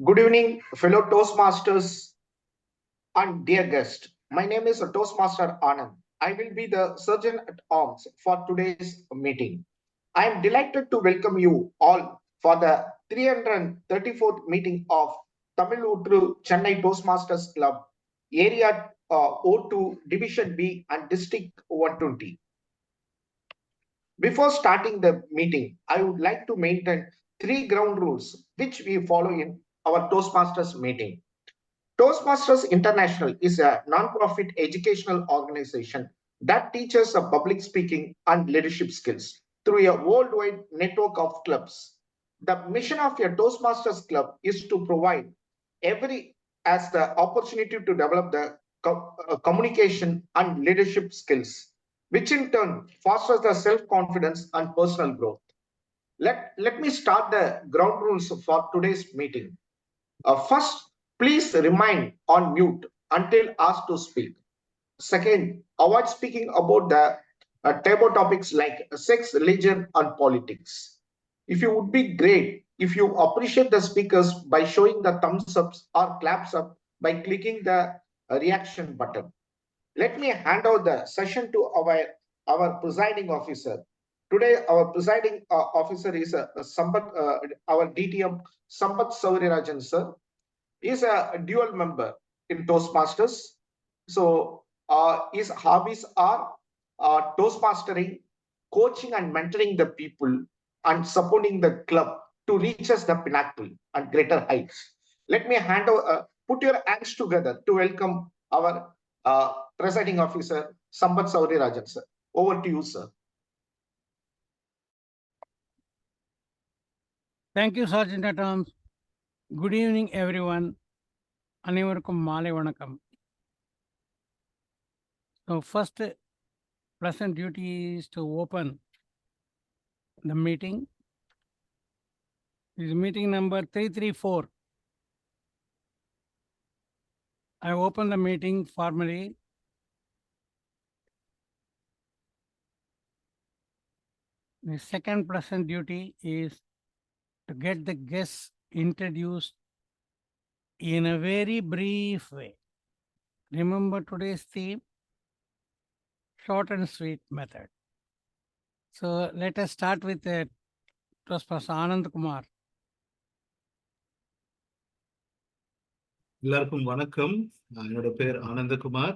Good evening, fellow Toastmasters and dear guest. My name is Toastmaster Anand. I will be the surgeon at arms for today's meeting. I am delighted to welcome you all for the 334th meeting of Tamizhootru Chennai Toastmasters Club, Area O2, Division B, and District 120. Before starting the meeting, I would like to maintain three ground rules which we follow in our Toastmasters meeting. Toastmasters International is a non-profit educational organization that teaches public speaking and leadership skills through a worldwide network of clubs. The mission of a Toastmasters club is to provide every as the opportunity to develop the communication and leadership skills, which in turn fosters the self-confidence and personal growth. Let me start the ground rules for today's meeting. First, please remain on mute until asked to speak. Second, avoid speaking about the taboo topics like sex, religion, and politics. If you would be great if you appreciate the speakers by showing the thumbs ups or claps up by clicking the reaction button. Let me hand over the session to our presiding officer. Today, our presiding officer is our DTM Sambat Saurirajan sir. He is a dual member in Toastmasters. So his hobbies are Toastmastering, coaching and mentoring the people, and supporting the club to reach us the pinnacle and greater heights. Let me hand over, put your hands together to welcome our presiding officer, Sambat Sauri Rajan, sir. Over to you, sir. Thank you, Sergeant at Arms. Good evening, everyone. அனைவருக்கும் மாலை வணக்கம். So first pleasant duty is to open the meeting. This is meeting number 334. I open the meeting formally. The second pleasant duty is to get the guests introduced in a very brief way. Remember today's theme, short and sweet method. So let us start with the Toastmaster Anand Kumar. எல்லாருக்கும் வணக்கம். என்னோட பேர் Anandakumar.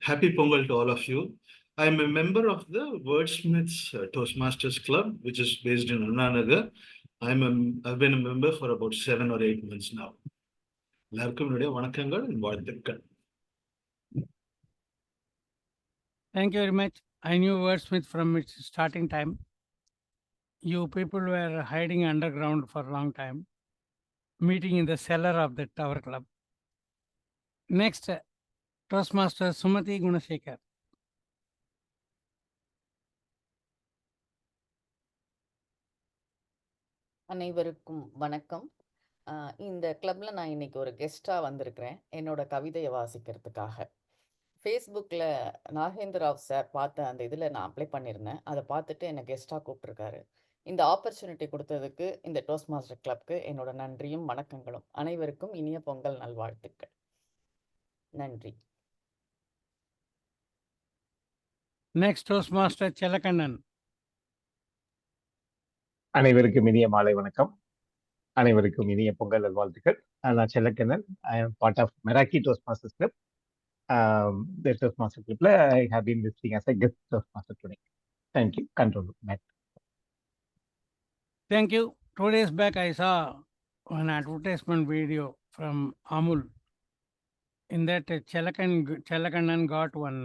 Happy Pongal to all of you. I am a member of the Wordsmiths Toastmasters Club, which is based in Anna Nagar. I've been a member for about 7 or 8 months now. எல்லாருக்கும் என்னுடைய வணக்கங்கள், வாழ்த்துக்கள். Thank you very much. I knew Wordsmith from its starting time. You people were hiding underground for a long time, meeting in the cellar of the Tower Club. Next, Toastmaster Sumati Gunasekar. அனைவருக்கும் வணக்கம். இந்த கிளப்பில் நான் இன்னைக்கு ஒரு கெஸ்ட்டாக வந்திருக்கிறேன் என்னோட கவிதையை வாசிக்கிறதுக்காக. ஃபேஸ்புக்கில் நாகேந்திராவ் சார் பார்த்த அந்த இதில் நான் அப்ளை பண்ணியிருந்தேன். அதை பார்த்துட்டு என்னை கெஸ்ட்டாக கூப்பிட்ருக்காரு. இந்த ஆப்பர்ச்சுனிட்டி கொடுத்ததுக்கு இந்த டோஸ்ட் மாஸ்டர் கிளப்க்கு என்னோட நன்றியும் வணக்கங்களும். அனைவருக்கும் இனிய பொங்கல் நல்வாழ்த்துக்கள். நன்றி. Next, Toastmaster Chelakannan. அனைவருக்கும் இனிய மாலை வணக்கம். அனைவருக்கும் இனிய பொங்கல் நல்வாழ்த்துக்கள். நான் செல்லக்கண்ணன். ஐ am part of Meraki Toastmasters Club. The Toastmaster Club I have been visiting as a guest Toastmaster today. Thank you. Control Matt. Thank you. 2 days back, I saw an advertisement video from Amul. In that, Chelakannan got one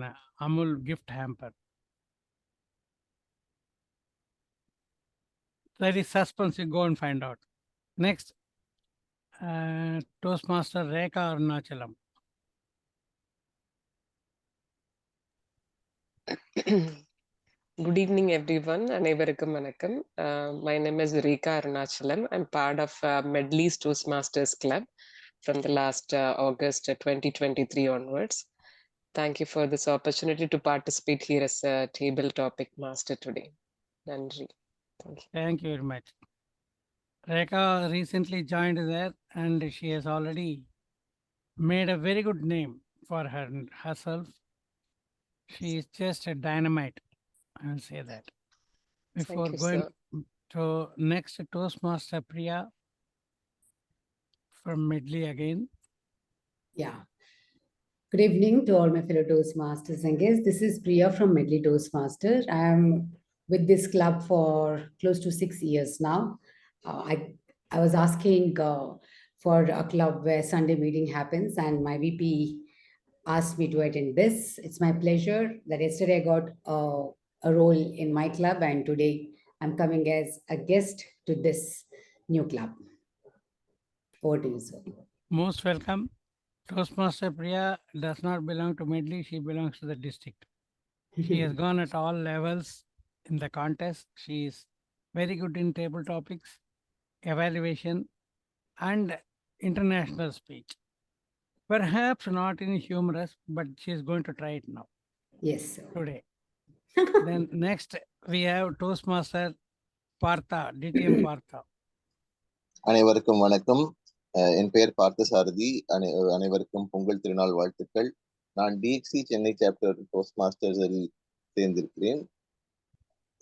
Amul gift hamper. That is suspense. You go and find out. Next, Toastmaster Rekha Arunachalam. Good evening, everyone. அனைவருக்கும் வணக்கம். My name is Rekha Arunachalam. I'm part of Medley's Toastmasters Club from the last August 2023 onwards. Thank you for this opportunity to participate here as a table topic master today. Nandri. Thank you. Thank you very much. Rekha recently joined there and she has already made a very good name for herself. She is just a dynamite. I will say that. Before Thank you, going sir. to next Toastmaster Priya from Medley again. Yeah. Good evening to all my fellow Toastmasters and guests. This is Priya from Medley Toastmaster. I am with this club for close to 6 years now. I was asking for a club where Sunday meeting happens, and my VP asked me to attend this. It's my pleasure that yesterday I got a role in my club, and today I'm coming as a guest to this new club. Over to you, sir. Most welcome. Toastmaster Priya does not belong to Medley, she belongs to the district. She has gone at all levels in the contest. She is very good in table topics, evaluation, and international speech. Perhaps not in humorous, but she is going to try it now, Yes, sir. today. Then next we have Toastmaster Partha, DTM Partha. அனைவருக்கும் வணக்கம். என் பெயர் பார்த்தசாரதி. அனைவருக்கும் பொங்கல் திருநாள் வாழ்த்துக்கள். நான் DXC Chennai chapter toast மாஸ்டர்ஸில் சேர்ந்திருக்கிறேன்.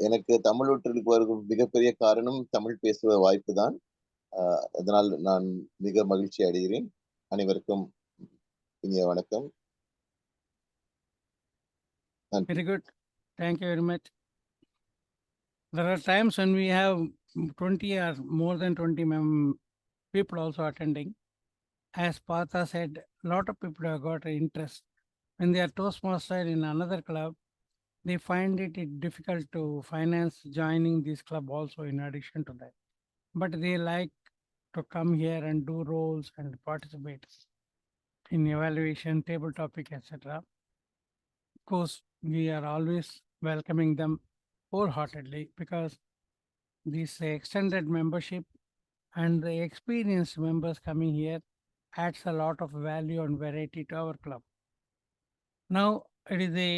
எனக்கு தமிழூற்றுக்கு வரும் மிகப்பெரிய காரணம் தமிழ் பேசுவ வாய்ப்பு தான். அதனால் நான் மிக மகிழ்ச்சி அடைகிறேன். அனைவருக்கும் இனிய வணக்கம். Very good. Thank you very much. There are times when we have 20 or more than 20 people also attending. As Partha said, a lot of people have got an interest. When they are Toastmaster in another club, they find it difficult to finance joining this club also in addition to that. But they like to come here and do roles and participate in evaluation, table topic, etc. Of course, we are always welcoming them wholeheartedly because this extended membership and the experienced members coming here adds a lot of value and variety to our club. Now it is a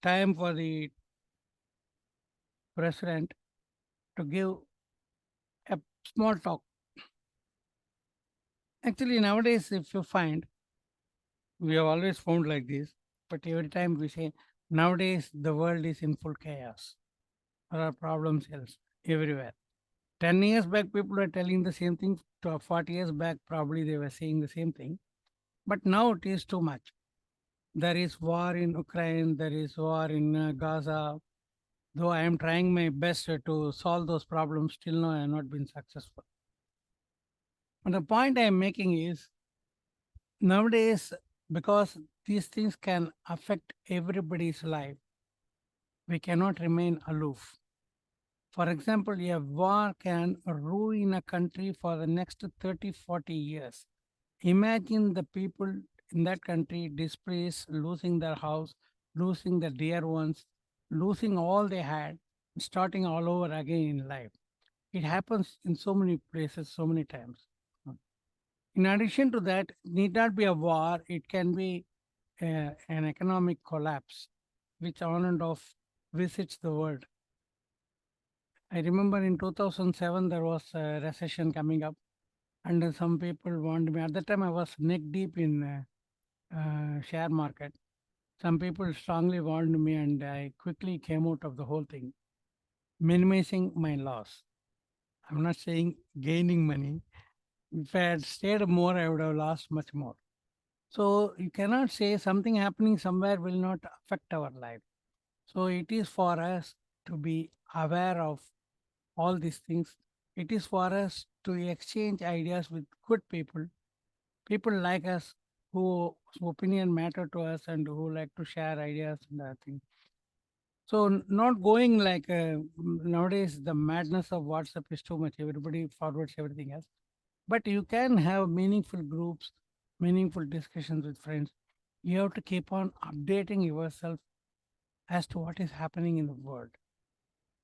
time for the president to give a small talk. Actually, nowadays, if you find, we have always found like this, but every time we say, nowadays the world is in full chaos. There are problems everywhere. 10 years back, people were telling the same thing. 40 years back, probably they were saying the same thing. But now it is too much. There is war in Ukraine, there is war in Gaza. Though I am trying my best to solve those problems, till now I have not been successful. And the point I am making is, nowadays, because these things can affect everybody's life, we cannot remain aloof. For example, a war can ruin a country for the next 30, 40 years. Imagine the people in that country displaced, losing their house, losing their dear ones, losing all they had, starting all over again in life. It happens in so many places, so many times. In addition to that, it need not be a war, it can be an economic collapse, which on and off visits the world. I remember in 2007, there was a recession coming up, and some people warned me. At that time, I was neck deep in share market. Some people strongly warned me, and I quickly came out of the whole thing, minimizing my loss. I'm not saying gaining money. If I had stayed more, I would have lost much more. So you cannot say something happening somewhere will not affect our life. So it is for us to be aware of all these things. It is for us to exchange ideas with good people like us whose opinion matter to us and who like to share ideas and other things. So not going like nowadays the madness of WhatsApp is too much. Everybody forwards everything else. But you can have meaningful groups, meaningful discussions with friends. You have to keep on updating yourself as to what is happening in the world.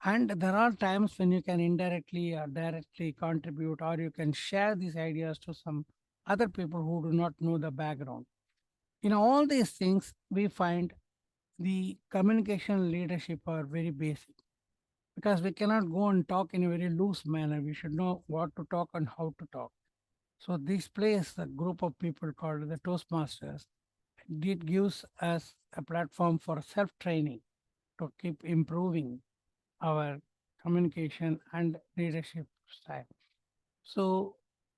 And there are times when you can indirectly or directly contribute, or you can share these ideas to some other people who do not know the background. In all these things, we find the communication leadership are very basic. because we cannot go and talk in a very loose manner. We should know what to talk and how to talk. So this place, a group of people called the Toastmasters, it gives us a platform for self-training to keep improving our communication and leadership style. So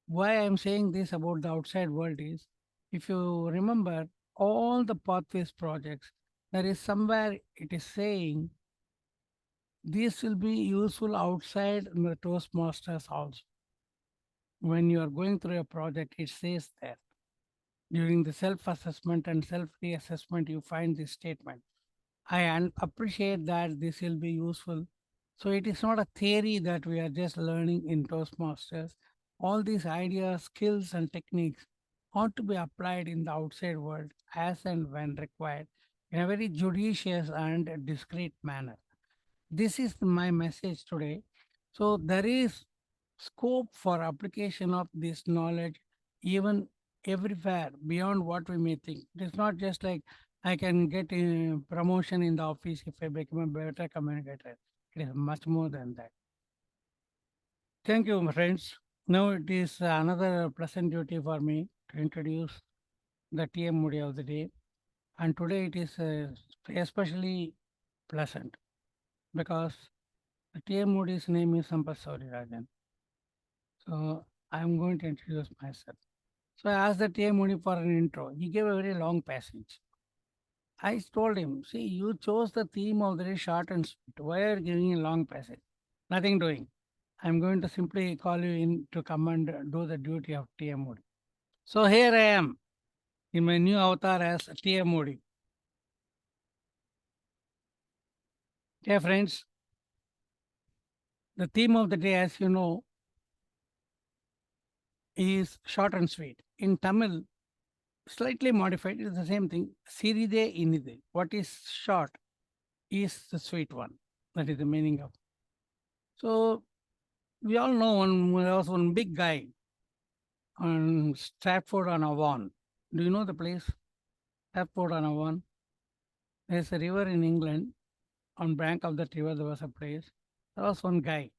why I'm saying this about the outside world is, if you remember all the pathways projects, there is somewhere it is saying this will be useful outside the Toastmasters also. When you are going through a project, it says that during the self-assessment and self-reassessment, you find this statement. I appreciate that this will be useful. So it is not a theory that we are just learning in Toastmasters. All these ideas, skills, and techniques ought to be applied in the outside world as and when required in a very judicious and discreet manner. This is my message today. So there is scope for application of this knowledge even everywhere beyond what we may think. It's not just like I can get a promotion in the office if I become a better communicator. It is much more than that. Thank you, my friends. Now it is another pleasant duty for me to introduce the TM Moody of the day. And today it is especially pleasant because the TM Moody's name is Sampath Saurirajan. So I'm going to introduce myself. So I asked the TM Moody for an intro. He gave a very long passage. I told him, see, you chose the theme of the day short and sweet. Why are you giving a long passage? Nothing doing. I'm going to simply call you in to come and do the duty of TM Moody. So here I am in my new avatar as TM Moody. Dear friends, the theme of the day, as you know, is short and sweet. In Tamil, slightly modified, it is the same thing. Siride inide. What is short is the sweet one. That is the meaning of. So we all know there was one big guy on Stratford on Avon. Do you know the place? Stratford on Avon. There's a river in England. On bank of that river, there was a place. There was one guy.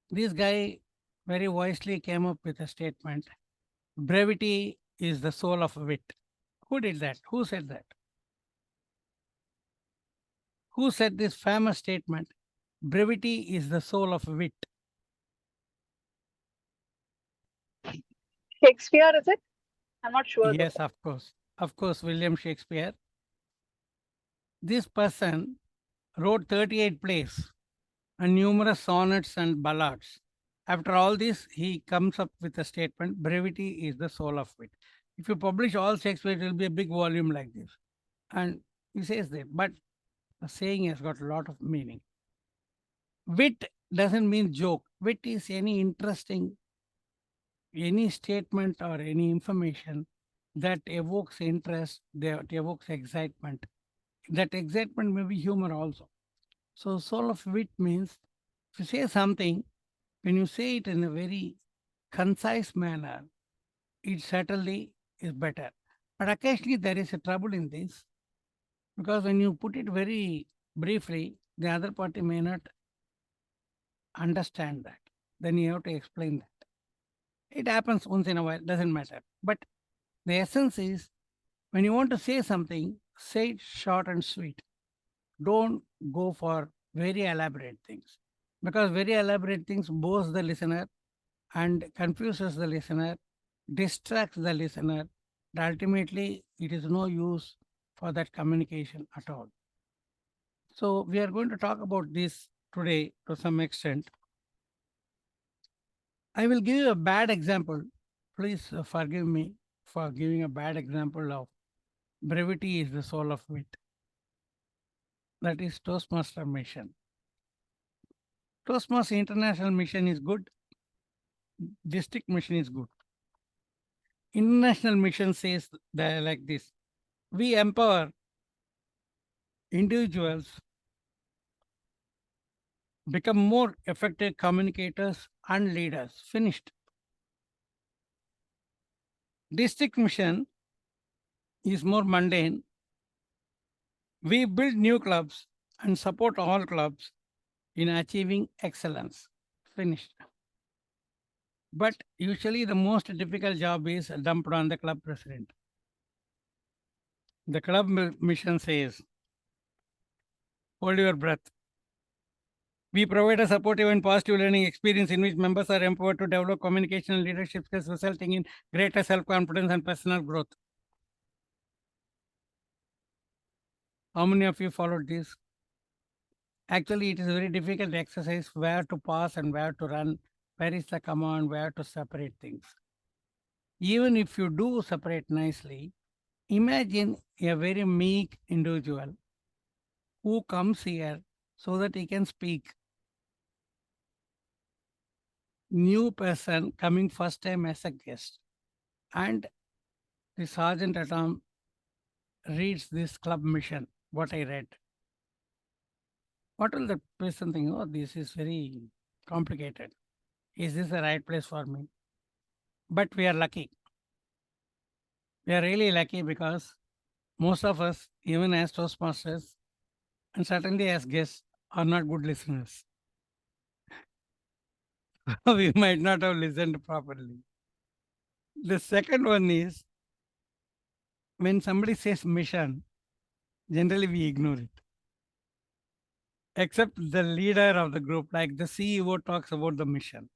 This guy very wisely came up with a statement. Brevity is the soul of wit. Who did that? Who said that? Who said this famous statement? Brevity is the soul of wit. Shakespeare, is it? I'm not sure. Yes, of course. Of course, William Shakespeare. This person wrote 38 plays and numerous sonnets and ballads. After all this, he comes up with a statement, brevity is the soul of wit. If you publish all Shakespeare, it will be a big volume like this. And he says that, but the saying has got a lot of meaning. Wit doesn't mean joke. Wit is any interesting, any statement or any information that evokes interest, that evokes excitement. That excitement may be humor also. So soul of wit means if you say something, when you say it in a very concise manner, it certainly is better. But occasionally there is a trouble in this because when you put it very briefly, the other party may not understand that. Then you have to explain that. It happens once in a while, doesn't matter. But the essence is when you want to say something, say it short and sweet. Don't go for very elaborate things because very elaborate things bores the listener and confuses the listener, distracts the listener. And ultimately, it is no use for that communication at all. So we are going to talk about this today to some extent. I will give you a bad example. Please forgive me for giving a bad example of brevity is the soul of wit. That is Toastmaster mission. Toastmaster International mission is good. District mission is good. International mission says that like this. We empower individuals become more effective communicators and leaders. Finished. District mission is more mundane. We build new clubs and support all clubs in achieving excellence. Finished. But usually the most difficult job is dumped on the club president. The club mission says, hold your breath. We provide a supportive and positive learning experience in which members are empowered to develop communication and leadership skills, resulting in greater self-confidence and personal growth. How many of you followed this? Actually, it is a very difficult exercise where to pause and where to run, where is the command, where to separate things. Even if you do separate nicely, imagine a very meek individual who comes here so that he can speak. New person coming first time as a guest. And the sergeant at arms reads this club mission, what I read. What will the person think? Oh, this is very complicated. Is this the right place for me? But we are lucky. We are really lucky because most of us, even as Toastmasters, and certainly as guests, are not good listeners. We might not have listened properly. The second one is when somebody says mission, generally we ignore it. Except the leader of the group, like the CEO talks about the mission.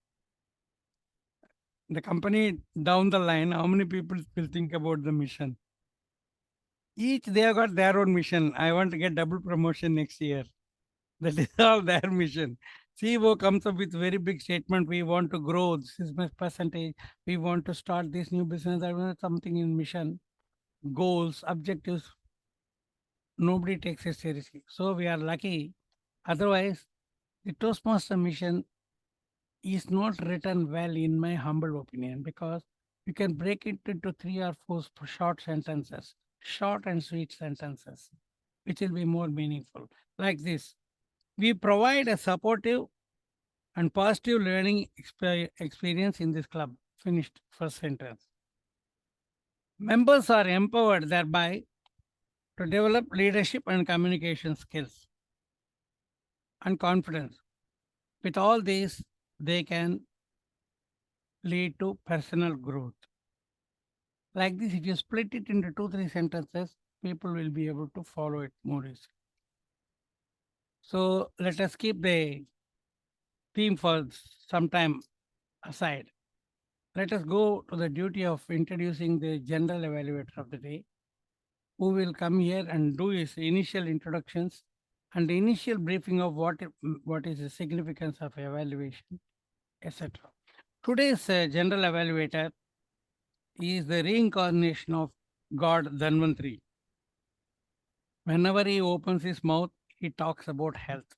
The company down the line, how many people will think about the mission? Each they have got their own mission. I want to get double promotion next year. That is all their mission. CEO comes up with very big statement. We want to grow. This is my percentage. We want to start this new business. I want something in mission, goals, objectives. Nobody takes it seriously. So we are lucky. Otherwise, the Toastmaster mission is not written well, in my humble opinion, because you can break it into 3 or 4 short sentences, short and sweet sentences, which will be more meaningful. Like this: we provide a supportive and positive learning experience in this club. Finished first sentence. Members are empowered thereby to develop leadership and communication skills and confidence. With all these, they can lead to personal growth. Like this, if you split it into 2-3 sentences, people will be able to follow it more easily. So let us keep the theme for some time aside. Let us go to the duty of introducing the general evaluator of the day, who will come here and do his initial introductions and the initial briefing of what is the significance of evaluation, etc. Today's general evaluator is the reincarnation of God Dhanvantri. Whenever he opens his mouth, he talks about health.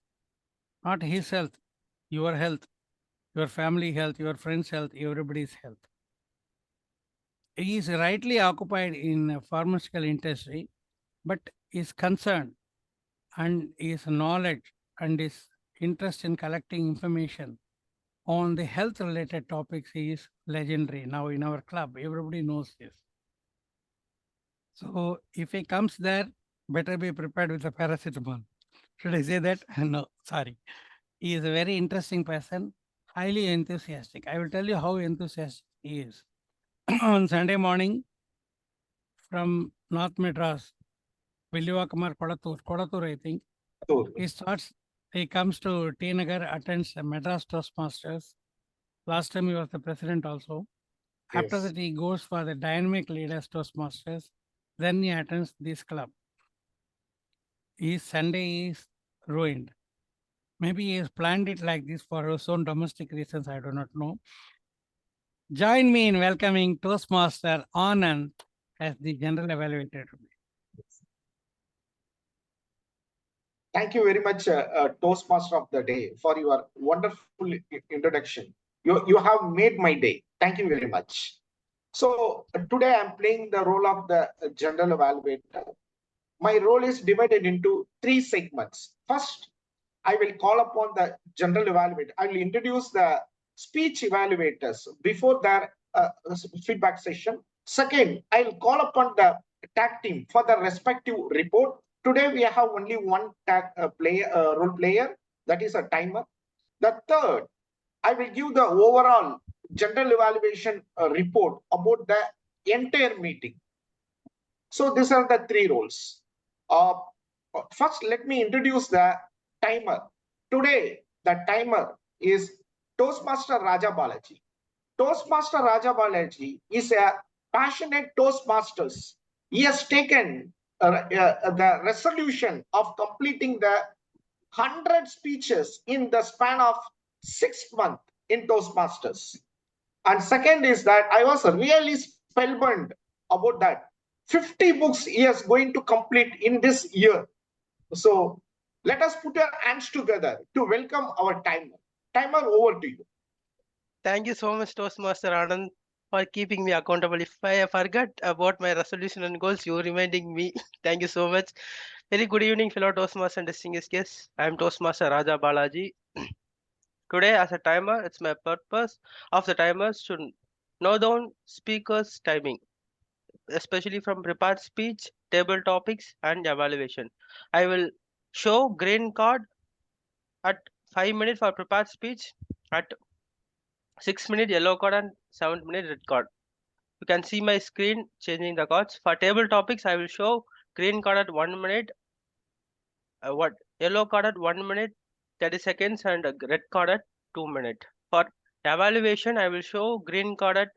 Not his health, your health, your family health, your friend's health, everybody's health. He is rightly occupied in pharmaceutical industry, but his concern and his knowledge and his interest in collecting information on the health related topics is legendary. Now in our club, everybody knows this. So if he comes there, better be prepared with a paracetamol. Should I say that? No, sorry. He is a very interesting person, highly enthusiastic. I will tell you how enthusiastic he is. On Sunday morning from North Madras, Villavakamar, Kodatur, I think, he comes to T Nagar, attends the Madras Toastmasters. Last time he was the president also. After that, he goes for the Dynamic Leaders Toastmasters. Then he attends this club. His Sunday is ruined. Maybe he has planned it like this for his own domestic reasons, I do not know. Join me in welcoming Toastmaster Anand as the general evaluator today. Thank you very much, Toastmaster of the Day, for your wonderful introduction. You have made my day. Thank you very much. So today I'm playing the role of the general evaluator. My role is divided into 3 segments. First, I will call upon the general evaluator. I will introduce the speech evaluators before their feedback session. Second, I will call upon the tag team for the respective report. Today we have only one role player. that is a timer. The third, I will give the overall general evaluation report about the entire meeting. So these are the three roles. First, let me introduce the timer. Today, the timer is Toastmaster Raja Balaji. Toastmaster Raja Balaji is a passionate Toastmasters. He has taken the resolution of completing the 100 speeches in the span of 6 months in Toastmasters. And second is that I was really spellbound about that. 50 books he is going to complete in this year. So let us put our hands together to welcome our timer. Timer, over to you. Thank you so much, Toastmaster Anand, for keeping me accountable. If I forgot about my resolution and goals, you're reminding me. Thank you so much. Very good evening, fellow Toastmasters and distinguished guests. I am Toastmaster Raja Balaji. Today, as a timer, it's my purpose of the timers to note down speakers' timing, especially from prepared speech, table topics, and evaluation. I will show green card at 5 minutes for prepared speech, at 6 minute yellow card and 7 minute red card. You can see my screen changing the cards. For table topics, I will show green card at 1 minute, yellow card at 1 minute 30 seconds, and a red card at 2 minutes. For evaluation, I will show green card at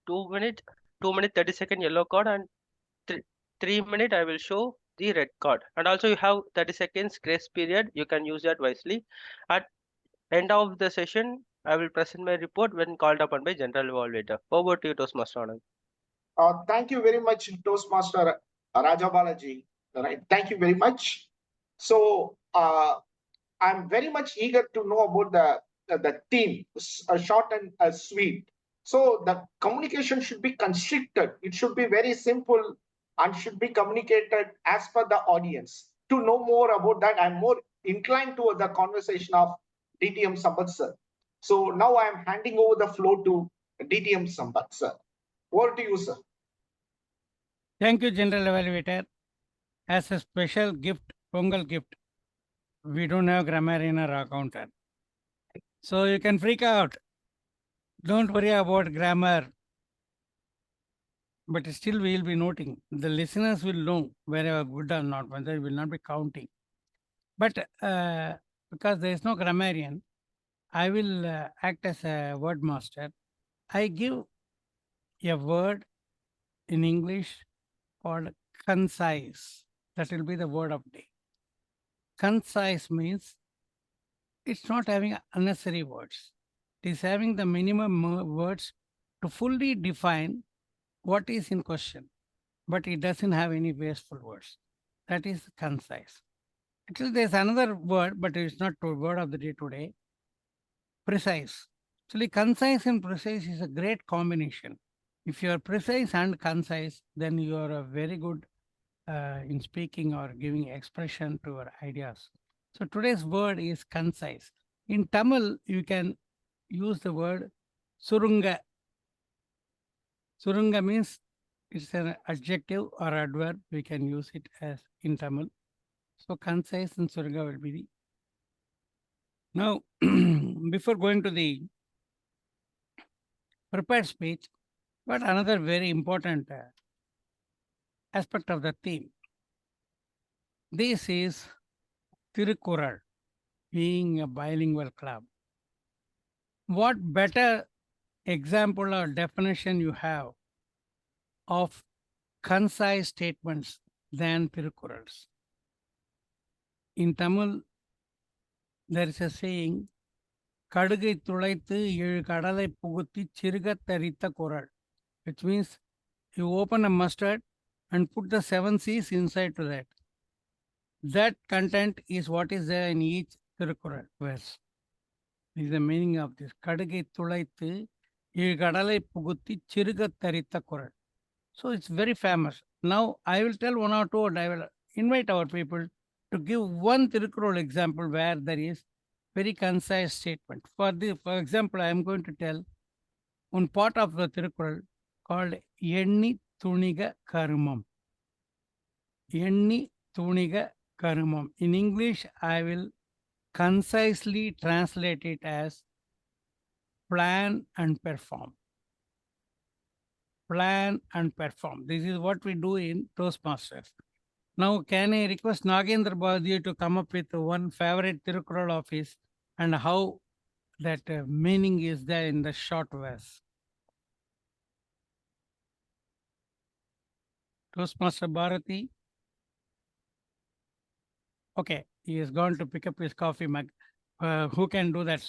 2 minute, 2 minute 30 second yellow card, and 3 minute I will show the red card. And also you have 30 seconds grace period. You can use that wisely. At end of the session, I will present my report when called upon by general evaluator. Over to you, Toastmaster Anand. Thank you very much, Toastmaster Raja Balaji. Right. Thank you very much. So I'm very much eager to know about the theme, short and sweet. So the communication should be constricted. It should be very simple and should be communicated as per the audience. To know more about that, I'm more inclined to the conversation of DTM Sambat sir. So now I'm handing over the floor to DTM Sambat sir. Over to you, sir. Thank you, General Evaluator. As a special gift, Pongal gift, we don't have grammarian or accountant. So you can freak out. Don't worry about grammar. But still we will be noting. The listeners will know whether good or not, whether we will not be counting. But because there is no grammarian, I will act as a word master. I give a word in English called concise. That will be the word of day. Concise means it's not having unnecessary words. It is having the minimum words to fully define what is in question, but it doesn't have any wasteful words. That is concise. Actually, there's another word, but it's not the word of the day today. Precise. Actually, concise and precise is a great combination. If you are precise and concise, then you are a very good in speaking or giving expression to your ideas. So today's word is concise. In Tamil, you can use the word surunga. Surunga means it's an adjective or adverb. We can use it as in Tamil. So concise and surunga will be the. Now, before going to the prepared speech, but another very important aspect of the theme. This is Tirukural, being a bilingual club. What better example or definition you have of concise statements than Tirukurals? In Tamil, there is a saying, Kadugai துளைத்து ஏழு கடலை புகுத்தி சிறுகத் தரித்த குறள், which means you open a mustard and put the 7 C's inside to that. That content is what is there in each Tirukural verse. This is the meaning of this. Kadugai துளைத்து ஏழு கடலை புகுத்தி சிறுகத் தரித்த குறள். So it's very famous. Now I will tell one or two, and I will invite our people to give one Tirukural example where there is very concise statement. For example, I am going to tell one part of the Tirukural called Yenni Thuniga Karumam. Yenni Thuniga Karumam. In English, I will concisely translate it as plan and perform. Plan and perform. This is what we do in Toastmasters. Now, can I request Nagendra Bhadir to come up with one favorite Tirukural of his and how that meaning is there in the short verse? Toastmaster Bharati. Okay, he has gone to pick up his coffee mug. Who can do that?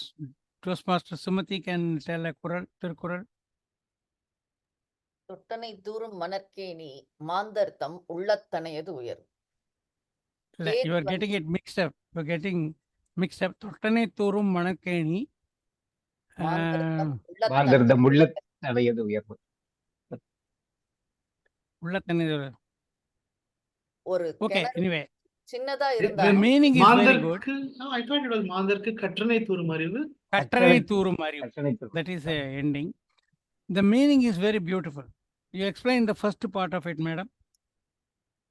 Toastmaster Sumati can tell a Kural, Tirukural. தொட்டனை தூரும் மணற்கேணி மாந்தர்த்தம் உள்ளத்தனையது உயர். You are getting it mixed up. You are getting mixed up. தொட்டனை தூரும் மணற்கேணி. மாந்தர்த்தம் உள்ளத்தனையது உயர்வு. உள்ளத்தனையது. ஒரு Okay, anyway. சின்னதா The இருந்தாலும் meaning is very good. No, I thought it was மாந்தர்க்கு கற்றனை தூரும் அறிவு. கற்றனை தூரும் அறிவு. That is the ending. The meaning is very beautiful. You explain the first part of it, madam.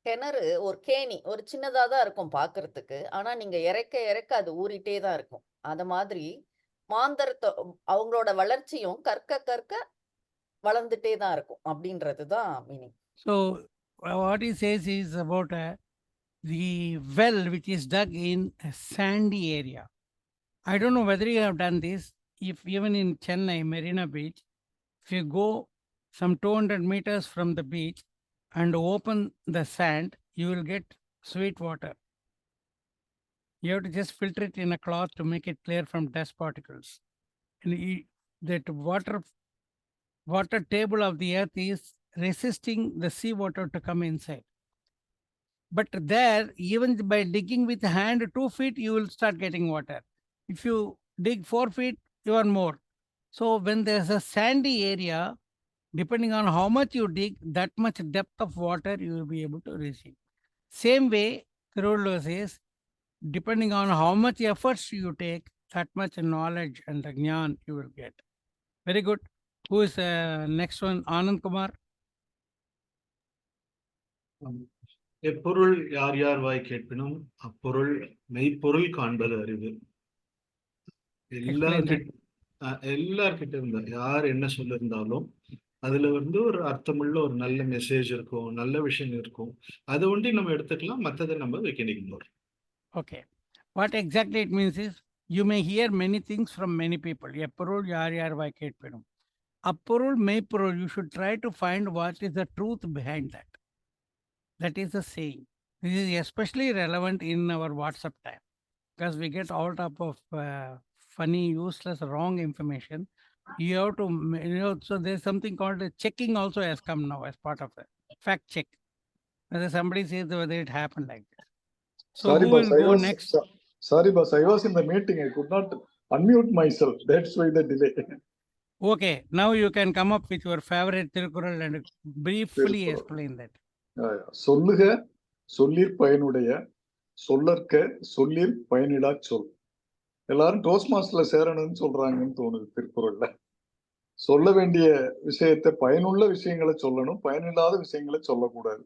கிணறு ஒரு கேணி ஒரு சின்னதா தான் இருக்கும் பாக்குறதுக்கு. ஆனா நீங்க இறக்க இறக்க அது ஊறிட்டே தான் இருக்கும். அத மாதிரி மாந்தரத்தை அவங்களோட வளர்ச்சியும் கற்க கற்க வளர்ந்துட்டே தான் இருக்கும் அப்படின்றது தான் meaning. So what he says is about the well which is dug in a sandy area. I don't know whether you have done this. If even in Chennai, Marina Beach, if you go some 200 meters from the beach and open the sand, you will get sweet water. You have to just filter it in a cloth to make it clear from dust particles. And that water table of the earth is resisting the seawater to come inside. But there, even by digging with hand 2 feet, you will start getting water. If you dig 4 feet, you are more. So when there's a sandy area, depending on how much you dig, that much depth of water you will be able to receive. Same way, Thiruvallur says, depending on how much efforts you take, that much knowledge and the jnana you will get. Very good. Who is next one? Anand Kumar. எப்பொருள் யார் யார் வாய் கேட்பினும் அப்பொருள் மெய்ப்பொருள் காண்பது அறிவு. எல்லார்கிட்ட இருந்தா யார் என்ன சொல்லியிருந்தாலும் அதுல ஒரு அர்த்தமுள்ள ஒரு நல்ல மெசேஜ் இருக்கும், நல்ல விஷயம் இருக்கும். அதை ஒண்டி நம்ம எடுத்துக்கலாம், மற்றதை நம்ம we can ignore. Okay. What exactly it means is, you may hear many things from many people. எப்பொருள் யார் யார் வாய் கேட்பினும் அப்பொருள் மெய்ப்பொருள். You should try to find what is the truth behind that. That is the saying. This is especially relevant in our WhatsApp time because we get all type of funny, useless, wrong information. You have to, so there's something called checking also has come now as part of it. Fact check. Whether somebody says whether it happened like this. So sorry, who boss, will go next? Sorry, boss, I was in the meeting. I could not unmute myself. That's why the delay. Okay, now you can come up with your favorite Tirukural and briefly explain that. சொல்லுக சொல்லிற் பயனுடைய சொல்லற்க சொல்லிற் பயனிடா சொல். எல்லாரும் toast மாஸ்டர்ல சேரணும்னு சொல்றாங்கன்னு தோணுது திருக்குறள்ல. சொல்ல வேண்டிய விஷயத்தை பயனுள்ள விஷயங்களை சொல்லணும், பயனில்லாத விஷயங்களை சொல்லக்கூடாது.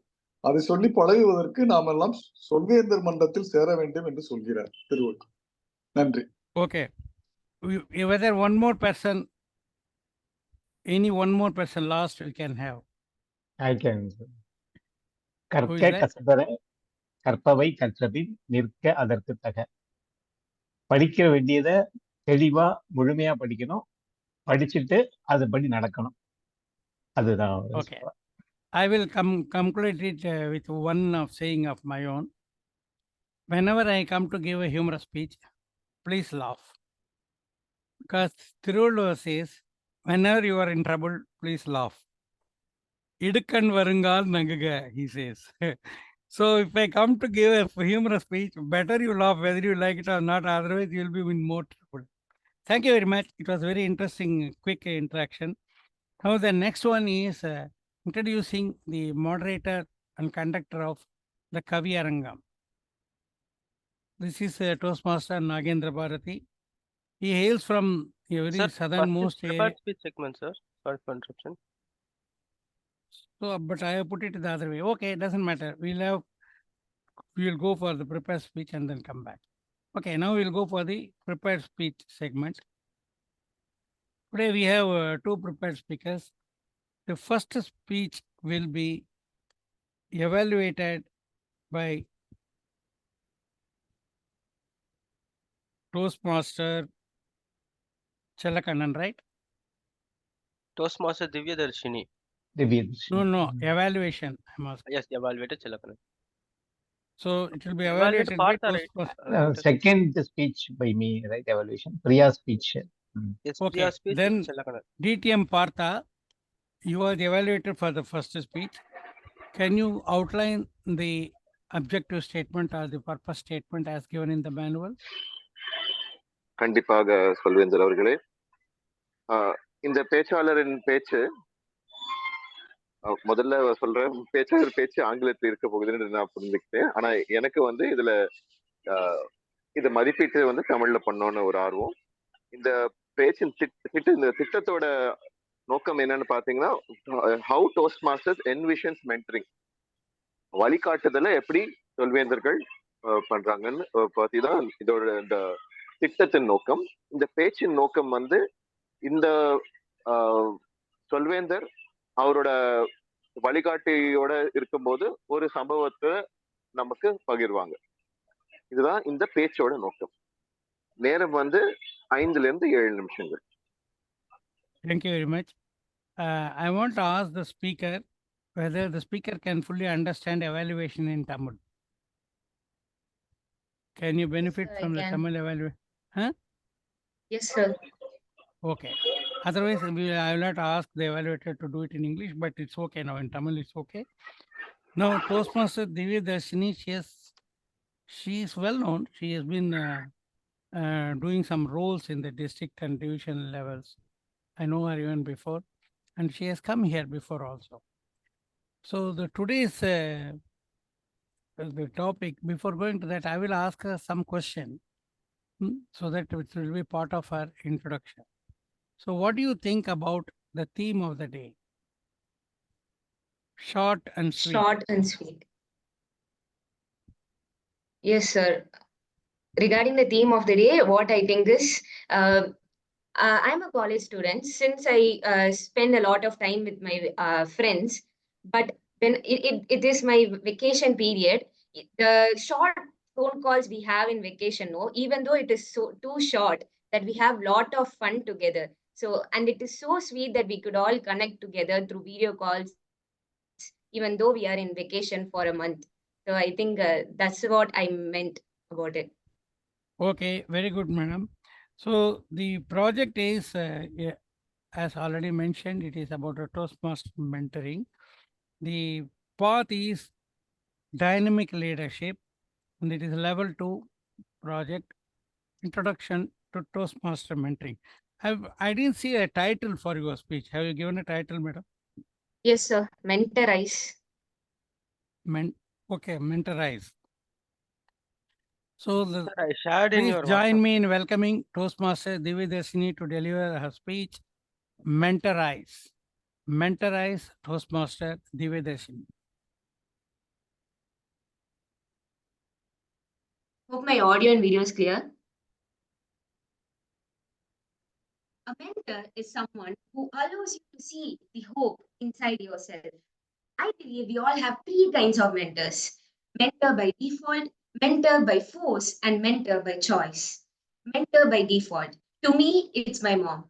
அதை சொல்லி பழகுவதற்கு நாம் எல்லாம் சொல்வேந்தர் மன்றத்தில் சேர வேண்டும் என்று சொல்கிறார் திருவள்ளுவர். நன்றி. Okay, whether one more person, any one more person last we can have. I can. கற்க கசடர கற்பவை கற்றபின் நிற்க அதற்கு தக. படிக்க வேண்டியதை தெளிவா முழுமையா படிக்கணும், படிச்சுட்டு அதுபடி நடக்கணும். அதுதான். Okay, I will conclude it with one of saying of my own. Whenever I come to give a humorous speech, please laugh. Because Thiruvallur says, whenever you are in trouble, please laugh. Idukkan varungal nanguga, he says. So if I come to give a humorous speech, better you laugh whether you like it or not, otherwise you will be in more trouble. Thank you very much. It was very interesting, quick interaction. Now the next one is introducing the moderator and conductor of the Kavi Arangam. This is Toastmaster Nagendra Bharati. He hails from a very southernmost area. Speech segment, sir. Sorry for interruption. So, but I have put it the other way. Okay, it doesn't matter. We will go for the prepared speech and then come back. Okay, now we'll go for the prepared speech segment. Today we have two prepared speakers. The first speech will be evaluated by Toastmaster Chelakannan, right? Toastmaster Divya Darshini. No, evaluation. I'm asking. Yes, evaluated Chelakannan. So it will be Evaluated evaluated by Partha, right? Toastmaster. Second speech by me, right? Evaluation. Priya's speech. Yes, Okay, Priya speech then Chelakannan. DTM Partha, you are the evaluator for the first speech. Can you outline the objective statement or the purpose statement as given in the manual? கண்டிப்பாக சொல்வேந்தர் அவர்களே. இந்த பேச்சாளரின் பேச்சு முதல்ல சொல்றேன், பேச்சாளர் பேச்சு ஆங்கிலத்தில் இருக்க போகுதுன்னு நான் புரிஞ்சுக்கிட்டேன். ஆனா எனக்கு வந்து இதுல இது மதிப்பீட்டு வந்து தமிழ்ல பண்ணோன்னு ஒரு ஆர்வம். இந்த பேச்சின் இந்த திட்டத்தோட நோக்கம் என்னன்னு பாத்தீங்கன்னா, ஹவு டோஸ்ட் மாஸ்டர்ஸ் என்விஷன்ஸ் மென்டரிங், வழிகாட்டுதலை எப்படி சொல்வேந்தர்கள் பண்றாங்கன்னு பத்தி தான் இதோட இந்த திட்டத்தின் நோக்கம். இந்த பேச்சின் நோக்கம் வந்து இந்த சொல்வேந்தர் அவரோட வழிகாட்டியோட இருக்கும்போது ஒரு சம்பவத்தை நமக்கு பகிர்வாங்க. இதுதான் இந்த பேச்சோட நோக்கம். நேரம் வந்து 5 to 7 நிமிஷங்கள். Thank you very much. I want to ask the speaker whether the speaker can fully understand evaluation in Tamil. Can you benefit Yes, sir, from I the can. Tamil evaluation? Huh? Yes, sir. Okay. Otherwise, I will not ask the evaluator to do it in English, but it's okay now. In Tamil, it's okay. Now, Toastmaster Divya Darshini, she is well known. She has been doing some roles in the district and division levels. I know her even before, and she has come here before also. So today's the topic. Before going to that, I will ask her some question, so that it will be part of her introduction. So, what do you think about the theme of the day? Short and sweet. Short and sweet. Yes, sir. Regarding the theme of the day, what I think is, I'm a college student. Since I spend a lot of time with my friends, but when it is my vacation period, the short phone calls we have in vacation, no, even though it is so too short, that we have lot of fun together. So, and it is so sweet that we could all connect together through video calls, even though we are in vacation for a month. So I think that's what I meant about it. Okay, very good, madam. So the project is, as already mentioned, it is about a Toastmaster mentoring. The path is dynamic leadership, and it is level 2 project, introduction to Toastmaster mentoring. I didn't see a title for your speech. Have you given a title, madam? Yes, sir. Mentorize. Okay, mentorize. So Sir, I shared in please your join WhatsApp. me in welcoming Toastmaster Divya Darshini to deliver her speech. Mentorize. Mentorize Toastmaster Divya Darshini. Hope my audio and video is clear. A mentor is someone who allows you to see the hope inside yourself. I believe we all have three kinds of mentors: mentor by default, mentor by force, and mentor by choice. Mentor by default. To me, it's my mom.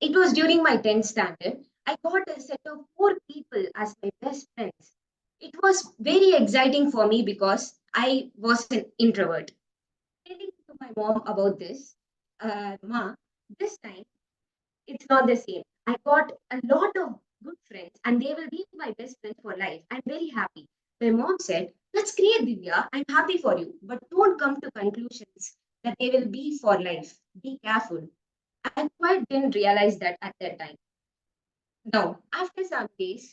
It was during my 10th standard. I got a set of 4 people as my best friends. It was very exciting for me because I was an introvert. Telling to my mom about this, Ma, this time it's not the same. I got a lot of good friends and they will be my best friends for life. I'm very happy. My mom said, "That's great, Divya. I'm happy for you. But don't come to conclusions that they will be for life. Be careful." I quite didn't realize that at that time. Now, after some days,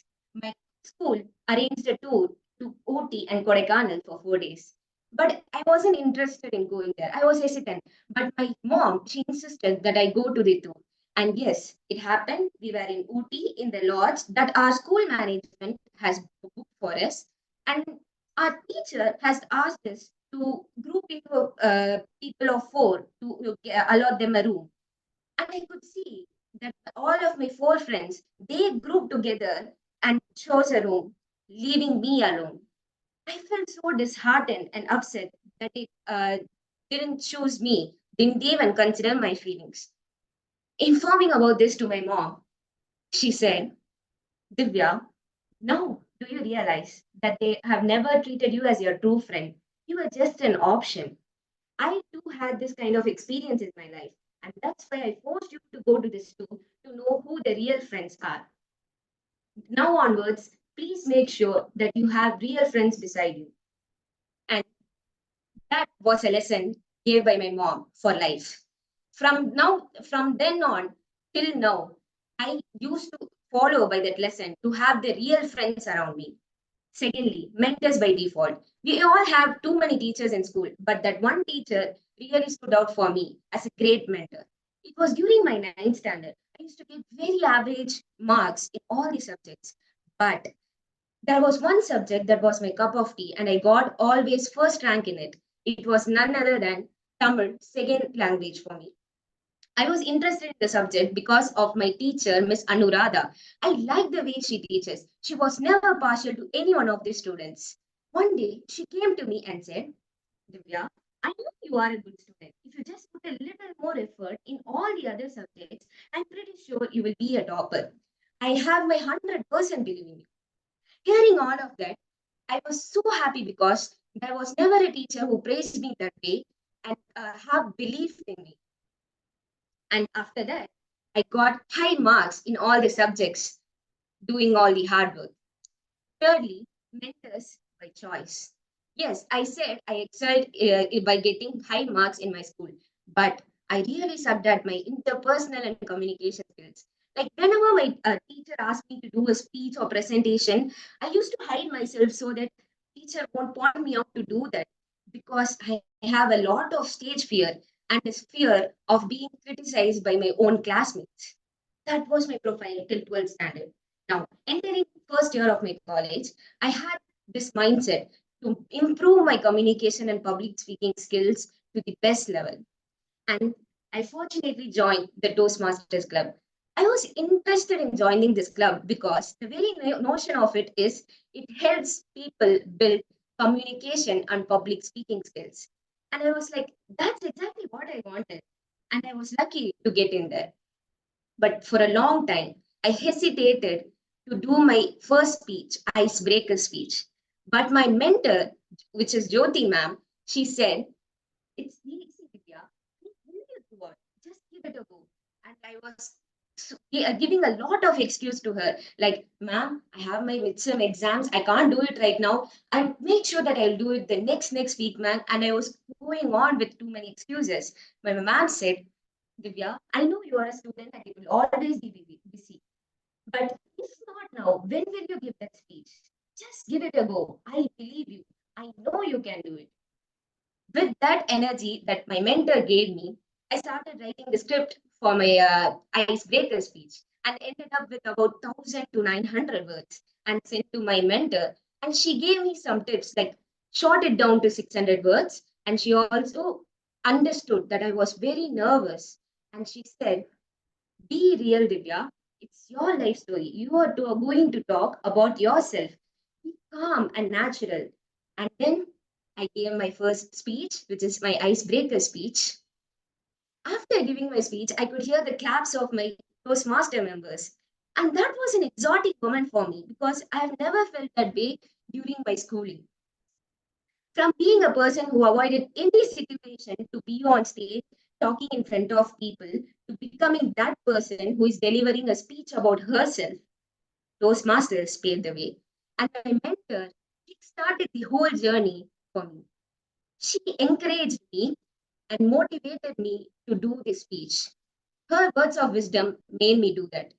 my school arranged a tour to Ooty and Kodaikanal for 4 days. But I wasn't interested in going there. I was hesitant. But my mom, she insisted that I go to the tour. And yes, it happened. We were in Ooty in the lodge that our school management has booked for us. And our teacher has asked us to group into people of 4 to allot them a room. And I could see that all of my 4 friends, they grouped together and chose a room, leaving me alone. I felt so disheartened and upset that it didn't choose me, didn't even consider my feelings. Informing about this to my mom, she said, Divya, now do you realize that they have never treated you as your true friend? You are just an option. I too had this kind of experience in my life, and that's why I forced you to go to this school to know who the real friends are. Now onwards, please make sure that you have real friends beside you. And that was a lesson gave by my mom for life. From then on till now, I used to follow by that lesson to have the real friends around me. Secondly, mentors by default. We all have too many teachers in school, but that one teacher really stood out for me as a great mentor. It was during my ninth standard. I used to get very average marks in all the subjects, but there was one subject that was my cup of tea, and I got always first rank in it. It was none other than Tamil, second language for me. I was interested in the subject because of my teacher, Miss Anuradha. I liked the way she teaches. She was never partial to any one of the students. One day, she came to me and said, Divya, I know you are a good student. If you just put a little more effort in all the other subjects, I'm pretty sure you will be a topper. I have my 100% belief in you. Hearing all of that, I was so happy because there was never a teacher who praised me that way and have belief in me. And after that, I got high marks in all the subjects, doing all the hard work. Thirdly, mentors by choice. Yes, I said I excelled by getting high marks in my school, but I really sucked at my interpersonal and communication skills. Like whenever my teacher asked me to do a speech or presentation, I used to hide myself so that teacher won't point me out to do that because I have a lot of stage fear and this fear of being criticized by my own classmates. That was my profile till 12th standard. Now, entering first year of my college, I had this mindset to improve my communication and public speaking skills to the best level. And I fortunately joined the Toastmasters Club. I was interested in joining this club because the very notion of it is it helps people build communication and public speaking skills. And I was like, that's exactly what I wanted. And I was lucky to get in there. But for a long time, I hesitated to do my first speech, icebreaker speech. But my mentor, which is Jyoti ma'am, she said, it's easy, Vidya. Just give it a go. And I was giving a lot of excuse to her, like, ma'am, I have my midterm exams. I can't do it right now. I make sure that I'll do it the next week, ma'am. And I was going on with too many excuses. My ma'am said, Divya, I know you are a student and you will always be busy. But if not now, when will you give that speech? Just give it a go. I believe you. I know you can do it. With that energy that my mentor gave me, I started writing the script for my icebreaker speech and ended up with about 1,000 to 900 words and sent to my mentor. And she gave me some tips like short it down to 600 words. And she also understood that I was very nervous. And she said, be real, Divya. It's your life story. You are going to talk about yourself. Be calm and natural. And then I gave my first speech, which is my icebreaker speech. After giving my speech, I could hear the claps of my Toastmaster members. And that was an exotic moment for me because I have never felt that way during my schooling. From being a person who avoided any situation to be on stage talking in front of people to becoming that person who is delivering a speech about herself, Toastmasters paved the way. And my mentor, she started the whole journey for me. She encouraged me and motivated me to do this speech. Her words of wisdom made me do that.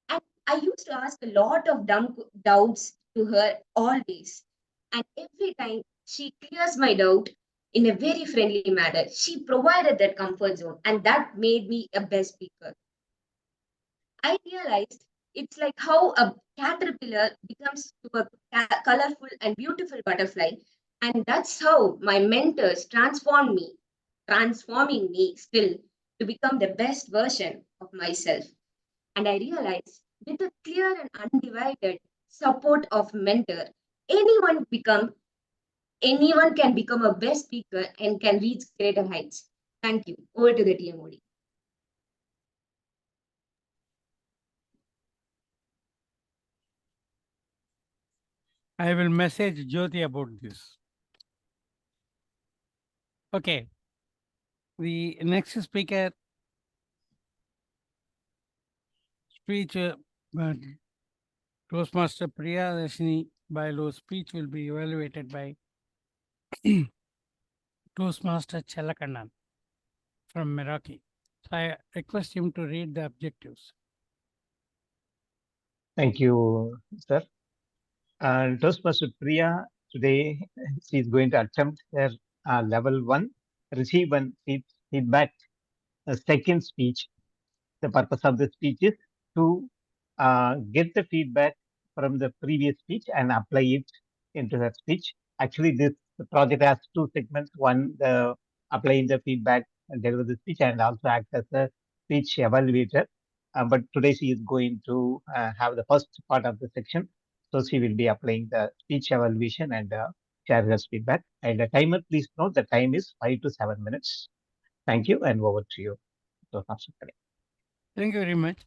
And I used to ask a lot of dumb doubts to her always. And every time she clears my doubt in a very friendly manner. She provided that comfort zone, and that made me a best speaker. I realized it's like how a caterpillar becomes to a colorful and beautiful butterfly And that's how my mentors transforming me still to become the best version of myself. And I realized with a clear and undivided support of mentor, anyone can become a best speaker and can reach greater heights. Thank you. Over to the TMOD. I will message Jyoti about this. Okay. The next speaker speech, Toastmaster Priya Dashini Bailo's speech will be evaluated by Toastmaster Chelakannan from Meraki. So I request him to read the objectives. Thank you, sir. And Toastmaster Priya, today she is going to attempt her level 1, receive one feedback, second speech. The purpose of the speech is to get the feedback from the previous speech and apply it into that speech. Actually, this project has 2 segments. One, the applying the feedback and deliver the speech, and also act as a speech evaluator. But today she is going to have the first part of the section. So she will be applying the speech evaluation and share her feedback. And the timer, please note the time is 5 to 7 minutes. Thank you, and over to you. Thank you very much.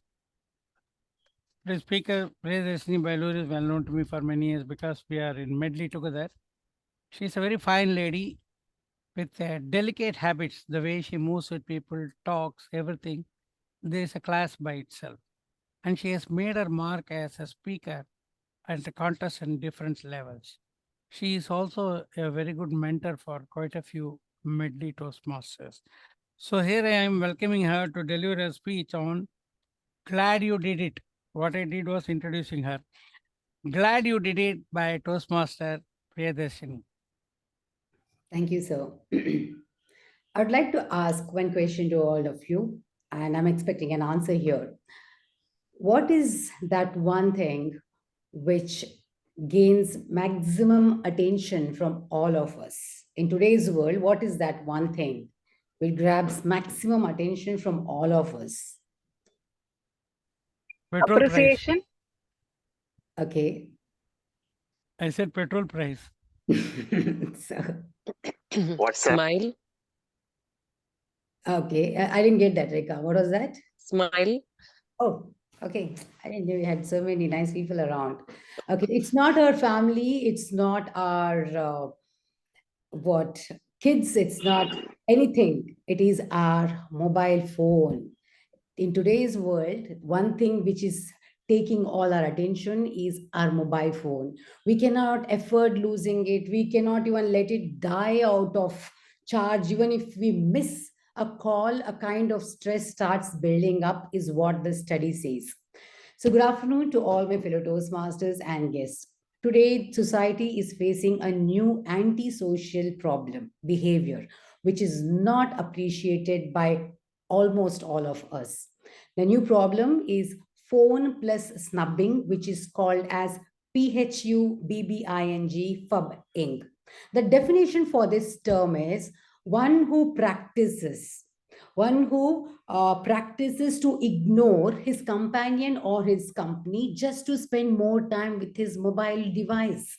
The speaker, Priya Dashini Bailur, is well known to me for many years because we are in Medley together. She's a very fine lady with delicate habits, the way she moves with people, talks, everything. There is a class by itself. And she has made her mark as a speaker and a contest in different levels. She is also a very good mentor for quite a few Medley Toastmasters. So here I am welcoming her to deliver a speech on Glad You Did It. What I did was introducing her. Glad You Did It by Toastmaster Priyadashini. Thank you, sir. I would like to ask one question to all of you, and I'm expecting an answer here. What is that one thing which gains maximum attention from all of us? In today's world, what is that one thing which grabs maximum attention from all of us? Petrol Appreciation. Price. Okay. I said petrol price. So, Smile. okay, I didn't get that, Rekha. What was that? Smile. Oh, okay. I didn't know we had so many nice people around. Okay, it's not our family. It's not our what kids. It's not anything. It is our mobile phone. In today's world, one thing which is taking all our attention is our mobile phone. We cannot afford losing it. We cannot even let it die out of charge. Even if we miss a call, a kind of stress starts building up, is what the study says. So, good afternoon to all my fellow Toastmasters and guests. Today, society is facing a new antisocial problem, behavior, which is not appreciated by almost all of us. The new problem is phone plus snubbing, which is called as PHUBBING, fubbing. The definition for this term is one who practices to ignore his companion or his company just to spend more time with his mobile device.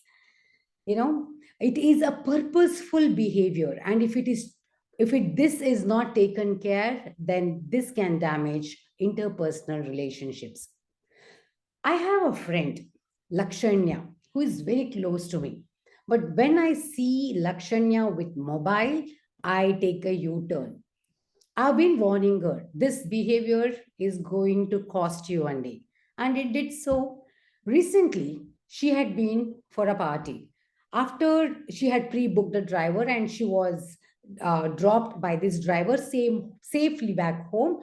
You know, it is a purposeful behavior, and if this is not taken care, then this can damage interpersonal relationships. I have a friend, Lakshanya, who is very close to me. But when I see Lakshanya with mobile, I take a U-turn. I've been warning her, this behavior is going to cost you one day. And it did so. Recently, she had been for a party. After she had pre-booked a driver and she was dropped by this driver safely back home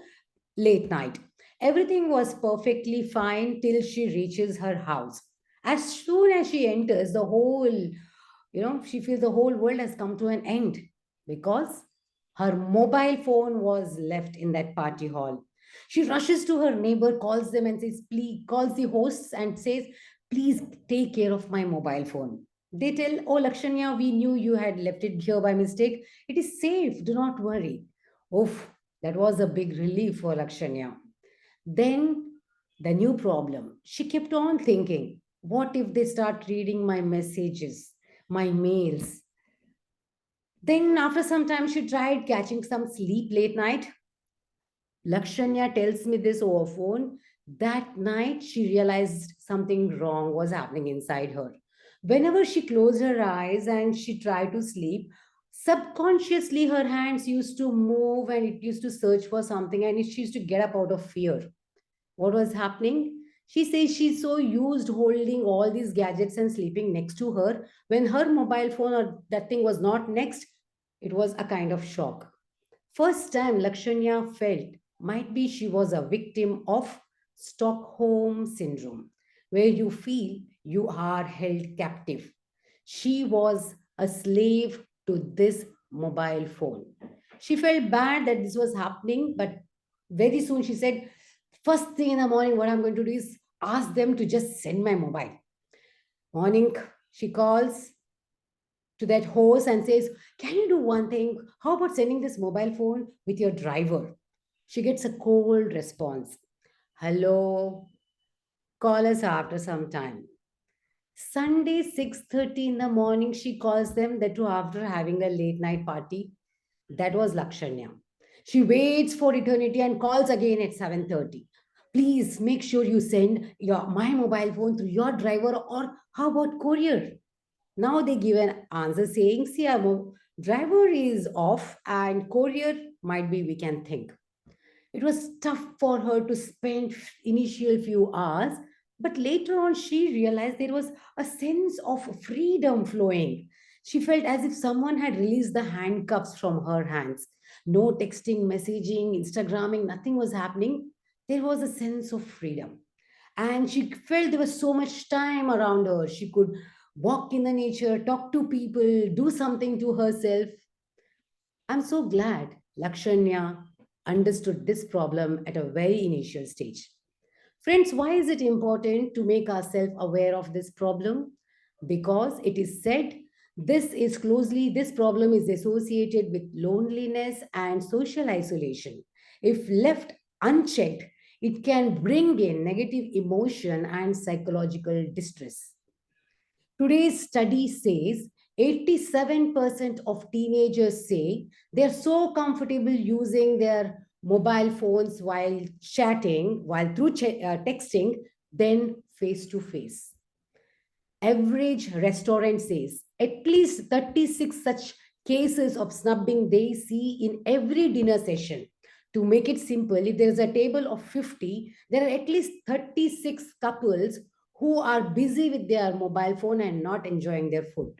late night. Everything was perfectly fine till she reaches her house. As soon as she enters, she feels the whole world has come to an end because her mobile phone was left in that party hall. She rushes to her neighbor, calls them and says, please, calls the hosts and says, please take care of my mobile phone. They tell, oh, Lakshanya, we knew you had left it here by mistake. It is safe. Do not worry. Oof, that was a big relief for Lakshanya. Then the new problem. She kept on thinking, what if they start reading my messages, my mails? Then after some time, she tried catching some sleep late night. Lakshanya tells me this over phone. That night, she realized something wrong was happening inside her. Whenever she closed her eyes and she tried to sleep, subconsciously her hands used to move and it used to search for something and she used to get up out of fear. What was happening? She says she's so used holding all these gadgets and sleeping next to her. When her mobile phone or that thing was not next, it was a kind of shock. First time Lakshanya felt might be she was a victim of Stockholm syndrome, where you feel you are held captive. She was a slave to this mobile phone. She felt bad that this was happening, but very soon she said, first thing in the morning, what I'm going to do is ask them to just send my mobile. Morning, she calls to that host and says, can you do one thing? How about sending this mobile phone with your driver? She gets a cold response. Hello, call us after some time. Sunday, 6:30 in the morning, she calls them that too after having a late night party. That was Lakshanya. She waits for eternity and calls again at 7:30. Please make sure you send my mobile phone through your driver or how about courier? Now they give an answer saying, see, our driver is off and courier might be we can think. It was tough for her to spend initial few hours, but later on she realized there was a sense of freedom flowing. She felt as if someone had released the handcuffs from her hands. No texting, messaging, Instagramming, nothing was happening. There was a sense of freedom. And she felt there was so much time around her. She could walk in the nature, talk to people, do something to herself. I'm so glad Lakshanya understood this problem at a very initial stage. Friends, why is it important to make ourselves aware of this problem? Because it is said this problem is associated with loneliness and social isolation. If left unchecked, it can bring in negative emotion and psychological distress. Today's study says 87% of teenagers say they're so comfortable using their mobile phones while chatting, while through texting, than face to face. Average restaurant says at least 36 such cases of snubbing they see in every dinner session. To make it simple, if there is a table of 50, there are at least 36 couples who are busy with their mobile phone and not enjoying their food.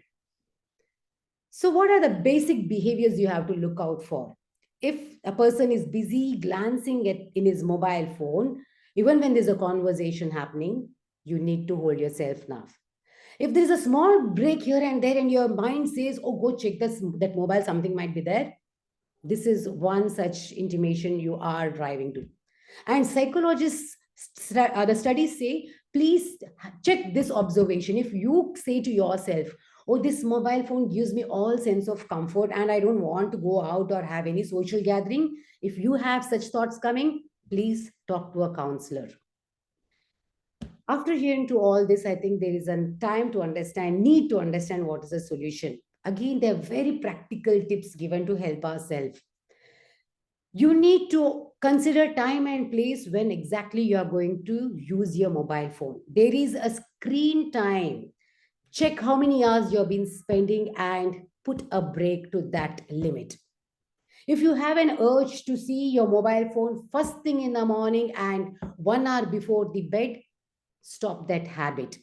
So, what are the basic behaviors you have to look out for? If a person is busy glancing at in his mobile phone, even when there's a conversation happening, you need to hold yourself now. If there's a small break here and there, and your mind says, "Oh, go check that mobile, something might be there," this is one such intimation you are driving to. And psychologists, the studies say, please check this observation. If you say to yourself, oh, this mobile phone gives me all sense of comfort and I don't want to go out or have any social gathering, if you have such thoughts coming, please talk to a counselor. After hearing to all this, I think there is a time to understand, need to understand what is the solution. Again, there are very practical tips given to help ourselves. You need to consider time and place when exactly you are going to use your mobile phone. There is a screen time. Check how many hours you have been spending and put a break to that limit. If you have an urge to see your mobile phone first thing in the morning and 1 hour before the bed, stop that habit.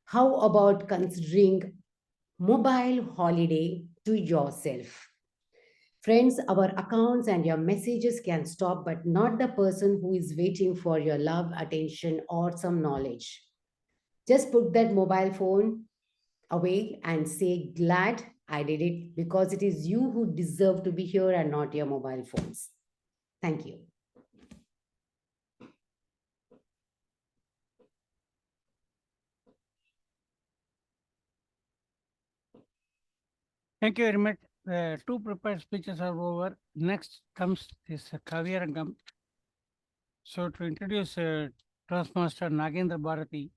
How about considering mobile holiday to yourself? Friends, our accounts and your messages can stop, but not the person who is waiting for your love, attention, or some knowledge. Just put that mobile phone away and say, glad I did it because it is you who deserve to be here and not your mobile phones. Thank you. Thank you very much. The two prepared speeches are over. Next comes this Kaviyarangam. So to introduce Toastmaster Nagendra Bharati,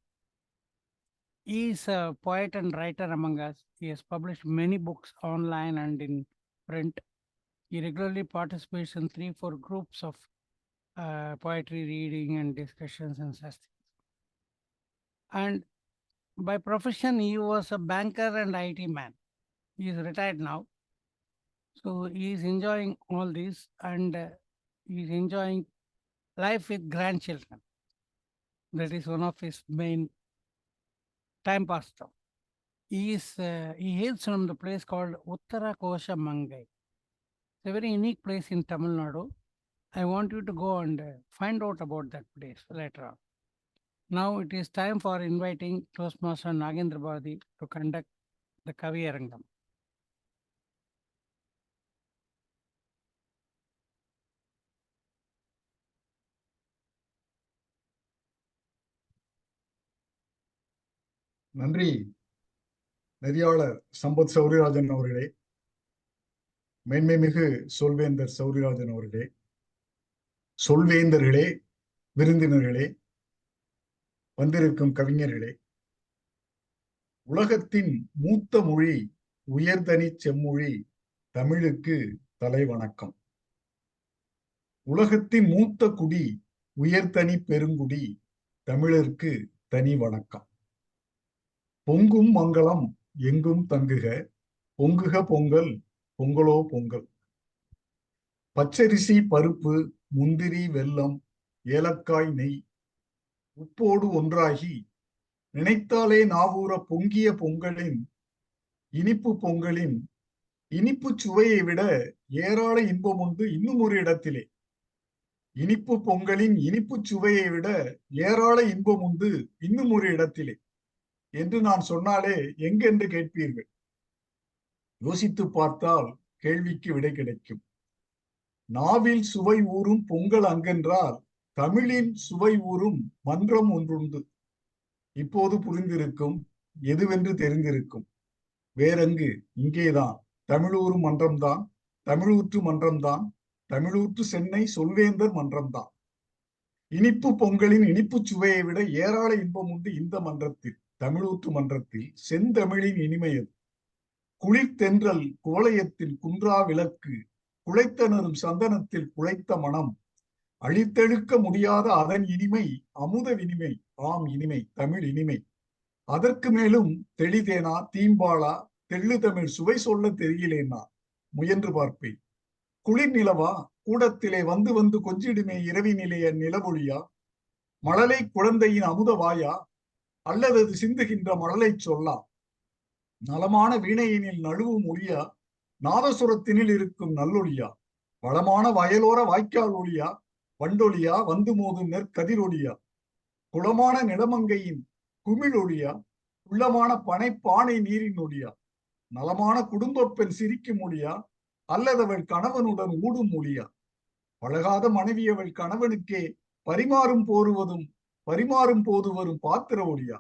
he is a poet and writer among us. He has published many books online and in print. He regularly participates in 3-4 groups of poetry reading and discussions and such things. And by profession, he was a banker and IT man. He is retired now. So he is enjoying all this, and he is enjoying life with grandchildren. That is one of his main time pastime. He hails from the place called Uttara Kosha Mangai. It's a very unique place in Tamil Nadu. I want you to go and find out about that place later on. Now it is time for inviting Toastmaster Nagendra Bharati to conduct the Kaviyarangam. நன்றி நெறியாளர் சம்பத் சௌரிராஜன் அவர்களே, மேன்மைமிகு சொல்வேந்தர் சௌரிராஜன் அவர்களே, சொல்வேந்தர்களே, விருந்தினர்களே, வந்திருக்கும் கவிஞர்களே, உலகத்தின் மூத்த மொழி உயர்தனி செம்மொழி தமிழுக்கு தலை வணக்கம். உலகத்தின் மூத்த குடி உயர்தனி பெருங்குடி தமிழருக்கு தனி வணக்கம். பொங்கும் மங்களம் எங்கும் தங்குக, பொங்குக பொங்கல் பொங்கலோ பொங்கல். பச்சரிசி பருப்பு முந்திரி வெல்லம் ஏலக்காய் நெய் உப்போடு ஒன்றாகி நினைத்தாலே நாவூர பொங்கிய பொங்கலின் இனிப்பு பொங்கலின் இனிப்பு சுவையை விட ஏராள இன்பம் உண்டு இன்னும் ஒரு இடத்திலே. இனிப்பு பொங்கலின் இனிப்பு சுவையை விட ஏராள இன்பம் உண்டு இன்னும் ஒரு இடத்திலே என்று நான் சொன்னாலே எங்கென்று கேட்பீர்கள். யோசித்து பார்த்தால் கேள்விக்கு விடை கிடைக்கும். நாவில் சுவை ஊறும் பொங்கல் அங்கென்றால் தமிழின் சுவை ஊறும் மன்றம் ஒன்றுண்டு. இப்போது புரிந்திருக்கும், எதுவென்று தெரிந்திருக்கும். வேறெங்கு? இங்கேதான். தமிழூறு மன்றம்தான், தமிழூற்று மன்றம்தான், தமிழூற்று சென்னை சொல்வேந்தர் மன்றம்தான். இனிப்பு பொங்கலின் இனிப்பு சுவையை விட ஏராள இன்பம் உண்டு இந்த மன்றத்தில், தமிழூற்று மன்றத்தில். செந்தமிழின் இனிமையது. குளிர்தென்றல் குவளையத்தில் குன்றா விளக்கு, குளைத்தனரும் சந்தனத்தில் குழைத்த மனம், அழித்தெழுக்க முடியாத அதன் இனிமை அமுத இனிமை. ஆம் இனிமை, தமிழ் இனிமை. அதற்கு மேலும் தெளிதேனா தீம்பாளா தெள்ளு தமிழ் சுவை சொல்ல தெரியலேனா முயன்று பார்ப்பேன். குளிர் நிலவா கூடத்திலே வந்து வந்து கொஞ்சிடுமே இரவினிலேய நிலவொழியா, மழலை குழந்தையின் அமுத வாயா, அல்லது அது சிந்துகின்ற மழலை சொல்லா, நலமான வீணையினில் நழுவும் ஒளியா, நாதசுரத்தினில் இருக்கும் நல்லொளியா, வளமான வயலோர வாய்க்கால் ஒளியா, வண்டொலியா வந்து மோதும் நெற்கதிரொலியா, குளமான நிலமங்கையின் குமிழ் ஒளியா, உள்ளமான பனை பானை நீரின் ஒளியா, நலமான குடும்ப பெண் சிரிக்கும் ஒளியா, அல்லதவள் கணவனுடன் ஊடும் ஒளியா, பழகாத மனைவி அவள் கணவனுக்கே பரிமாறும் போது வரும் பாத்திர ஒளியா.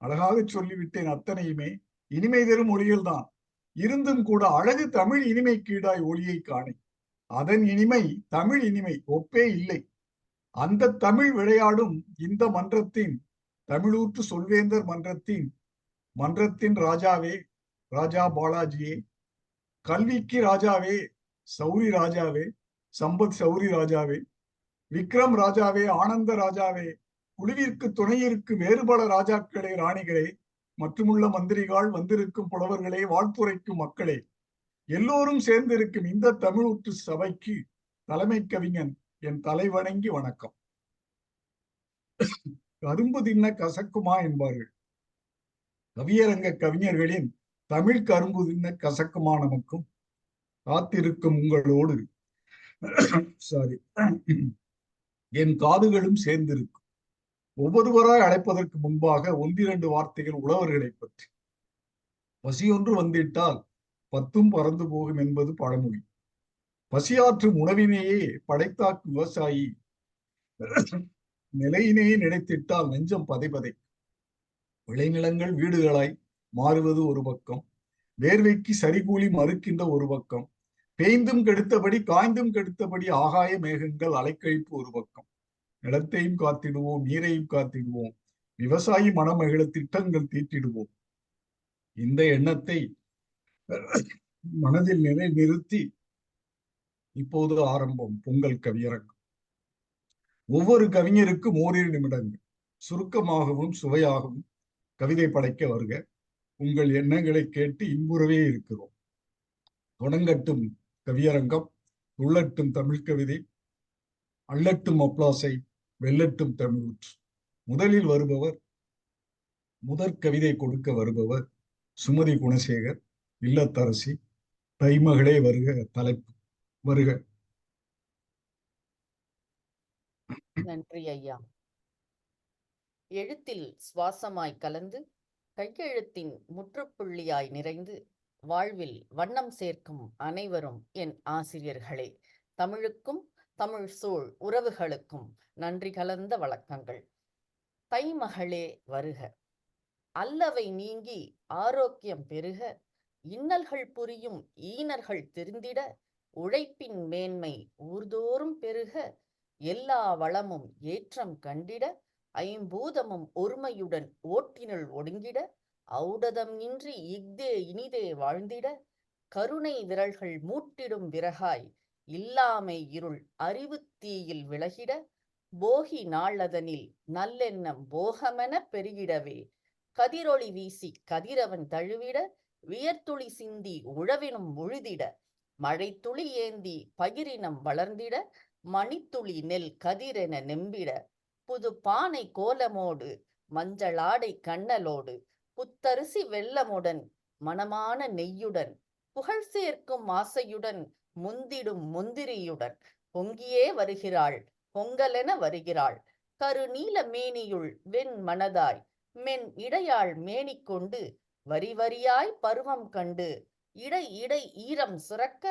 அழகாக சொல்லிவிட்டேன் அத்தனையுமே இனிமை தரும் ஒளிகள் தான். இருந்தும் கூட அழகு தமிழ் இனிமை கீழாய் ஒளியை காணே. அதன் இனிமை தமிழ் இனிமை ஒப்பே இல்லை. அந்த தமிழ் விளையாடும் இந்த மன்றத்தின், தமிழூற்று சொல்வேந்தர் மன்றத்தின் ராஜாவே, ராஜா பாலாஜியே, கல்விக்கு ராஜாவே, சௌரி ராஜாவே, சம்பத் சௌரி ராஜாவே, விக்ரம் ராஜாவே, ஆனந்த ராஜாவே, குழுவிற்கு துணையிற்கு வேறு பல ராஜாக்களே, ராணிகளே, மற்றுமுள்ள மந்திரிகள், வந்திருக்கும் புலவர்களே, வாழ்த்துரைக்கும் மக்களே, எல்லோரும் சேர்ந்திருக்கும் இந்த தமிழூற்று சபைக்கு தலைமை கவிஞன் என் தலைவணங்கி வணக்கம். கரும்பு தின்ன கசக்குமா என்பார்கள். கவியரங்க கவிஞர்களின் தமிழ் கரும்பு தின்ன கசக்குமா நமக்கும். காத்திருக்கும் உங்களோடு என் காதுகளும் சேர்ந்திருக்கும். ஒவ்வொருவராய் அழைப்பதற்கு முன்பாக ஒன்றிரண்டு வார்த்தைகள் உழவர்களை பற்றி. பசியொன்று வந்திட்டால் 10 பறந்து போகும் என்பது பழமொழி. பசியாற்றும் உணவினையே படைத்தாக்கும் விவசாயி நிலையினையே நினைத்திட்டால் நெஞ்சம் பதைபதை. விளைநிலங்கள் வீடுகளாய் மாறுவது ஒரு பக்கம், வேர்வைக்கு சரிகூலி மறுக்கின்ற ஒரு பக்கம், பேய்ந்தும் கெடுத்தபடி காய்ந்தும் கெடுத்தபடி ஆகாய மேகங்கள் அலைக்கழிப்பு ஒரு பக்கம். நிலத்தையும் காத்திடுவோம், நீரையும் காத்திடுவோம், விவசாயி மனமகிழ திட்டங்கள் தீட்டிடுவோம். இந்த எண்ணத்தை மனதில் நிறுத்தி இப்போது ஆரம்பம் பொங்கல் கவியரங்கம். ஒவ்வொரு கவிஞருக்கும் ஓரிரு நிமிடங்கள் சுருக்கமாகவும் சுவையாகவும் கவிதை படைக்க வருக. உங்கள் எண்ணங்களை கேட்டு இன்புறவே இருக்கிறோம். தொடங்கட்டும் கவியரங்கம், உள்ளட்டும் தமிழ் கவிதை, அள்ளட்டும் அப்ளாசை, வெல்லட்டும் தமிழூற்று. முதலில் வருபவர், முதற் கவிதை கொடுக்க வருபவர் சுமதி குணசேகர், இல்லத்தரசி, தைமகளே வருக. தலைப்பு வருக. நன்றி ஐயா. எழுத்தில் சுவாசமாய் கலந்து, கையெழுத்தின் முற்றுப்புள்ளியாய் நிறைந்து, வாழ்வில் வண்ணம் சேர்க்கும் அனைவரும் என் ஆசிரியர்களே. தமிழுக்கும் தமிழ் சூழ் உறவுகளுக்கும் நன்றி கலந்த வணக்கங்கள். தைமகளே வருக. அல்லவை நீங்கி ஆரோக்கியம் பெருக, இன்னல்கள் புரியும் ஈனர்கள் திருந்திட, உழைப்பின் மேன்மை ஊர்தோறும் பெருக, எல்லா வளமும் ஏற்றம் கண்டிட, ஐம்பூதமும் ஒருமையுடன் ஓட்டினுள் ஒடுங்கிட, ஔடதம் இன்றி இஃதே இனிதே வாழ்ந்திட, கருணை விரல்கள் மூட்டிடும் விறகாய் இல்லாமை இருள் அறிவு தீயில் விலகிட, போகி நாளதனில் நல்லெண்ணம் போகமென பெருகிடவே, கதிரொளி வீசி கதிரவன் தழுவிட, வியர்த்துளி சிந்தி உழவினும் உழுதிட, மழைத்துளி ஏந்தி பகிரினம் வளர்ந்திட, மணித்துளி நெல் கதிரென நெம்பிட, புது பானை கோலமோடு மஞ்சளாடை கண்ணலோடு, புத்தரிசி வெள்ளமுடன் மணமான நெய்யுடன், புகழ் சேர்க்கும் ஆசையுடன் முந்திடும் முந்திரியுடன், பொங்கியே வருகிறாள் பொங்கலென வருகிறாள், கருநீல மேனியுள் வெண் மனதாய் மென் இடையாள் மேனி கொண்டு, வரி வரியாய் பருவம் கண்டு, இடை இடை ஈரம் சுரக்க,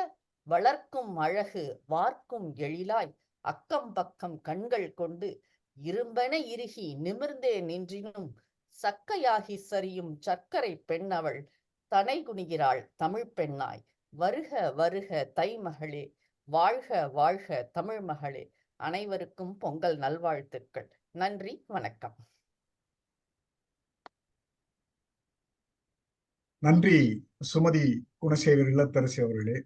வளர்க்கும் அழகு வார்க்கும் எழிலாய், அக்கம் பக்கம் கண்கள் கொண்டு, இரும்பென இறுகி நிமிர்ந்தே நின்றினும், சக்கையாகி சரியும் சர்க்கரை பெண்ணவள், தனை குனிகிறாள் தமிழ் பெண்ணாய். வருக வருக தைமகளே, வாழ்க வாழ்க தமிழ் மகளே. அனைவருக்கும் பொங்கல் நல்வாழ்த்துக்கள். நன்றி, வணக்கம். நன்றி சுமதி குணசேகர் இல்லத்தரசி அவர்களே.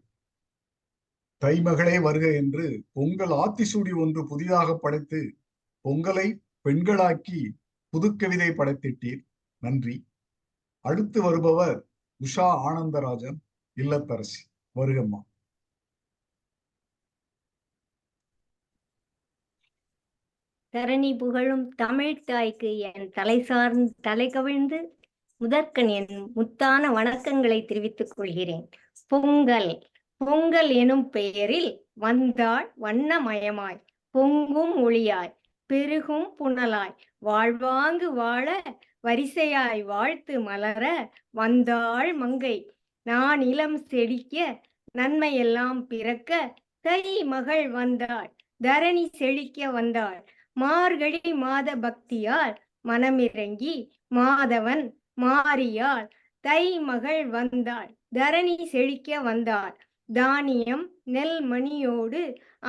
தைமகளே வருக என்று பொங்கல் ஆத்திசூடி ஒன்று புதிதாக படைத்து பொங்கலை பெண்களாக்கி புதுக்கவிதை படைத்திட்டீர். நன்றி. அடுத்து வருபவர் உஷா ஆனந்தராஜன், இல்லத்தரசி. வருகம்மா. தரணி புகழும் தமிழ் தாய்க்கு என் தலை சார்ந்து தலை கவிழ்ந்து முதற்கண் என் முத்தான வணக்கங்களை தெரிவித்துக் கொள்கிறேன். பொங்கல் பொங்கல் எனும் பெயரில் வந்தாள் வண்ணமயமாய், பொங்கும் ஒளியாய் பெருகும் புனலாய், வாழ்வாங்கு வாழ வரிசையாய் வாழ்த்து மலர வந்தாள் மங்கை, நான் இளம் செழிக்க நன்மையெல்லாம் பிறக்க, தை மகள் வந்தாள் தரணி செழிக்க வந்தாள், மார்கழி மாத பக்தியால் மனமிறங்கி மாதவன் மாரியாள், தை மகள் வந்தாள் தரணி செழிக்க வந்தாள், தானியம் நெல் மணியோடு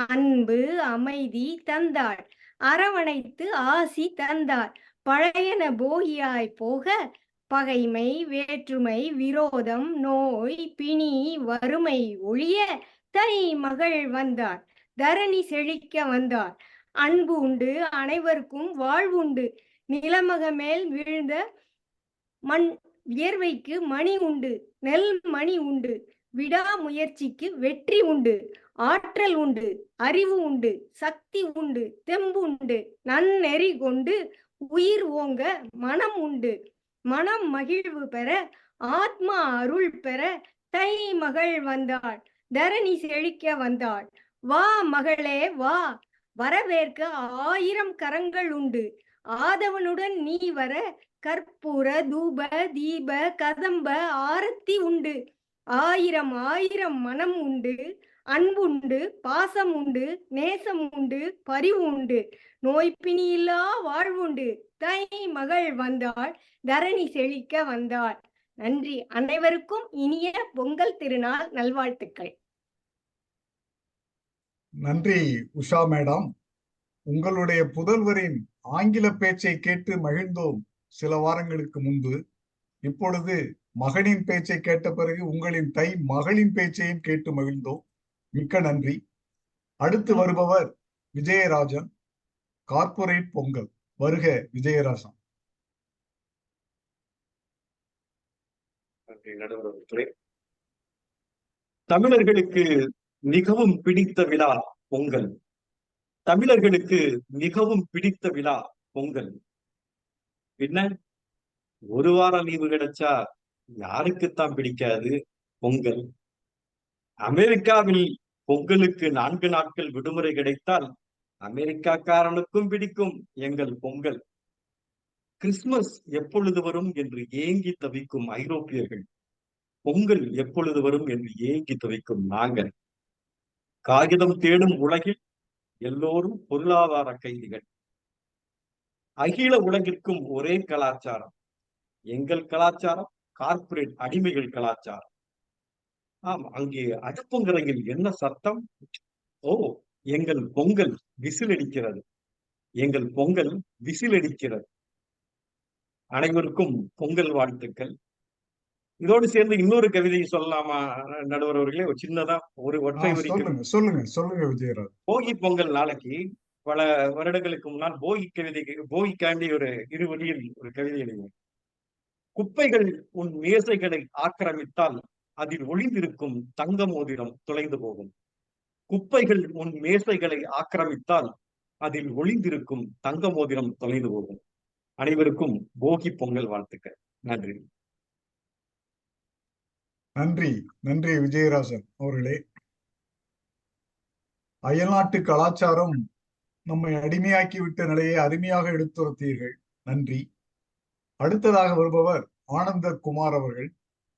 அன்பு அமைதி தந்தாள், அரவணைத்து ஆசி தந்தாள், பழையன போகியாய் போக பகைமை வேற்றுமை விரோதம் நோய் பிணி வறுமை ஒழிய, தை மகள் வந்தாள் தரணி செழிக்க வந்தாள், அன்பு உண்டு அனைவருக்கும் வாழ்வுண்டு, நிலமக மேல் விழுந்த மண் வியர்வைக்கு மணி உண்டு, நெல் மணி உண்டு, விடாமுயற்சிக்கு வெற்றி உண்டு, ஆற்றல் உண்டு அறிவு உண்டு சக்தி உண்டு தெம்பு உண்டு, நன்னெறி கொண்டு உயிர் ஓங்க மனம் உண்டு, மனம் மகிழ்வு பெற ஆத்மா அருள் பெற, தை மகள் வந்தாள் தரணி செழிக்க வந்தாள், வா மகளே வா வரவேற்க ஆயிரம் கரங்கள் உண்டு, ஆதவனுடன் நீ வர கற்பூர தூப தீப கதம்ப ஆரத்தி உண்டு, ஆயிரம் ஆயிரம் மனம் உண்டு, அன்புண்டு பாசம் உண்டு நேசம் உண்டு பரிவு உண்டு, நோய்பிணி இல்லா வாழ்வுண்டு, தை மகள் வந்தாள் தரணி செழிக்க வந்தாள். நன்றி. அனைவருக்கும் இனிய பொங்கல் திருநாள் நல்வாழ்த்துக்கள். நன்றி உஷா மேடம். உங்களுடைய புதல்வரின் ஆங்கில பேச்சை கேட்டு மகிழ்ந்தோம் சில வாரங்களுக்கு முன்பு. இப்பொழுது மகனின் பேச்சை கேட்ட பிறகு உங்களின் மகளின் பேச்சையும் கேட்டு மகிழ்ந்தோம். மிக்க நன்றி. அடுத்து வருபவர் விஜயராஜன், கார்ப்பரேட் பொங்கல். வருக விஜயராஜன். தமிழர்களுக்கு மிகவும் பிடித்த விழா பொங்கல். தமிழர்களுக்கு மிகவும் பிடித்த விழா பொங்கல். என்ன ஒரு வாரம் லீவு கிடைச்சா யாருக்குத்தான் பிடிக்காது பொங்கல்? அமெரிக்காவில் பொங்கலுக்கு 4 நாட்கள் விடுமுறை கிடைத்தால் அமெரிக்காக்காரனுக்கும் பிடிக்கும் எங்கள் பொங்கல். கிறிஸ்துமஸ் எப்பொழுது வரும் என்று ஏங்கி தவிக்கும் ஐரோப்பியர்கள், பொங்கல் எப்பொழுது வரும் என்று ஏங்கி தவிக்கும் நாங்கள். காகிதம் தேடும் உலகில் எல்லோரும் பொருளாதார கைதிகள். அகில உலகிற்கும் ஒரே கலாச்சாரம், எங்கள் கலாச்சாரம் கார்ப்பரேட் அடிமைகள் கலாச்சாரம். ஆம், அங்கே அடுப்பங்கரையில் என்ன சத்தம்? ஓ, எங்கள் பொங்கல் விசில் அடிக்கிறது, எங்கள் பொங்கல் விசில் அடிக்கிறது. அனைவருக்கும் பொங்கல் வாழ்த்துக்கள். இதோடு சேர்ந்து இன்னொரு கவிதையை சொல்லலாமா நடுவர் அவர்களே? ஒரு சின்னதா ஒரு ஒற்றை வரி. சொல்லுங்க விஜயராஜ். போகி பொங்கல் நாளைக்கு பல வருடங்களுக்கு முன்னால் போகிக்காண்டி ஒரு 2 வரியில் ஒரு கவிதை எழுதினேன். குப்பைகள் உன் மேசைகளை ஆக்கிரமித்தால் அதில் ஒளிந்திருக்கும் தங்க மோதிரம் தொலைந்து போகும். குப்பைகள் உன் மேசைகளை ஆக்கிரமித்தால் அதில் ஒளிந்திருக்கும் தங்க மோதிரம் தொலைந்து போகும். அனைவருக்கும் போகி பொங்கல் வாழ்த்துக்கள். நன்றி. நன்றி. நன்றி விஜயராஜன் அவர்களே. அயல்நாட்டு கலாச்சாரம் நம்மை அடிமையாக்கி விட்ட நிலையை அருமையாக எடுத்துரைத்தீர்கள். நன்றி. அடுத்ததாக வருபவர் ஆனந்த குமார் அவர்கள்.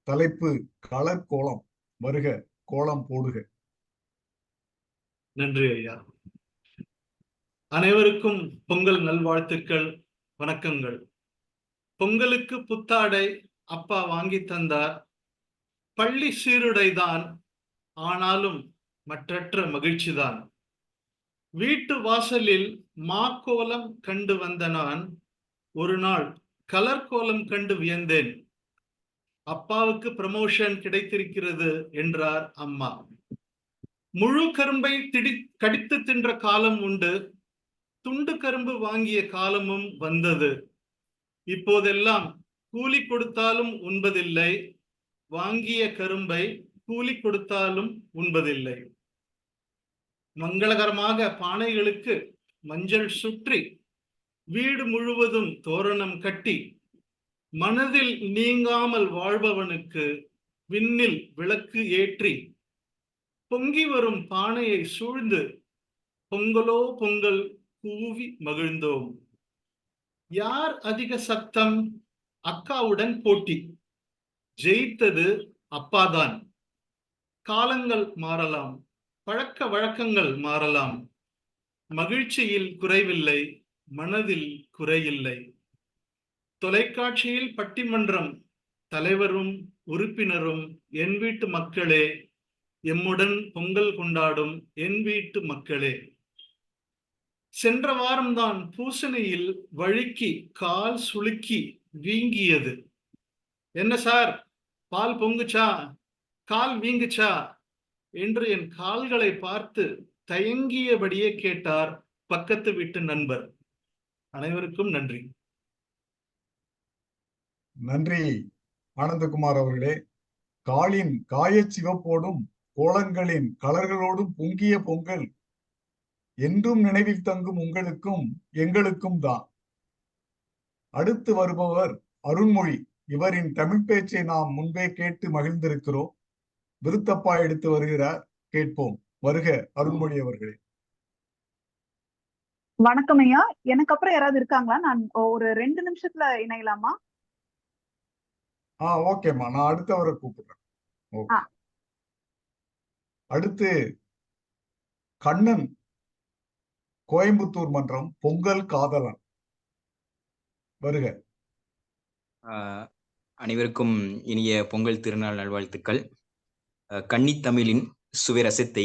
தலைப்பு கலர் கோலம். வருக, கோலம் போடுக. நன்றி ஐயா. அனைவருக்கும் பொங்கல் நல்வாழ்த்துக்கள், வணக்கங்கள். பொங்கலுக்கு புத்தாடை அப்பா வாங்கி தந்தார். பள்ளி சீருடைதான், ஆனாலும் மற்றற்ற மகிழ்ச்சிதான். வீட்டு வாசலில் மாக்கோலம் கண்டு வந்த நான் ஒரு நாள் கலர் கோலம் கண்டு வியந்தேன். அப்பாவுக்கு ப்ரமோஷன் கிடைத்திருக்கிறது என்றார் அம்மா. முழு கரும்பை கடித்து தின்ற காலம் உண்டு, துண்டு கரும்பு வாங்கிய காலமும் வந்தது. இப்போதெல்லாம் கூலி கொடுத்தாலும் உண்பதில்லை, வாங்கிய கரும்பை கூலி கொடுத்தாலும் உண்பதில்லை. மங்களகரமாக பானைகளுக்கு மஞ்சள் சுற்றி, வீடு முழுவதும் தோரணம் கட்டி, மனதில் நீங்காமல் வாழ்பவனுக்கு விண்ணில் விளக்கு ஏற்றி, பொங்கி வரும் பானையை சூழ்ந்து பொங்கலோ பொங்கல் கூவி மகிழ்ந்தோம். யார் அதிக சத்தம்? அக்காவுடன் போட்டி. ஜெயித்தது அப்பாதான். காலங்கள் மாறலாம், பழக்க வழக்கங்கள் மாறலாம், மகிழ்ச்சியில் குறைவில்லை, மனதில் குறையில்லை. தொலைக்காட்சியில் பட்டிமன்றம், தலைவரும் உறுப்பினரும் என் வீட்டு மக்களே, எம்முடன் பொங்கல் கொண்டாடும் என் வீட்டு மக்களே. சென்ற வாரம்தான் பூசணியில் வழுக்கி கால் சுளுக்கி வீங்கியது. என்ன சார், பால் பொங்குச்சா, கால் வீங்குச்சா என்று என் கால்களை பார்த்து தயங்கியபடியே கேட்டார் பக்கத்து வீட்டு நண்பர். அனைவருக்கும் நன்றி. நன்றி ஆனந்தகுமார் அவர்களே. காலின் காயச் சிவப்போடும் கோலங்களின் கலர்களோடும் பொங்கிய பொங்கல் என்றும் நினைவில் தங்கும் உங்களுக்கும் எங்களுக்கும் தான். அடுத்து வருபவர் அருண்மொழி. இவரின் தமிழ் பேச்சை நாம் முன்பே கேட்டு மகிழ்ந்திருக்கிறோம். விருத்தப்பா எடுத்து வருகிறார், கேட்போம். வருக அருண்மொழி அவர்களே. வணக்கம் ஐயா. எனக்கு அப்புறம் யாராவது இருக்காங்களா? நான் ஒரு 2 நிமிஷத்துல இணையலாமா? ஓகேம்மா, நான் அடுத்தவரை கூப்பிடுறேன். ஓகே. அடுத்து கண்ணன், கோயம்புத்தூர் மன்றம், பொங்கல் காதலன். வருக. அனைவருக்கும் இனிய பொங்கல் திருநாள் நல்வாழ்த்துக்கள். கன்னித்தமிழின் சுவைரசத்தை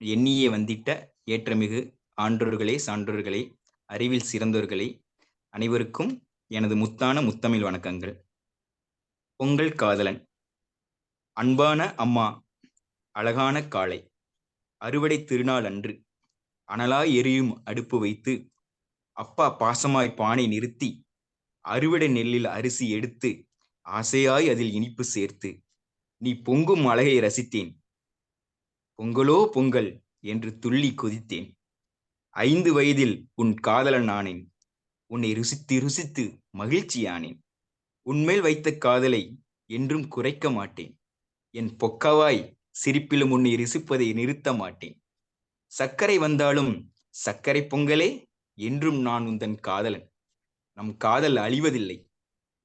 எண்ணியே வந்திட்ட ஏற்றமிகு ஆன்றோர்களே, சான்றோர்களே, அறிவில் சிறந்தோர்களே, அனைவருக்கும் எனது முத்தான முத்தமிழ் வணக்கங்கள். பொங்கல் காதலன். அன்பான அம்மா, அழகான காளை, அறுவடை திருநாள் அன்று அனலாய் எரியும் அடுப்பு வைத்து, அப்பா பாசமாய் பானை நிறுத்தி, அறுவடை நெல்லில் அரிசி எடுத்து, ஆசையாய் அதில் இனிப்பு சேர்த்து, நீ பொங்கும் அழகை ரசித்தேன். பொங்கலோ பொங்கல் என்று துள்ளி கொதித்தேன். 5 வயதில் உன் காதலன் ஆனேன். உன்னை ருசித்து ருசித்து மகிழ்ச்சியானேன். உன்மேல் வைத்த காதலை என்றும் குறைக்க மாட்டேன். என் பொக்கவாய் சிரிப்பிலும் உன்னை ருசிப்பதை நிறுத்த மாட்டேன். சர்க்கரை வந்தாலும் சர்க்கரை பொங்கலே, என்றும் நான் உந்தன் காதலன். நம் காதல் அழிவதில்லை,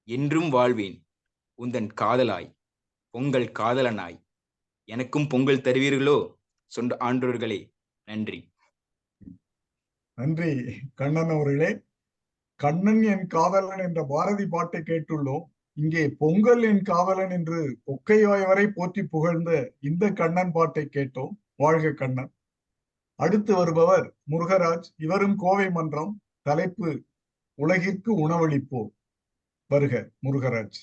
என்றும் வாழ்வேன் உந்தன் காதலாய், பொங்கல் காதலனாய். எனக்கும் பொங்கல் தருவீர்களோ சொந்த ஆன்றோர்களே? நன்றி. நன்றி கண்ணன் அவர்களே. கண்ணன் என் காதலன் என்ற பாரதி பாட்டை கேட்டுள்ளோம். இங்கே பொங்கல் என் காதலன் என்று பொக்கையாய் வரை போற்றி புகழ்ந்த இந்த கண்ணன் பாட்டை கேட்டோம். வாழ்க கண்ணன். அடுத்து வருபவர் முருகராஜ். இவரும் கோவை மன்றம். தலைப்பு உலகிற்கு உணவளிப்போம். வருக முருகராஜ்.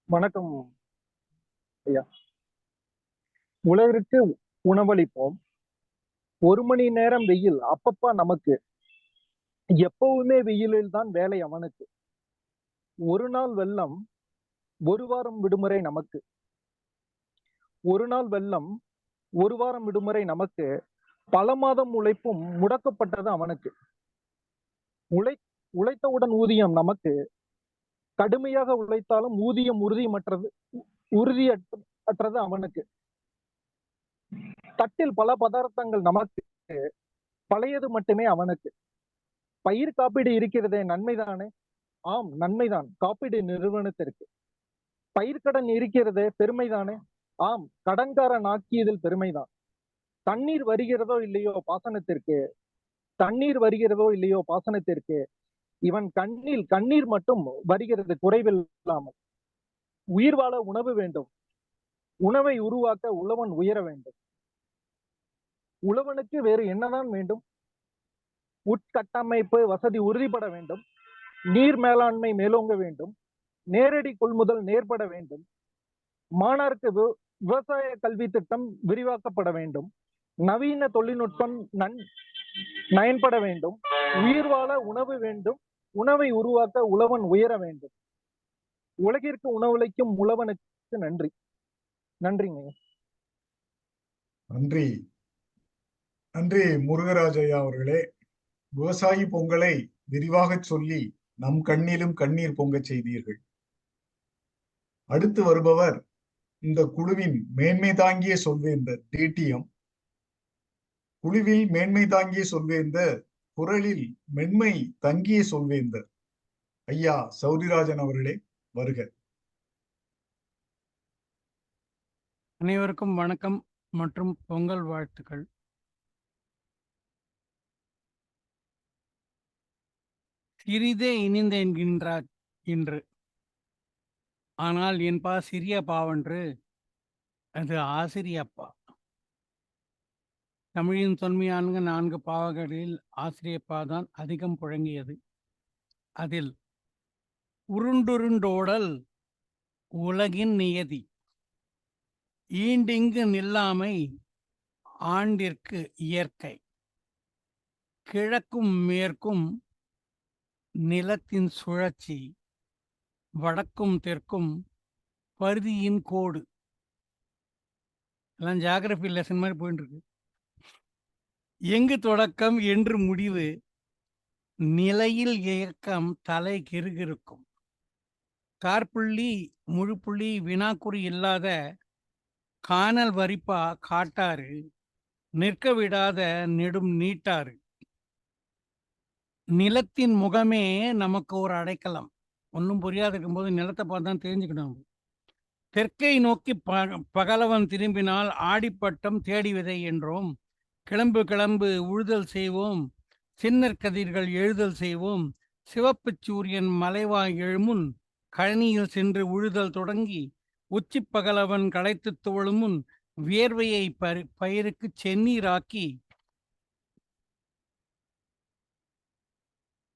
வணக்கம் ஐயா. உலகிற்கு உணவளிப்போம். 1 மணி நேரம் வெயில் அப்பப்பா நமக்கு, எப்பவுமே வெயிலில் தான் வேலை அவனுக்கு. 1 நாள் வெள்ளம் 1 வாரம் விடுமுறை நமக்கு. 1 நாள் வெள்ளம் 1 வாரம் விடுமுறை நமக்கு. பல மாதம் உழைப்பும் முடக்கப்பட்டது அவனுக்கு. உழைத்தவுடன் ஊதியம் நமக்கு. கடுமையாக உழைத்தாலும் ஊதியம் உறுதியற்றது அவனுக்கு. தட்டில் பல பதார்த்தங்கள் நமக்கு, பழையது மட்டுமே அவனுக்கு. பயிர் காப்பீடு இருக்கிறதே, நன்மைதானே? ஆம், நன்மைதான் காப்பீடு நிறுவனத்திற்கு. பயிர்க்கடன் இருக்கிறதே, பெருமைதானே? ஆம், கடன்காரன் ஆக்கியதில் பெருமைதான். தண்ணீர் வருகிறதோ இல்லையோ பாசனத்திற்கு, தண்ணீர் வருகிறதோ இல்லையோ பாசனத்திற்கு, இவன் கண்ணில் கண்ணீர் மட்டும் வருகிறது குறைவில்லாமல். உயிர் வாழ உணவு வேண்டும், உணவை உருவாக்க உழவன் உயர வேண்டும். உழவனுக்கு வேறு என்னதான் வேண்டும்? உட்கட்டமைப்பு வசதி உறுதிப்பட வேண்டும், நீர் மேலாண்மை மேலோங்க வேண்டும், நேரடி கொள்முதல் நேர்பட வேண்டும், மாணவருக்கு விவசாய கல்வி திட்டம் விரிவாக்கப்பட வேண்டும், நவீன தொழில்நுட்பம் நயன்பட வேண்டும், உயிர் வாழ உணவு வேண்டும், உணவை உருவாக்க உழவன் உயர வேண்டும். உலகிற்கு உணவளிக்கும் உழவனுக்கு நன்றி. நன்றிங்க. நன்றி நன்றி முருகராஜ் ஐயா அவர்களே. விவசாயி பொங்கலை விரிவாக சொல்லி நம் கண்ணிலும் கண்ணீர் பொங்க செய்தீர்கள். அடுத்து வருபவர் இந்த குழுவின் மேன்மை தாங்கிய சொல்வேந்தர் டிடிஎம். குழுவில் மேன்மை தாங்கிய சொல்வேந்தர், குரலில் மென்மை தங்கிய சொல்வேந்தர் ஐயா சௌரிராஜன் அவர்களே, வருக. அனைவருக்கும் வணக்கம் மற்றும் பொங்கல் வாழ்த்துக்கள். சிறிதே இனிந்த என்கின்றார் இன்று, ஆனால் என்பா சிறிய பாவென்று, அது ஆசிரியப்பா. தமிழின் தொன்மையான 4 பாவங்களில் ஆசிரியப்பா தான் அதிகம் புழங்கியது. அதில் உருண்டுருண்டோடல் உலகின் நியதி, ஈண்டிங்கு நில்லாமை ஆண்டிற்கு இயற்கை, கிழக்கும் மேற்கும் நிலத்தின் சுழற்சி, வடக்கும் தெற்கும் பருதியின் கோடு. எல்லாம் ஜியாகிரபி லெசன் மாதிரி போயிட்டு இருக்கு. எங்கு தொடக்கம் என்று முடிவு, நிலையில் இயக்கம் தலை கிறுகிறுக்கும், கார்புள்ளி முழுப்புள்ளி வினாக்குறி இல்லாத காணல் வரிப்பா காட்டாறு, நிற்க விடாத நெடும் நீட்டாறு. நிலத்தின் முகமே நமக்கு ஒரு அடைக்கலம். ஒன்றும் புரியாத இருக்கும்போது நிலத்தை பார்த்து தான் தெரிஞ்சுக்கணும். தெற்கை நோக்கி பகலவன் திரும்பினால் ஆடிப்பட்டம் தேடி விதை என்றோம். கிளம்பு கிளம்பு உழுதல் செய்வோம், சின்னர் கதிர்கள் எழுதல் செய்வோம். சிவப்புச் சூரியன் மலைவாய் எழுமுன் கழனியில் சென்று உழுதல் தொடங்கி உச்சிப் பகலவன் களைத்துத் துவளும் முன் வியர்வையை பயிருக்கு செந்நீராக்கி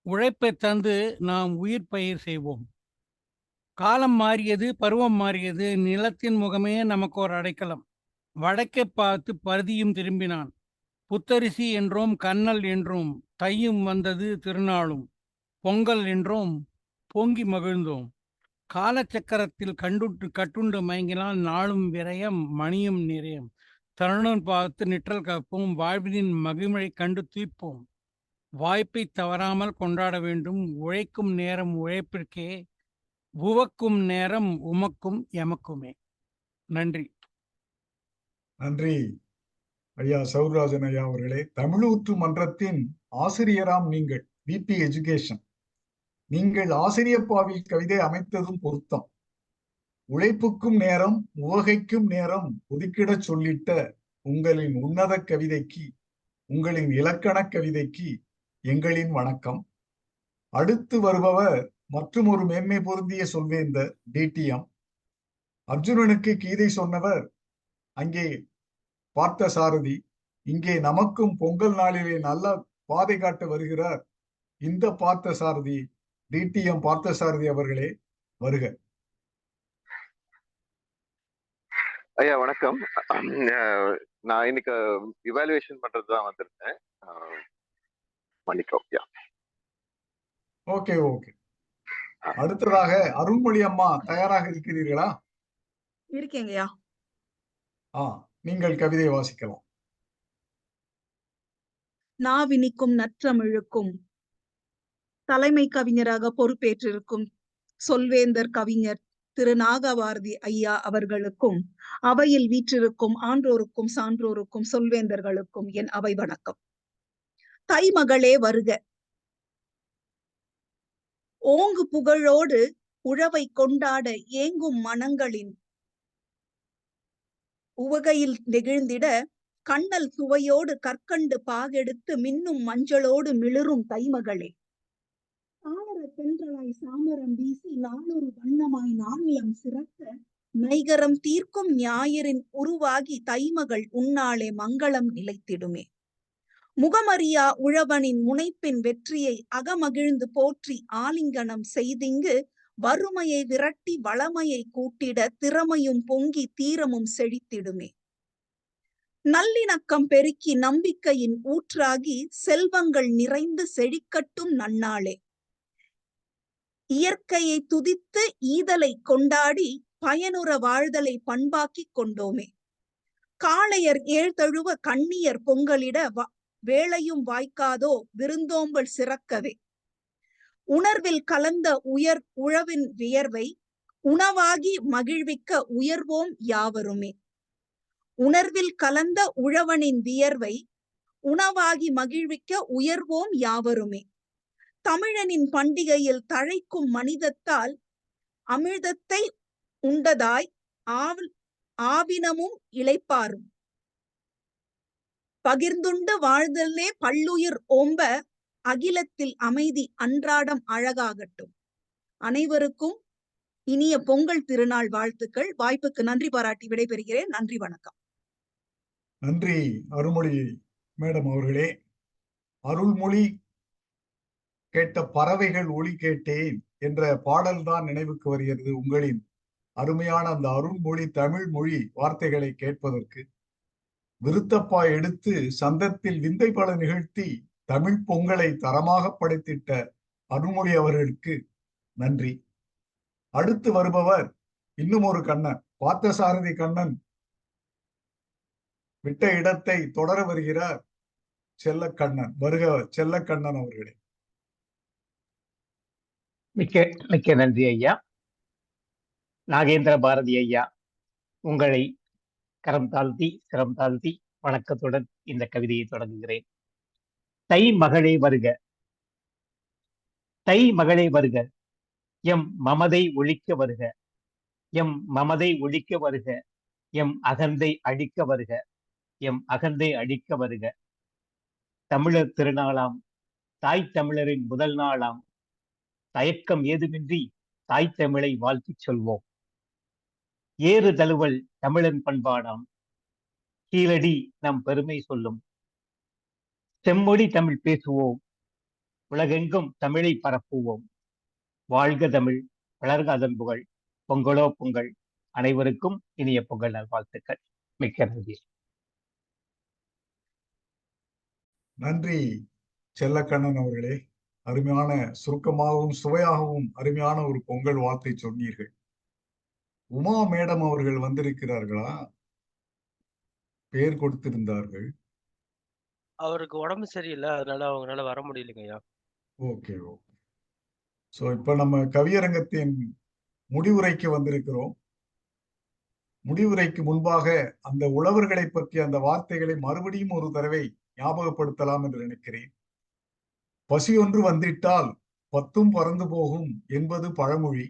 உழைப்பை தந்து நாம் உயிர் பயிர் செய்வோம். காலம் மாறியது, பருவம் மாறியது, நிலத்தின் முகமே நமக்கு ஒரு அடைக்கலம். வடக்கை பார்த்து பருதியும் திரும்பினான். புத்தரிசி என்றோம், கண்ணல் என்றோம், தையும் வந்தது திருநாளும். பொங்கல் என்றோம், பொங்கி மகிழ்ந்தோம். காலச்சக்கரத்தில் கட்டுண்டு மயங்கினால் நாளும் விரயம், மணியும் நிறையம். தருணம் பார்த்து நிற்றல் கற்போம், வாழ்வினின் மகிழ்மை கண்டு தூய்ப்போம். வாய்ப்பை தவறாமல் கொண்டாட வேண்டும், உழைக்கும் நேரம் உழைப்பிற்கே, உவக்கும் நேரம் உமக்கும் எமக்குமே. நன்றி. நன்றி ஐயா சௌராஜன் ஐயா அவர்களே. தமிழூற்று மன்றத்தின் ஆசிரியராம் நீங்கள், விபி எஜுகேஷன், நீங்கள் ஆசிரியப்பாவில் கவிதை அமைத்ததும் பொருத்தம். உழைப்புக்கும் நேரம் உவகைக்கும் நேரம் ஒதுக்கிடச் சொல்லிட்ட உங்களின் உன்னத கவிதைக்கு, உங்களின் இலக்கண கவிதைக்கு எங்களின் வணக்கம். அடுத்து வருபவர் மற்றும் ஒரு மேன்மை பொருந்திய சொல்வேந்தர் டிடிஎம். அர்ஜுனனுக்கு கீதை சொன்னவர் அங்கே பார்த்த சாரதி, இங்கே நமக்கும் பொங்கல் நாளிலே நல்ல பாதை காட்ட வருகிறார் இந்த பார்த்த சாரதி, டிடிஎம் பார்த்த சாரதி அவர்களே, வருக. ஐயா வணக்கம். நான் இன்னைக்கு இவாலுவேஷன் பண்றதுதான் வந்திருந்தேன், மன்னிக்கோ. Okay okay. அடுத்ததாக அருண்மொழி அம்மா தயாராக இருக்கிறீர்களா? இருக்கேங்கய்யா. நீங்கள் கவிதை வாசிக்கலாம். நாவினிக்கும் நற்றமிழுக்கும் தலைமை கவிஞராக பொறுப்பேற்றிருக்கும் சொல்வேந்தர் கவிஞர் திரு நாகபாரதி ஐயா அவர்களுக்கும், அவையில் வீற்றிருக்கும் ஆன்றோருக்கும் சான்றோருக்கும் சொல்வேந்தர்களுக்கும் என் அவை வணக்கம். தைமகளே வருக. ஓங்கு புகழோடு உழவை கொண்டாட ஏங்கும் மனங்களின் உவகையில் நெகிழ்ந்திட, கண்ணல் சுவையோடு கற்கண்டு பாகெடுத்து மின்னும் மஞ்சளோடு மிளிரும் தைமகளே. சாளர தென்றலாய் சாமரம் வீசி நாளொரு வண்ணமாய் நானிலம் சிறக்க, நைகரம் தீர்க்கும் ஞாயிறின் உருவாகி தைமகள் உன்னாலே மங்களம் நிலைத்திடுமே. முகமறியா உழவனின் முனைப்பின் வெற்றியை அகமகிழ்ந்து போற்றி ஆலிங்கனம் செய்திங்கு, வறுமையை விரட்டி வளமையை கூட்டிட திறமையும் பொங்கி தீரமும் செழித்திடுமே. நல்லிணக்கம் பெருக்கி நம்பிக்கையின் ஊற்றாகி செல்வங்கள் நிறைந்து செழிக்கட்டும் நன்னாளே. இயற்கையை துதித்து ஈதலை கொண்டாடி பயனுற வாழ்தலை பண்பாக்கி கொண்டோமே. காளையர் ஏழ்தழுவ கண்ணியர் பொங்கலிட வேளையும் வாய்க்காதோ விருந்தோம்பல் சிறக்கவே. உணர்வில் கலந்த உழவின் வியர்வை உணவாகி மகிழ்விக்க உயர்வோம் யாவருமே. உணர்வில் கலந்த உழவனின் வியர்வை உணவாகி மகிழ்விக்க உயர்வோம் யாவருமே. தமிழனின் பண்டிகையில் தழைக்கும் மனிதத்தால் அமிர்தத்தை உண்டதாய் ஆவினமும் இளைப்பாரும். பகிர்ந்துண்டு வாழ்தலே பல்லுயிர் ஓம்ப, அகிலத்தில் அமைதி அன்றாடம் அழகாகட்டும். அனைவருக்கும் இனிய பொங்கல் திருநாள் வாழ்த்துக்கள். வாய்ப்புக்கு நன்றி பாராட்டி விடைபெறுகிறேன். நன்றி, வணக்கம். நன்றி அருள்மொழி மேடம் அவர்களே. அருள்மொழி கேட்ட பறவைகள் ஒலி கேட்டேன் என்ற பாடல்தான் நினைவுக்கு வருகிறது. உங்களின் அருமையான அந்த அருள்மொழி தமிழ் மொழி வார்த்தைகளை கேட்பதற்கு விருத்தப்பா எடுத்து சந்தத்தில் விந்தை பல நிகழ்த்தி தமிழ் பொங்கலை தரமாக படைத்திட்ட அருள்மொழி அவர்களுக்கு நன்றி. அடுத்து வருபவர் இன்னும் ஒரு கண்ணன், பார்த்தசாரதி கண்ணன் விட்ட இடத்தை தொடர வருகிறார் செல்லக்கண்ணன். வருக செல்லக்கண்ணன் அவர்களே. மிக்க நன்றி ஐயா. நாகேந்திர பாரதி ஐயா, உங்களை கரம் தாழ்த்தி வணக்கத்துடன் இந்த கவிதையை தொடங்குகிறேன். தை மகளே வருக, தை மகளே வருக, எம் மமதை ஒழிக்க வருக. எம் மமதை ஒழிக்க வருக, எம் அகந்தை அழிக்க வருக, எம் அகந்தை அழிக்க வருக. தமிழர் திருநாளாம், தாய் தமிழரின் முதல் நாளாம், தயக்கம் ஏதுமின்றி தாய் தமிழை வாழ்த்திச் சொல்வோம். ஏறு தழுவல் தமிழன் பண்பாடாம், கீழடி நம் பெருமை சொல்லும். செம்மொழி தமிழ் பேசுவோம், உலகெங்கும் தமிழை பரப்புவோம். வாழ்க தமிழ், வளர்க அதன் புகழ். பொங்கலோ பொங்கல். அனைவருக்கும் இனிய பொங்கல் நல்வாழ்த்துக்கள். மிக்க நன்றி. நன்றி செல்லக்கண்ணன் அவர்களே. அருமையான, சுருக்கமாகவும் சுவையாகவும் அருமையான ஒரு பொங்கல் வாழ்த்தை சொன்னீர்கள். உமா மேடம் அவர்கள் வந்திருக்கிறார்களா? பெயர் கொடுத்திருந்தார்கள். அவருக்கு உடம்பு சரியில்லை, அதனால அவங்களால வர முடியலைங்கய்யா. Okay okay. ஸோ இப்ப நம்ம கவியரங்கத்தின் முடிவுரைக்கு வந்திருக்கிறோம். முடிவுரைக்கு முன்பாக அந்த உழவர்களை பற்றிய அந்த வார்த்தைகளை மறுபடியும் ஒரு தடவை ஞாபகப்படுத்தலாம் என்று நினைக்கிறேன். பசி ஒன்று வந்திட்டால் பத்தும் பறந்து போகும் என்பது பழமொழி.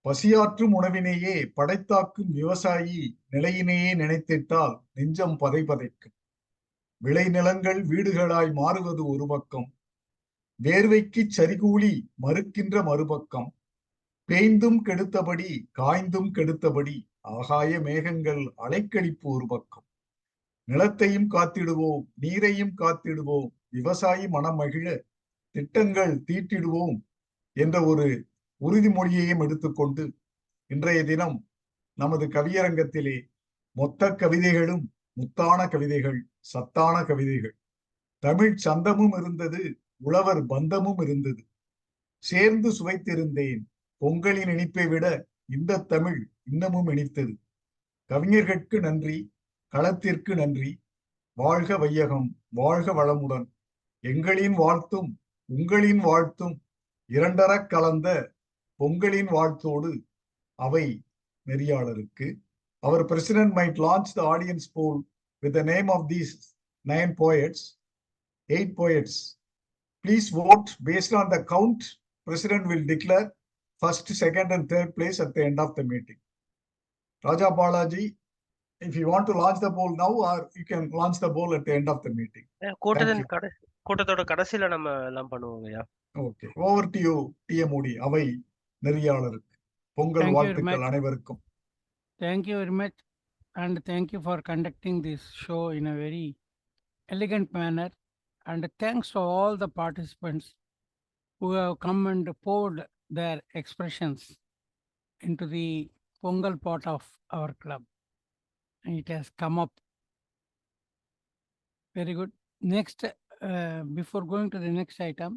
பசியாற்றும் உணவினையே படைத்தாக்கும் விவசாயி நிலையினையே நினைத்திட்டால் நெஞ்சம் பதை பதைக்கும். விளைநிலங்கள் வீடுகளாய் மாறுவது ஒரு பக்கம், வேர்வைக்கு சரிகூலி மறுக்கின்ற மறுபக்கம். பேய்ந்தும் கெடுத்தபடி காய்ந்தும் கெடுத்தபடி ஆகாய மேகங்கள் அலைக்கழிப்பு ஒரு பக்கம். நிலத்தையும் காத்திடுவோம், நீரையும் காத்திடுவோம், விவசாயி மனம் மகிழ திட்டங்கள் தீட்டிடுவோம் என்ற ஒரு உறுதிமொழியையும் எடுத்துக்கொண்டு இன்றைய தினம் நமது கவியரங்கத்திலே மொத்த கவிதைகளும் முத்தான கவிதைகள், சத்தான கவிதைகள். தமிழ் சந்தமும் இருந்தது, உழவர் பந்தமும் இருந்தது. சேர்ந்து சுவைத்திருந்தேன், பொங்கலின் இனிப்பை விட இந்த தமிழ் இன்னமும் இனித்தது. கவிஞர்களுக்கு நன்றி, களத்திற்கு நன்றி. வாழ்க வையகம், வாழ்க வளமுடன். எங்களின் வாழ்த்தும் உங்களின் வாழ்த்தும் இரண்டரக் கலந்த பொங்கலின் வாழ்த்தோடு அவை நெறியாளருக்கு. Our president might launch the audience poll with the name of these 9 poets, 8 poets. Please vote based on the count. President will declare first, second, and third place at the end of the meeting. Raja Balaji, if you want to launch the poll now, or you can launch the poll at the end of the meeting. கூட்டத்தோட கடைசியில நம்ம எல்லாம் பண்ணுவோங்கய்யா. Okay, over to you, TMOD, அவை நெறியாளருக்கு. பொங்கல் வாழ்த்துக்கள் அனைவருக்கும். Thank you very much, and thank you for conducting this show in a very elegant manner, and thanks to all the participants who have come and poured their expressions into the Pongal pot of our club. It has come up very good. Next, before going to the next item,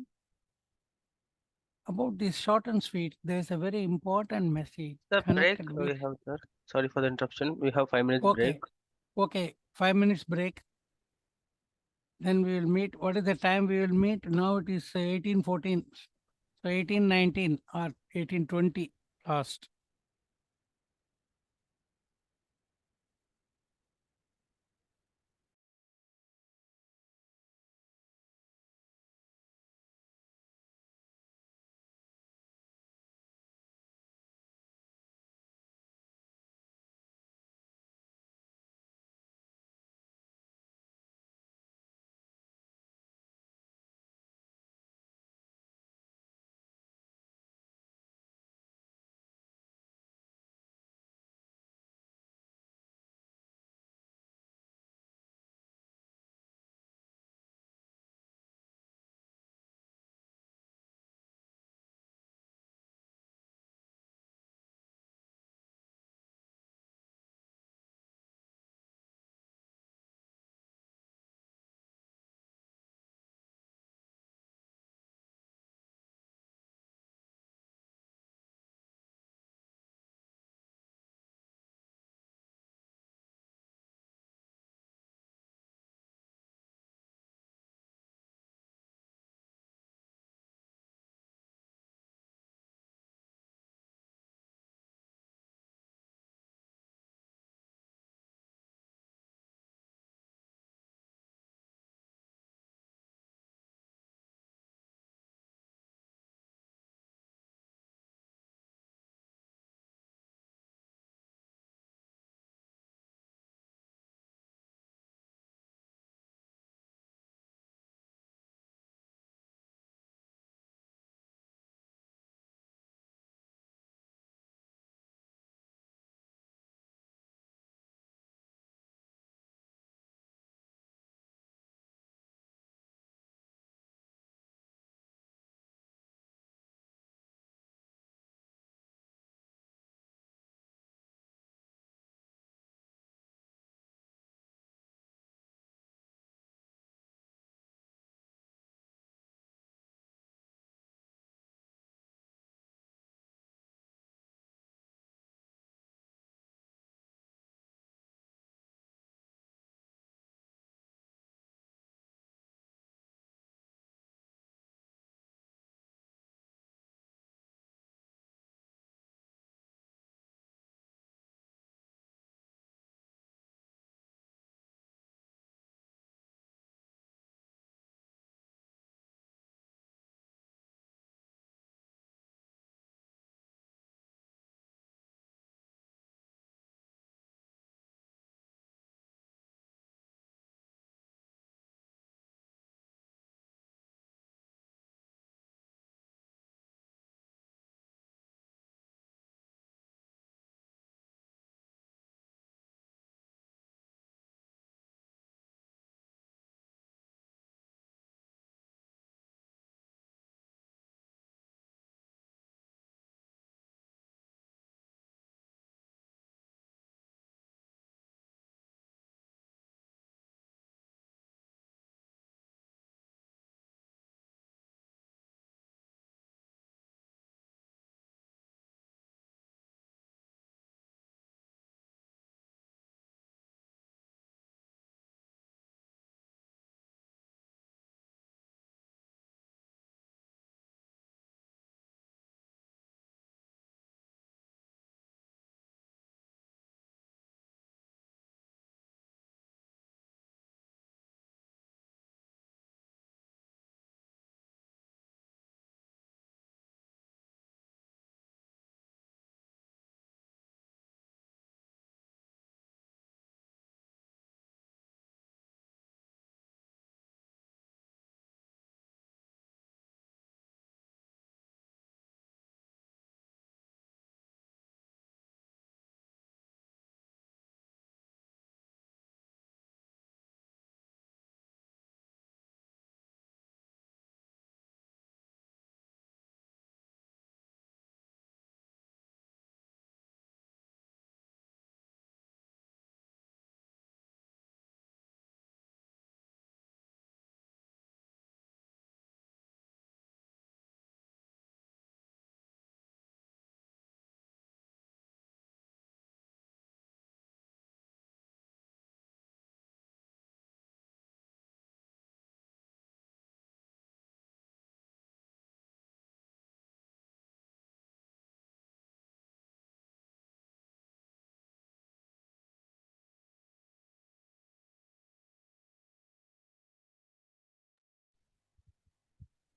about this short and sweet, there is a very important message. The break we have, sir. Sorry for the interruption. We have 5 minutes break. Okay, 5 minutes break. Then we will meet. What is the time we will meet? Now it is 18:14. So 18:19 or 18:20 last.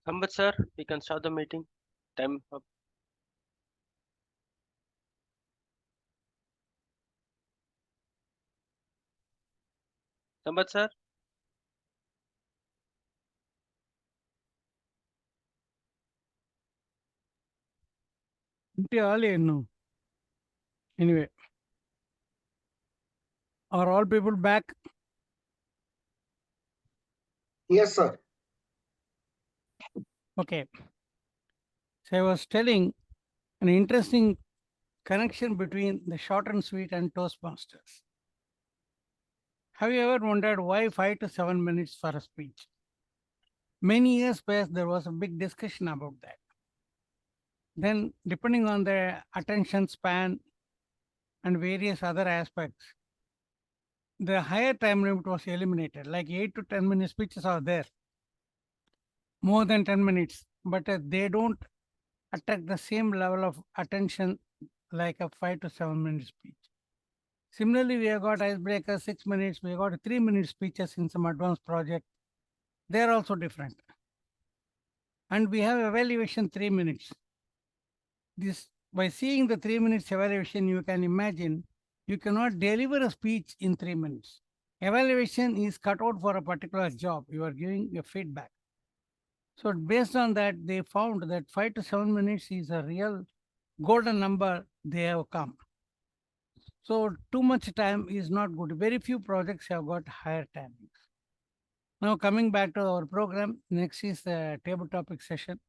Sambat sir, we can start the meeting. Time up. Sambat sir. Early, no. Anyway, are all people back? Yes, sir. Okay. So I was telling an interesting connection between the short and sweet and Toastmasters. Have you ever wondered why 5 to 7 minutes for a speech? Many years past, there was a big discussion about that. Then, depending on the attention span and various other aspects, the higher time limit was eliminated. Like 8 to 10 minute speeches are there, more than 10 minutes, but they don't attract the same level of attention like a 5 to 7 minute speech. Similarly, we have got icebreakers 6 minutes, we have got 3-minute speeches in some advanced project. They are also different. And we have evaluation 3 minutes. This, by seeing the 3 minutes evaluation, you can imagine you cannot deliver a speech in 3 minutes. Evaluation is cut out for a particular job. You are giving a feedback. So based on that, they found that 5 to 7 minutes is a real golden number they have come. So too much time is not good. Very few projects have got higher timings. Now coming back to our program, next is the table topic session.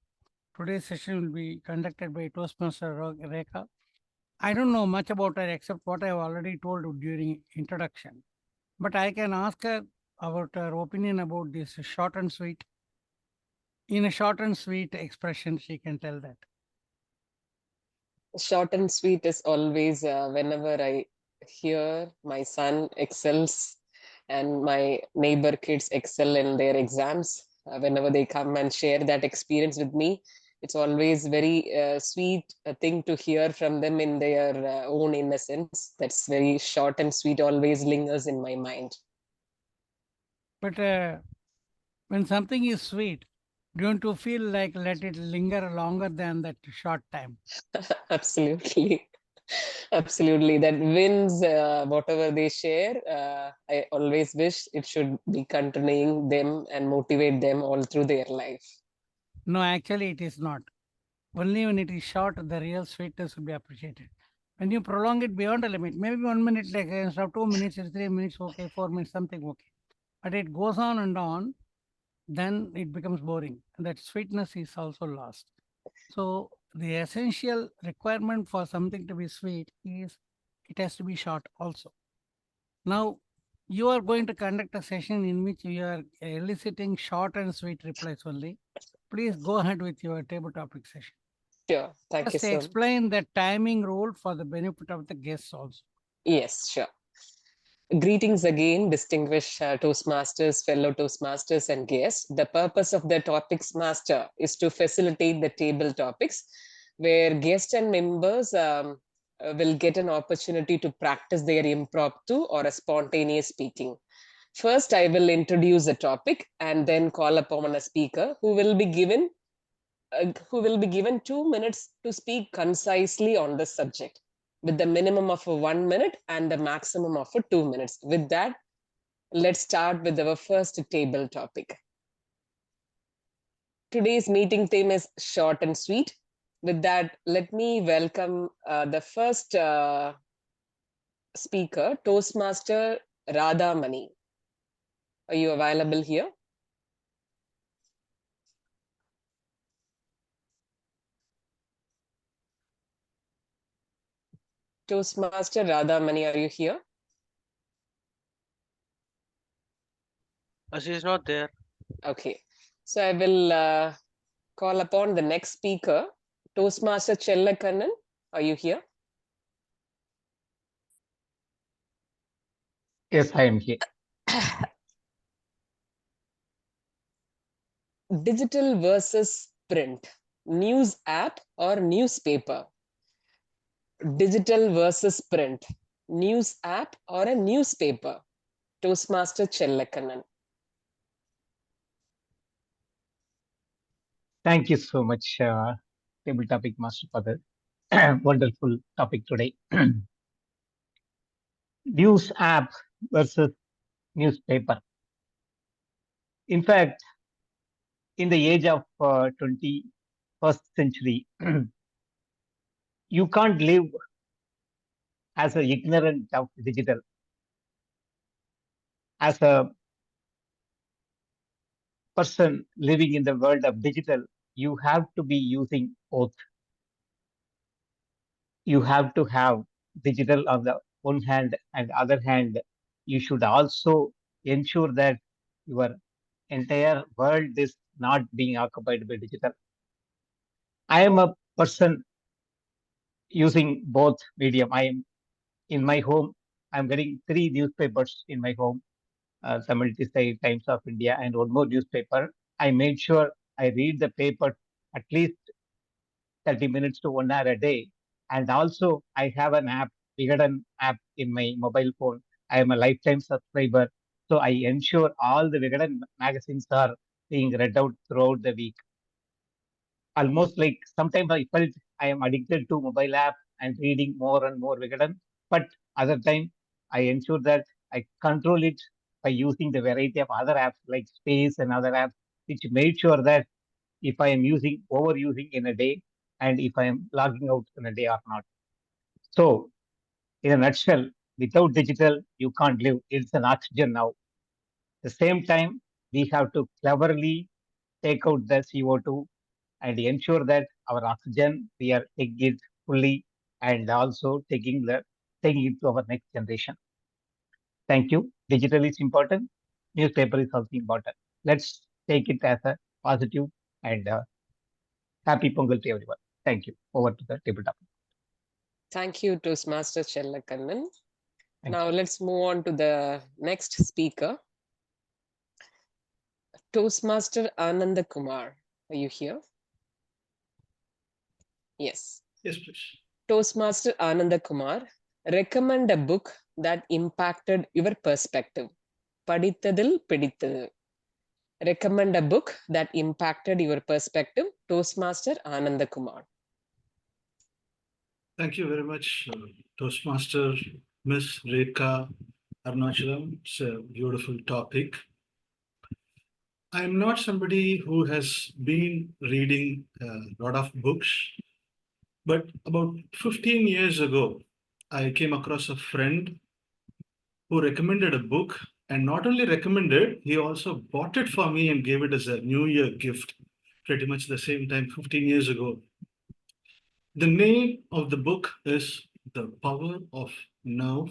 Today's session will be conducted by Toastmaster Rekha. I don't know much about her except what I have already told you during introduction. But I can ask her about her opinion about this short and sweet. In a short and sweet expression, she can tell that. Short and sweet is always whenever I hear my son excels and my neighbor kids excel in their exams, whenever they come and share that experience with me, it's always very sweet thing to hear from them in their own innocence. That's very short and sweet, always lingers in my mind. But when something is sweet, don't you feel like let it linger longer than that short time? Absolutely. Absolutely. That wins whatever they share. I always wish it should be continuing them and motivate them all through their life. No, actually, it is not. Only when it is short, the real sweetness will be appreciated. When you prolong it beyond a limit, maybe 1 minute, like instead of 2 minutes, it's 3 minutes, okay, 4 minutes, something okay. But it goes on and on, then it becomes boring. And that sweetness is also lost. So the essential requirement for something to be sweet is it has to be short also. Now, you are going to conduct a session in which you are eliciting short and sweet replies only. Please go ahead with your table topic session. Sure. Thank you, Just sir. explain the timing rule for the benefit of the guests also. Yes, sure. Greetings again, distinguished Toastmasters, fellow Toastmasters and guests. The purpose of the Topics Master is to facilitate the table topics where guests and members will get an opportunity to practice their impromptu or a spontaneous speaking. First, I will introduce a topic and then call upon a speaker who will be given 2 minutes to speak concisely on the subject, with the minimum of 1 minute and the maximum of 2 minutes. With that, let's start with our first table topic. Today's meeting theme is short and sweet. With that, let me welcome the first speaker, Toastmaster Radha Mani. Are you available here? Toastmaster Radha Mani, are you here? She is not there. Okay. So I will call upon the next speaker, Toastmaster Chellakannan. Are you here? Yes, I am here. Digital versus print, news app or newspaper? Digital versus print, news app or a newspaper? Toastmaster Chellakannan. Thank you so much, Table Topic Master, for the wonderful topic today. News app versus newspaper. In fact, in the age of 21st century, you can't live as an ignorant of digital. As a person living in the world of digital, you have to be using both. You have to have digital on the one hand, and other hand, you should also ensure that your entire world is not being occupied by digital. I am a person using both medium. I am in my home. I'm getting 3 newspapers in my home, the Multi-State Times of India, and one more newspaper. I made sure I read the paper at least 30 minutes to 1 hour a day. And also, I have an app, Vigadan app in my mobile phone. I am a lifetime subscriber. So I ensure all the Vigadan magazines are being read out throughout the week. Almost like sometimes I felt I am addicted to mobile app and reading more and more Vigadan. But other time, I ensure that I control it by using the variety of other apps like Space and other apps, which made sure that if I am overusing in a day, and if I am logging out in a day or not. So, in a nutshell, without digital, you can't live. It's an oxygen now. At the same time, we have to cleverly take out the CO2 and ensure that our oxygen, we are taking it fully, and also taking it to our next generation. Thank you. Digital is important. Newspaper is also important. Let's take it as a positive and happy Pongal to everyone. Thank you. Over to the tabletop. Thank you, Toastmaster Chellakannan. Now let's move on to the next speaker. Toastmaster Ananda Kumar. Are you here? Yes. Yes, please. Toastmaster Ananda Kumar, recommend a book that impacted your perspective. படித்ததில் பிடித்தது. Recommend a book that impacted your perspective. Toastmaster Ananda Kumar. Thank you very much, Toastmaster Miss Rekha Arunachalam. It's a beautiful topic. I'm not somebody who has been reading a lot of books, but about 15 years ago, I came across a friend who recommended a book, and not only recommended, he also bought it for me and gave it as a New Year gift, pretty much the same time 15 years ago. The name of the book is The Power of Now.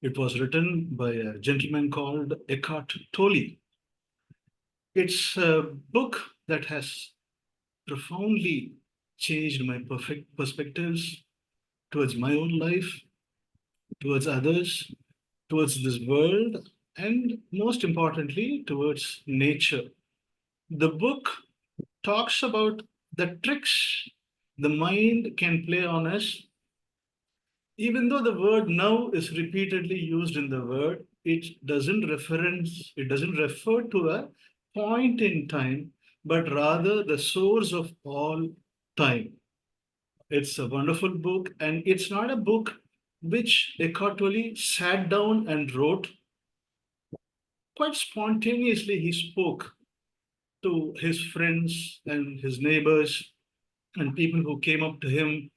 It was written by a gentleman called Eckhart Tolle. It's a book that has profoundly changed my perspectives towards my own life, towards others, towards this world, and most importantly, towards nature. The book talks about the tricks the mind can play on us. Even though the word now is repeatedly used in the word, it doesn't refer to a point in time, but rather the source of all time. It's a wonderful book, and it's not a book which Eckhart Tolle sat down and wrote. Quite spontaneously, he spoke to his friends and his neighbors and people who came up to him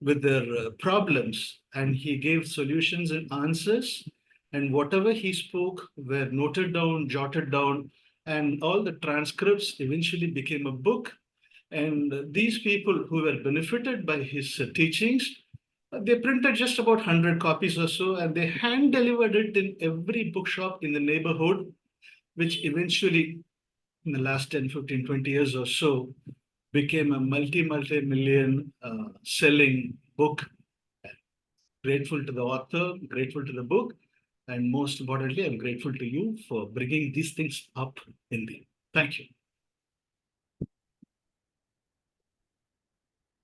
with their problems, and he gave solutions and answers. And whatever he spoke were noted down, jotted down, and all the transcripts eventually became a book. And these people who were benefited by his teachings, they printed just about 100 copies or so, and they hand delivered it in every bookshop in the neighborhood, which eventually, in the last 10, 15, 20 years or so, became a multi-million selling book. Grateful to the author, grateful to the book, and most importantly, I'm grateful to you for bringing these things up in me. Thank you.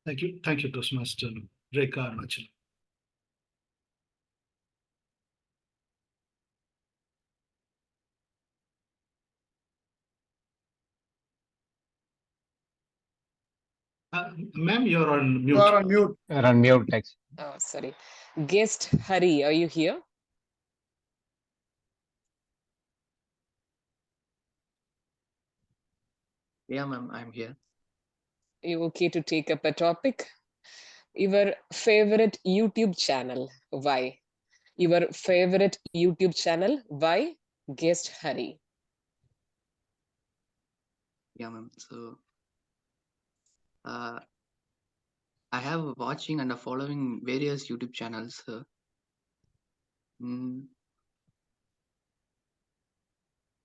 Thank you, Toastmaster Rekha Arunachalam. Ma'am, you're on mute. You are on mute. You're on mute, text. Oh, sorry. Guest Hari, are you here? Yeah, ma'am, I'm here. You okay to take up a topic? Your favorite YouTube channel, why? Your favorite YouTube channel, why? Guest Hari. Yeah, ma'am. So, I have watching and following various YouTube channels. Mm,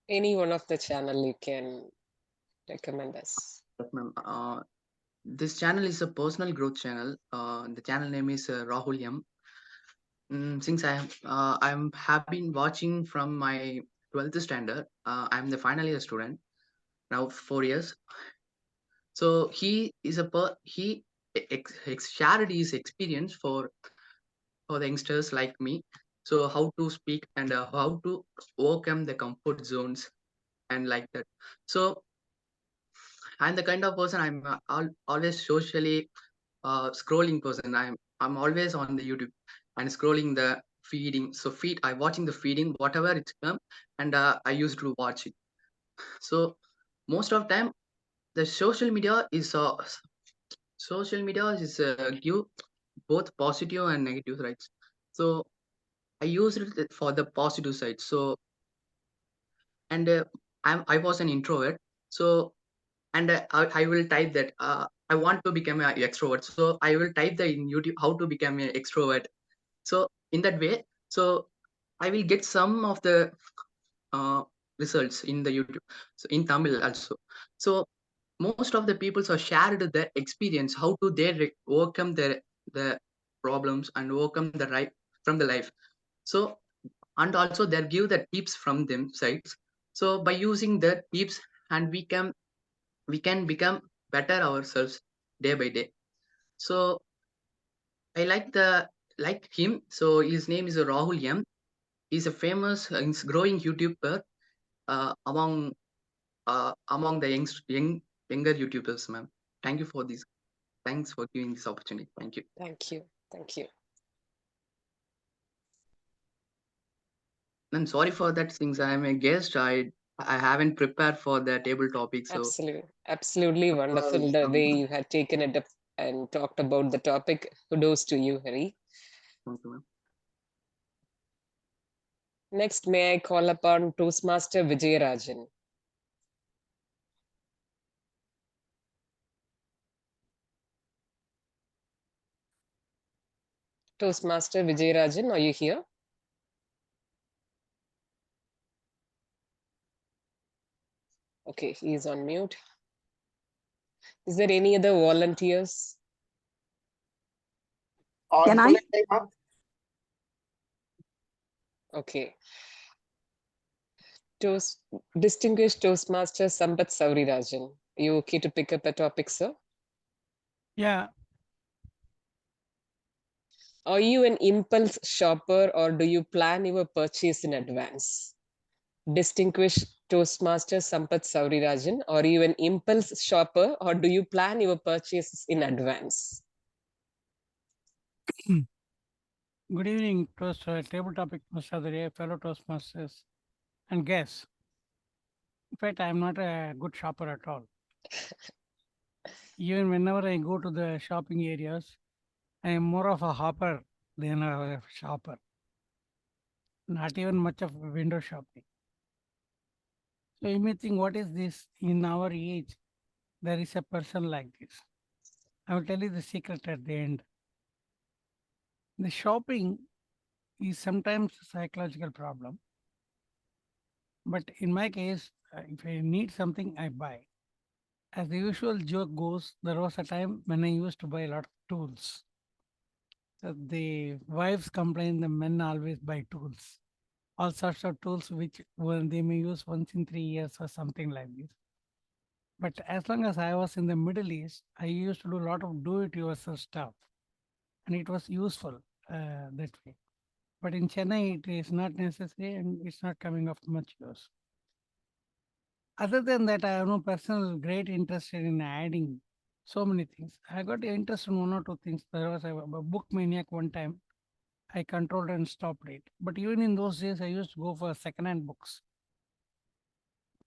Any one of the channel you can recommend us. but ma'am, this channel is a personal growth channel. The channel name is Rahul M. Since have been watching from my 12th standard. I'm the final year student now, 4 years. So he is he shared his experience for the youngsters like me. So how to speak and how to overcome the comfort zones and like that. So I'm the kind of person I'm always socially scrolling person. I'm always on the YouTube and scrolling the feeding. So I'm watching the feeding whatever it's come, and I used to watch it. So most of time the social media is give both positive and negative sides. So I used it for the positive side. So and I was an introvert. So and I will type that I want to become an extrovert. So I will type the in YouTube how to become an extrovert. So in that way, so I will get some of the results in the YouTube. So in Tamil also. So most of the people are shared their experience how to they overcome the problems and overcome the right from the life. So and also they give the tips from them sides. So by using the tips, and we can become better ourselves day by day. So I like him. So his name is Rahul M. He's a famous growing YouTuber among the younger YouTubers, ma'am. Thank you for this. Thanks for giving this opportunity. Thank you. Thank you. Thank you. I'm sorry for that. Since I'm a guest, I haven't prepared for the table topic. So Absolutely wonderful the way you had taken it up and talked about the topic. Kudos to you, Hari. Thank you, ma'am. Next, may I call upon Toastmaster Vijayarajan. Toastmaster Vijayarajan, are you here? Okay, he is on mute. Is there any other volunteers? Can I? Okay. Distinguished Toastmaster Sambat Saurirajan, are you okay to pick up a topic, sir? Yeah. Are you an impulse shopper or do you plan your purchase in advance? Distinguished Toastmaster Sampat Saurirajan, are you an impulse shopper or do you plan your purchases in advance? Good evening, table topic master of the day, fellow Toastmasters, and guests. In fact, I'm not a good shopper at all. Even whenever I go to the shopping areas, I am more of a hopper than a shopper. Not even much of window shopping. So you may think, what is this? In our age, there is a person like this. I will tell you the secret at the end. The shopping is sometimes a psychological problem. But in my case, if I need something, I buy. As the usual joke goes, there was a time when I used to buy a lot of tools. So the wives complain the men always buy tools. All sorts of tools which they may use once in 3 years or something like this. But as long as I was in the Middle East, I used to do a lot of do-it-yourself stuff. And it was useful that way. But in Chennai, it is not necessary and it's not coming of much use. Other than that, I have no personal great interest in adding So many things. I got interested in one or two things. There was a book maniac one time. I controlled and stopped it. But even in those days, I used to go for second-hand books.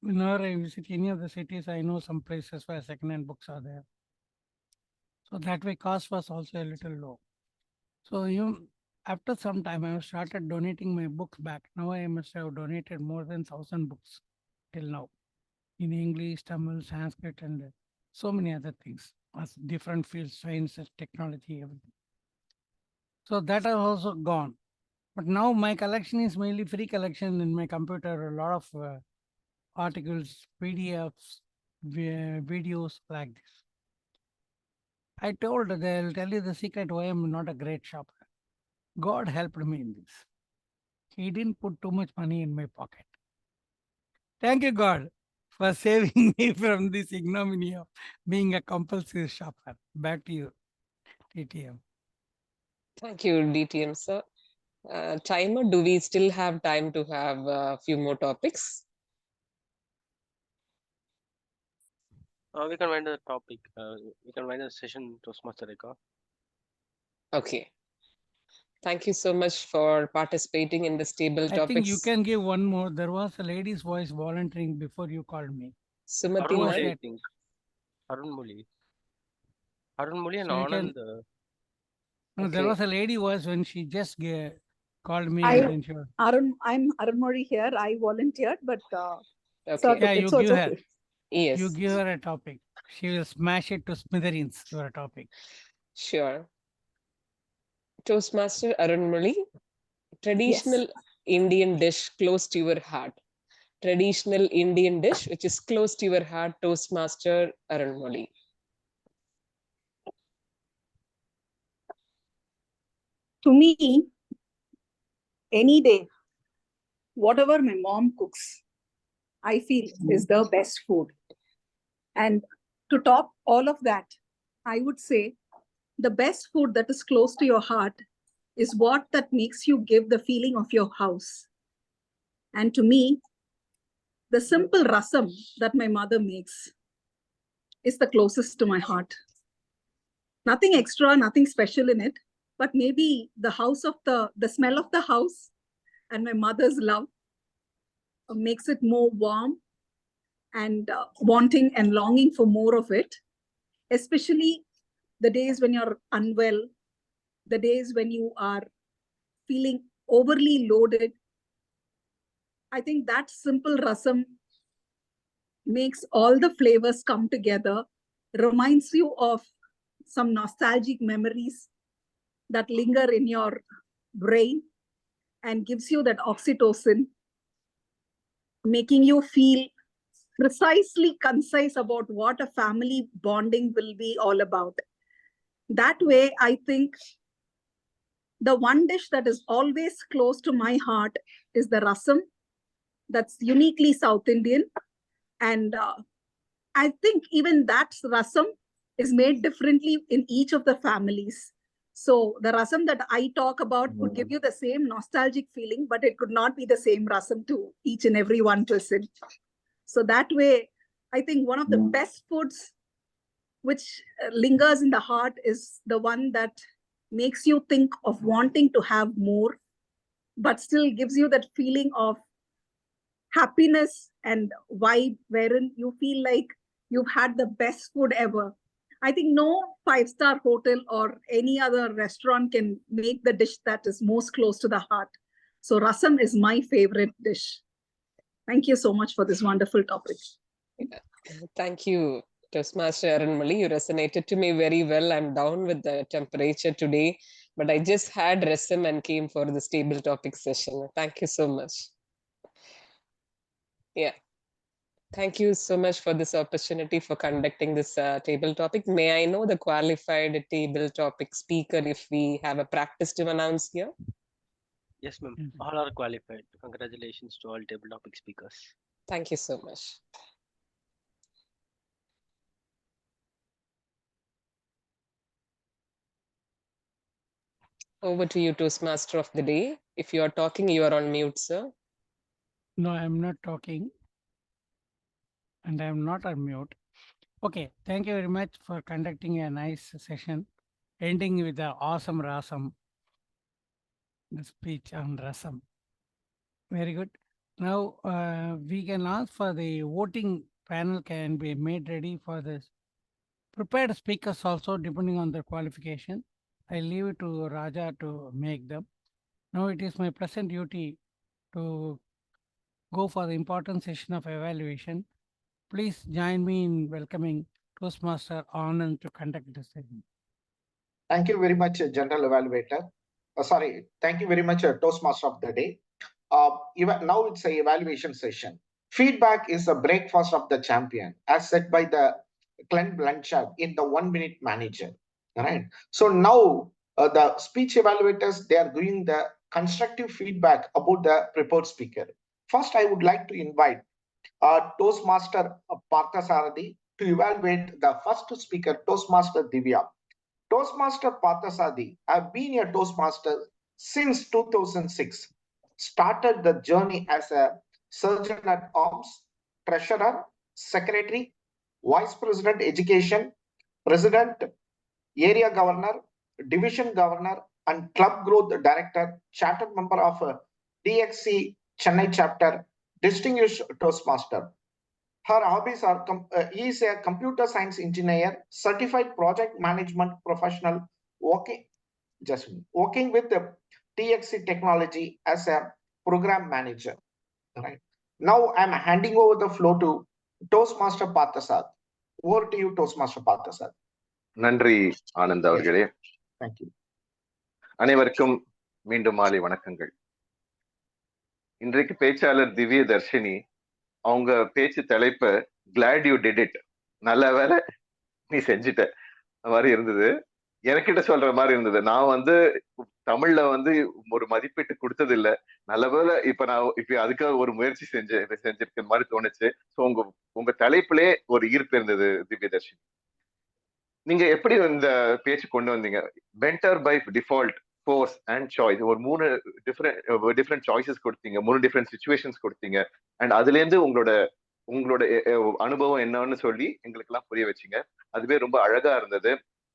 Whenever I visit any of the cities, I know some places where second-hand books are there. So that way, cost was also a little low. So after some time, I have started donating my books back. Now I must have donated more than 1,000 books till now, in English, Tamil, Sanskrit, and so many other things, as different fields, science, technology, everything. So that has also gone. But now my collection is mainly free collection in my computer. A lot of articles, PDFs, videos like this. I told they'll tell you the secret why I'm not a great shopper. God helped me in this. He didn't put too much money in my pocket. Thank you, God, for saving me from this ignominy of being a compulsive shopper. Back to you, TTM. Thank you, DTM sir. Timer, do we still have time to have a few more topics? We can wind the topic. We can wind the session, Toastmaster Rekha. Okay. Thank you so much for participating in this table I topics. think you can give one more. There was a lady's voice volunteering before you called me. Sumati Who was Arun Muli, I that? think. Arun Muli. Arun Muli and So you Anand. can. No, Okay. there was a lady voice when she just called me and then she was. I'm Arunmori here. I volunteered, but Okay. Yeah, you give her. okay. Yes. You give her a topic. She will smash it to smithereens, your topic. Sure. Toastmaster Arunmuli, traditional Indian dish close to your heart. Traditional Indian dish which is close to your heart, Toastmaster Arunmuli. To me, any day, whatever my mom cooks, I feel is the best food. And to top all of that, I would say the best food that is close to your heart is what that makes you give the feeling of your house. And to me, the simple rasam that my mother makes is the closest to my heart. Nothing extra, nothing special in it, but maybe the smell of the house and my mother's love makes it more warm and wanting and longing for more of it, especially the days when you're unwell, the days when you are feeling overly loaded. I think that simple rasam makes all the flavors come together, reminds you of some nostalgic memories that linger in your brain and gives you that oxytocin, making you feel precisely concise about what a family bonding will be all about. That way, I think the one dish that is always close to my heart is the rasam, that's uniquely South Indian. And I think even that rasam is made differently in each of the families. So the rasam that I talk about could give you the same nostalgic feeling, but it could not be the same rasam to each and every one person. So that way, I think one of the best foods which lingers in the heart is the one that makes you think of wanting to have more, but still gives you that feeling of happiness and vibe wherein you feel like you've had the best food ever. I think no 5-star hotel or any other restaurant can make the dish that is most close to the heart. So rasam is my favorite dish. Thank you so much for this wonderful topic. Thank you, Toastmaster Arunmali. You resonated to me very well. I'm down with the temperature today, but I just had rasam and came for the stable topic session. Thank you so much. Yeah. Thank you so much for this opportunity for conducting this table topic. May I know the qualified table topic speaker if we have a practice to announce here? Yes, ma'am. All are qualified. Congratulations to all table topic speakers. Thank you so much. Over to you, Toastmaster of the day. If you are talking, you are on mute, sir. No, I'm not talking. And I'm not on mute. Okay, thank you very much for conducting a nice session, ending with the awesome rasam, the speech on rasam. Very good. Now we can ask for the voting panel can be made ready for this. Prepared speakers also depending on their qualification. I leave it to Raja to make them. Now it is my present duty to go for the important session of evaluation. Please join me in welcoming Toastmaster Anand to conduct this session. Thank you very much, General Evaluator. Thank you very much, Toastmaster of the day. Now it's a evaluation session. Feedback is a breakfast of the champion, as said by the Glenn Blanchard in the 1 Minute Manager. All right. So now the speech evaluators, they are giving the constructive feedback about the prepared speaker. First, I would like to invite Toastmaster Parthasarathi to evaluate the first speaker, Toastmaster Divya. Toastmaster Parthasarathi have been a Toastmaster since 2006. Started the journey as a surgeon at arms, treasurer, secretary, vice president education, president, area governor, division governor, and club growth director, chartered member of DXC Chennai chapter, distinguished Toastmaster. Her hobbies are he is a computer science engineer, certified project management professional, working with the TXC technology as a program manager. Right. Now I'm handing over the floor to Toastmaster Parthasad. Over to you, Toastmaster Parthasad. நன்றி ஆனந்த் அவர்களே. Thank you. அனைவருக்கும் மீண்டும் மாலை வணக்கங்கள். இன்றைக்கு பேச்சாளர் திவ்ய தர்ஷினி அவங்க பேச்சு தலைப்பு கிளாட் யூ டிட் இட், நல்ல வேலை நீ செஞ்சுட்ட மாதிரி இருந்தது. எனக்கிட்ட சொல்ற மாதிரி இருந்தது. நான் தமிழ்ல ஒரு மதிப்பீட்டு கொடுத்தது இல்ல. நல்லவேளை இப்ப அதுக்காக ஒரு முயற்சி செஞ்சிருக்க மாதிரி தோணுச்சு. ஸோ உங்க தலைப்பிலே ஒரு ஈர்ப்பு இருந்தது திவ்யதர்ஷினி. நீங்க எப்படி இந்த பேச்சு கொண்டு வந்தீங்க? பென்டர் by default, force and choice, ஒரு 3 டிஃப்ரெண்ட் சாய்ஸஸ் கொடுத்தீங்க, 3 டிஃப்ரெண்ட் சிச்சுவேஷன்ஸ் கொடுத்தீங்க. அண்ட் அதுல இருந்து உங்களோட அனுபவம் என்னன்னு சொல்லி எங்களுக்கு எல்லாம் புரிய வச்சீங்க. அதுவே ரொம்ப அழகா இருந்தது.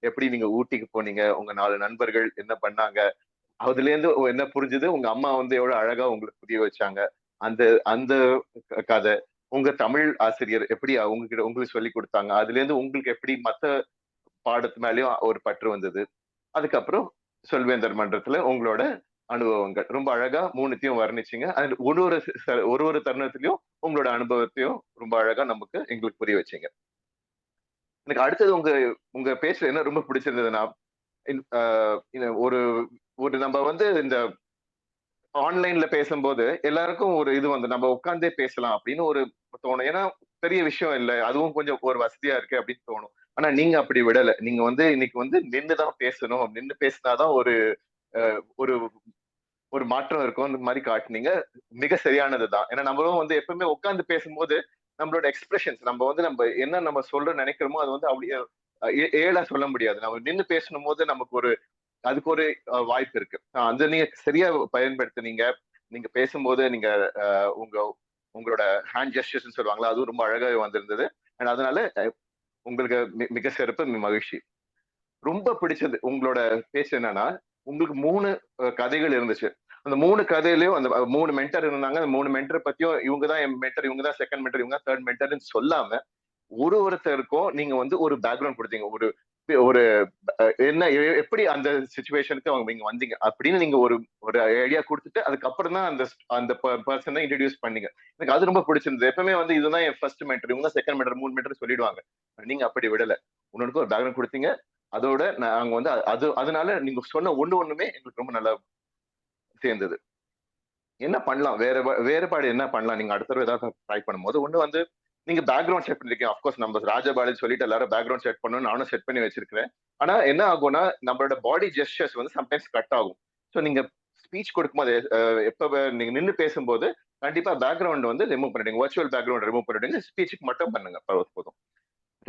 எப்படி நீங்க ஊட்டிக்கு போனீங்க, உங்க 4 நண்பர்கள் என்ன பண்ணாங்க, அதுல இருந்து என்ன புரிஞ்சுது, உங்க அம்மா எவ்வளவு அழகா உங்களுக்கு புரிய வச்சாங்க, அந்த அந்த கதை, உங்க தமிழ் ஆசிரியர் எப்படி உங்களுக்கு சொல்லி கொடுத்தாங்க, அதுல இருந்து உங்களுக்கு எப்படி மத்த பாடத்து மேலயும் ஒரு பற்று வந்தது. அதுக்கப்புறம் சொல்வேந்தர் மன்றத்துல உங்களோட அனுபவங்கள் ரொம்ப அழகா 3த்தையும் வர்ணிச்சிங்க. அது ஒரு தருணத்திலையும் உங்களோட அனுபவத்தையும் ரொம்ப அழகா எங்களுக்கு புரிய வச்சீங்க. எனக்கு அடுத்தது உங்க பேச்சுல என்ன ரொம்ப பிடிச்சிருந்ததுன்னா, ஒரு நம்ம இந்த ஆன்லைன்ல பேசும்போது எல்லாருக்கும் ஒரு இது நம்ம உட்கார்ந்தே பேசலாம் அப்படின்னு ஒரு தோணும். ஏன்னா பெரிய விஷயம் இல்லை, அதுவும் கொஞ்சம் ஒரு வசதியா இருக்கு அப்படின்னு தோணும். ஆனா நீங்க அப்படி விடல. நீங்க இன்னைக்கு நின்றுதான் பேசணும், நின்று பேசினாதான் ஒரு ஒரு மாற்றம் இருக்கும் அந்த மாதிரி காட்டுனீங்க. மிக சரியானதுதான். ஏன்னா நம்மளும் எப்பவுமே உட்கார்ந்து பேசும்போது நம்மளோட எக்ஸ்பிரஷன்ஸ் நம்ம என்ன சொல்ற நினைக்கிறோமோ அது அப்படியே ஏழா சொல்ல முடியாது. நம்ம நின்று பேசணும் போது அதுக்கு ஒரு வாய்ப்பு இருக்கு. அந்த நீங்க சரியா பயன்படுத்தினீங்க. நீங்க பேசும்போது நீங்க உங்களோட ஹேண்ட் ஜெஸ்டர்ஸ் சொல்லுவாங்களா, அதுவும் ரொம்ப அழகாக வந்திருந்தது. அண்ட் அதனால உங்களுக்கு மிக சிறப்பு, மகிழ்ச்சி. ரொம்ப பிடிச்சது உங்களோட பேச்சு என்னன்னா, உங்களுக்கு 3 கதைகள் இருந்துச்சு. அந்த 3 கதையிலயும் அந்த 3 மென்டர் இருந்தாங்க. அந்த 3 மென்டர் பத்தியும் இவங்கதான் என் மென்டர், இவங்கதான் செகண்ட் மென்டர், இவங்க தேர்ட் மென்டர்னு சொல்லாம ஒருத்தருக்கும் நீங்க ஒரு பேக்ரவுண்ட் கொடுத்தீங்க. ஒரு என்ன எப்படி அந்த சிச்சுவேஷனுக்கு நீங்க வந்தீங்க அப்படின்னு நீங்க ஒரு ஐடியா கொடுத்துட்டு அதுக்கப்புறம் தான் அந்த பர்சன் தான் இன்ட்ரடியூஸ் பண்ணீங்க. எனக்கு அது ரொம்ப பிடிச்சிருந்தது. எப்பவுமே இதுதான் என் ஃபர்ஸ்ட் மென்டர், இவங்க செகண்ட் மென்டர், 3 மென்டர் சொல்லிடுவாங்க. நீங்க அப்படி விடல. உன்னோட ஒரு பேக்ரவுண்ட் கொடுத்தீங்க. அதோட நாங்க அதனால நீங்க சொன்ன ஒண்ணுமே எங்களுக்கு ரொம்ப நல்லா சேர்ந்தது. என்ன பண்ணலாம், வேறுபாடு என்ன பண்ணலாம் நீங்க அடுத்த தடவை ஏதாவது ட்ரை பண்ணும்போது? ஒண்ணு நீங்க பேக்ரவுண்ட் செட் பண்ணிருக்கீங்க. அப்கோர்ஸ் நம்ம ராஜபாலன் சொல்லிட்டு எல்லாரும் பேக்ரவுண்ட் செட் பண்ணணும், நானும் செட் பண்ணி வச்சிருக்கிறேன். ஆனா என்ன ஆகும்னா நம்மளோட பாடி ஜெஸ்டர்ஸ் சம்டைம்ஸ் கட் ஆகும். ஸோ நீங்க ஸ்பீச் கொடுக்கும்போது எப்ப நீங்க நின்று பேசும்போது கண்டிப்பா பேக்ரவுண்ட் ரிமூவ் பண்ணிடுங்க. வர்ச்சுவல் பேக்ரவுண்ட் ரிமூவ் பண்ணிடுங்க. ஸ்பீச்சுக்கு மட்டும் பண்ணுங்க, போதும்.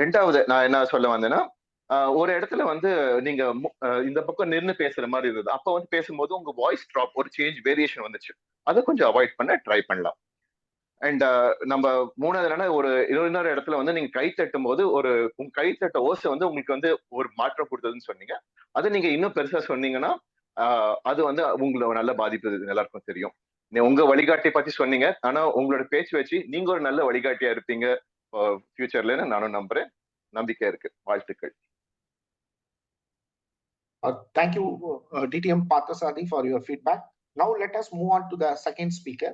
2வது நான் என்ன சொல்ல வந்தேன்னா, ஒரு இடத்துல நீங்க இந்த பக்கம் நின்று பேசுற மாதிரி இருந்தது. அப்ப பேசும்போது உங்க வாய்ஸ் ட்ராப், ஒரு சேஞ்ச், வேரியேஷன் வந்துச்சு. அதை கொஞ்சம் அவாய்ட் பண்ண ட்ரை பண்ணலாம். அண்ட் நம்ம மூணாவது என்னன்னா ஒரு இன்னொரு இடத்துல வந்து நீங்க கை தட்டும் போது உங்க கை தட்ட ஓசை வந்து உங்களுக்கு வந்து ஒரு மாற்றம் கொடுத்ததுன்னு சொன்னீங்க. அதை நீங்க இன்னும் பெருசா சொன்னீங்கன்னா அது வந்து உங்களை நல்ல பாதிப்பு எல்லாருக்கும் தெரியும். உங்க வழிகாட்டியை பத்தி சொன்னீங்க, ஆனா உங்களோட பேச்சு வச்சு நீங்க ஒரு நல்ல வழிகாட்டியா இருப்பீங்க ஃபியூச்சர்லன்னு நானும் நம்புறேன். நம்பிக்கை இருக்கு. வாழ்த்துக்கள். Thank you, DTM Parthasarathi, for your feedback. Now let us move on to the second speaker.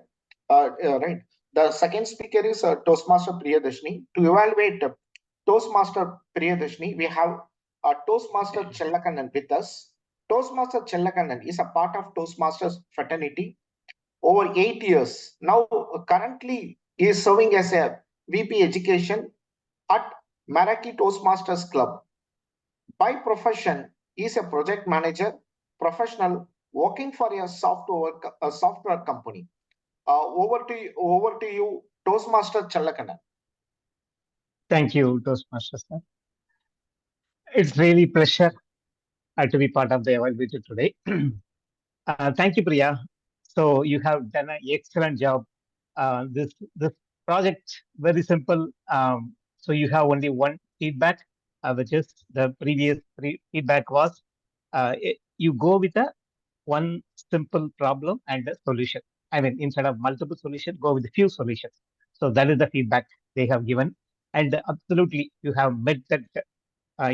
Right. The second speaker is Toastmaster Priyadashini. To evaluate Toastmaster Priyadashini, we have Toastmaster Chellakanan with us. Toastmaster Chellakanan is a part of Toastmasters fraternity over 8 years. Now, currently, he is serving as a VP Education at Meraki Toastmasters Club. By profession, he is a project manager, professional, working for a software company. Over to you, Toastmaster Chellakanan. Thank you, Toastmaster sir. It's really pleasure to be part of the evaluation today. Thank you, Priya. So you have done an excellent job. This project very simple. So you have only one feedback, which is the previous feedback was you go with a one simple problem and a solution. I mean, instead of multiple solutions, go with a few solutions. So that is the feedback they have given, and absolutely you have met that.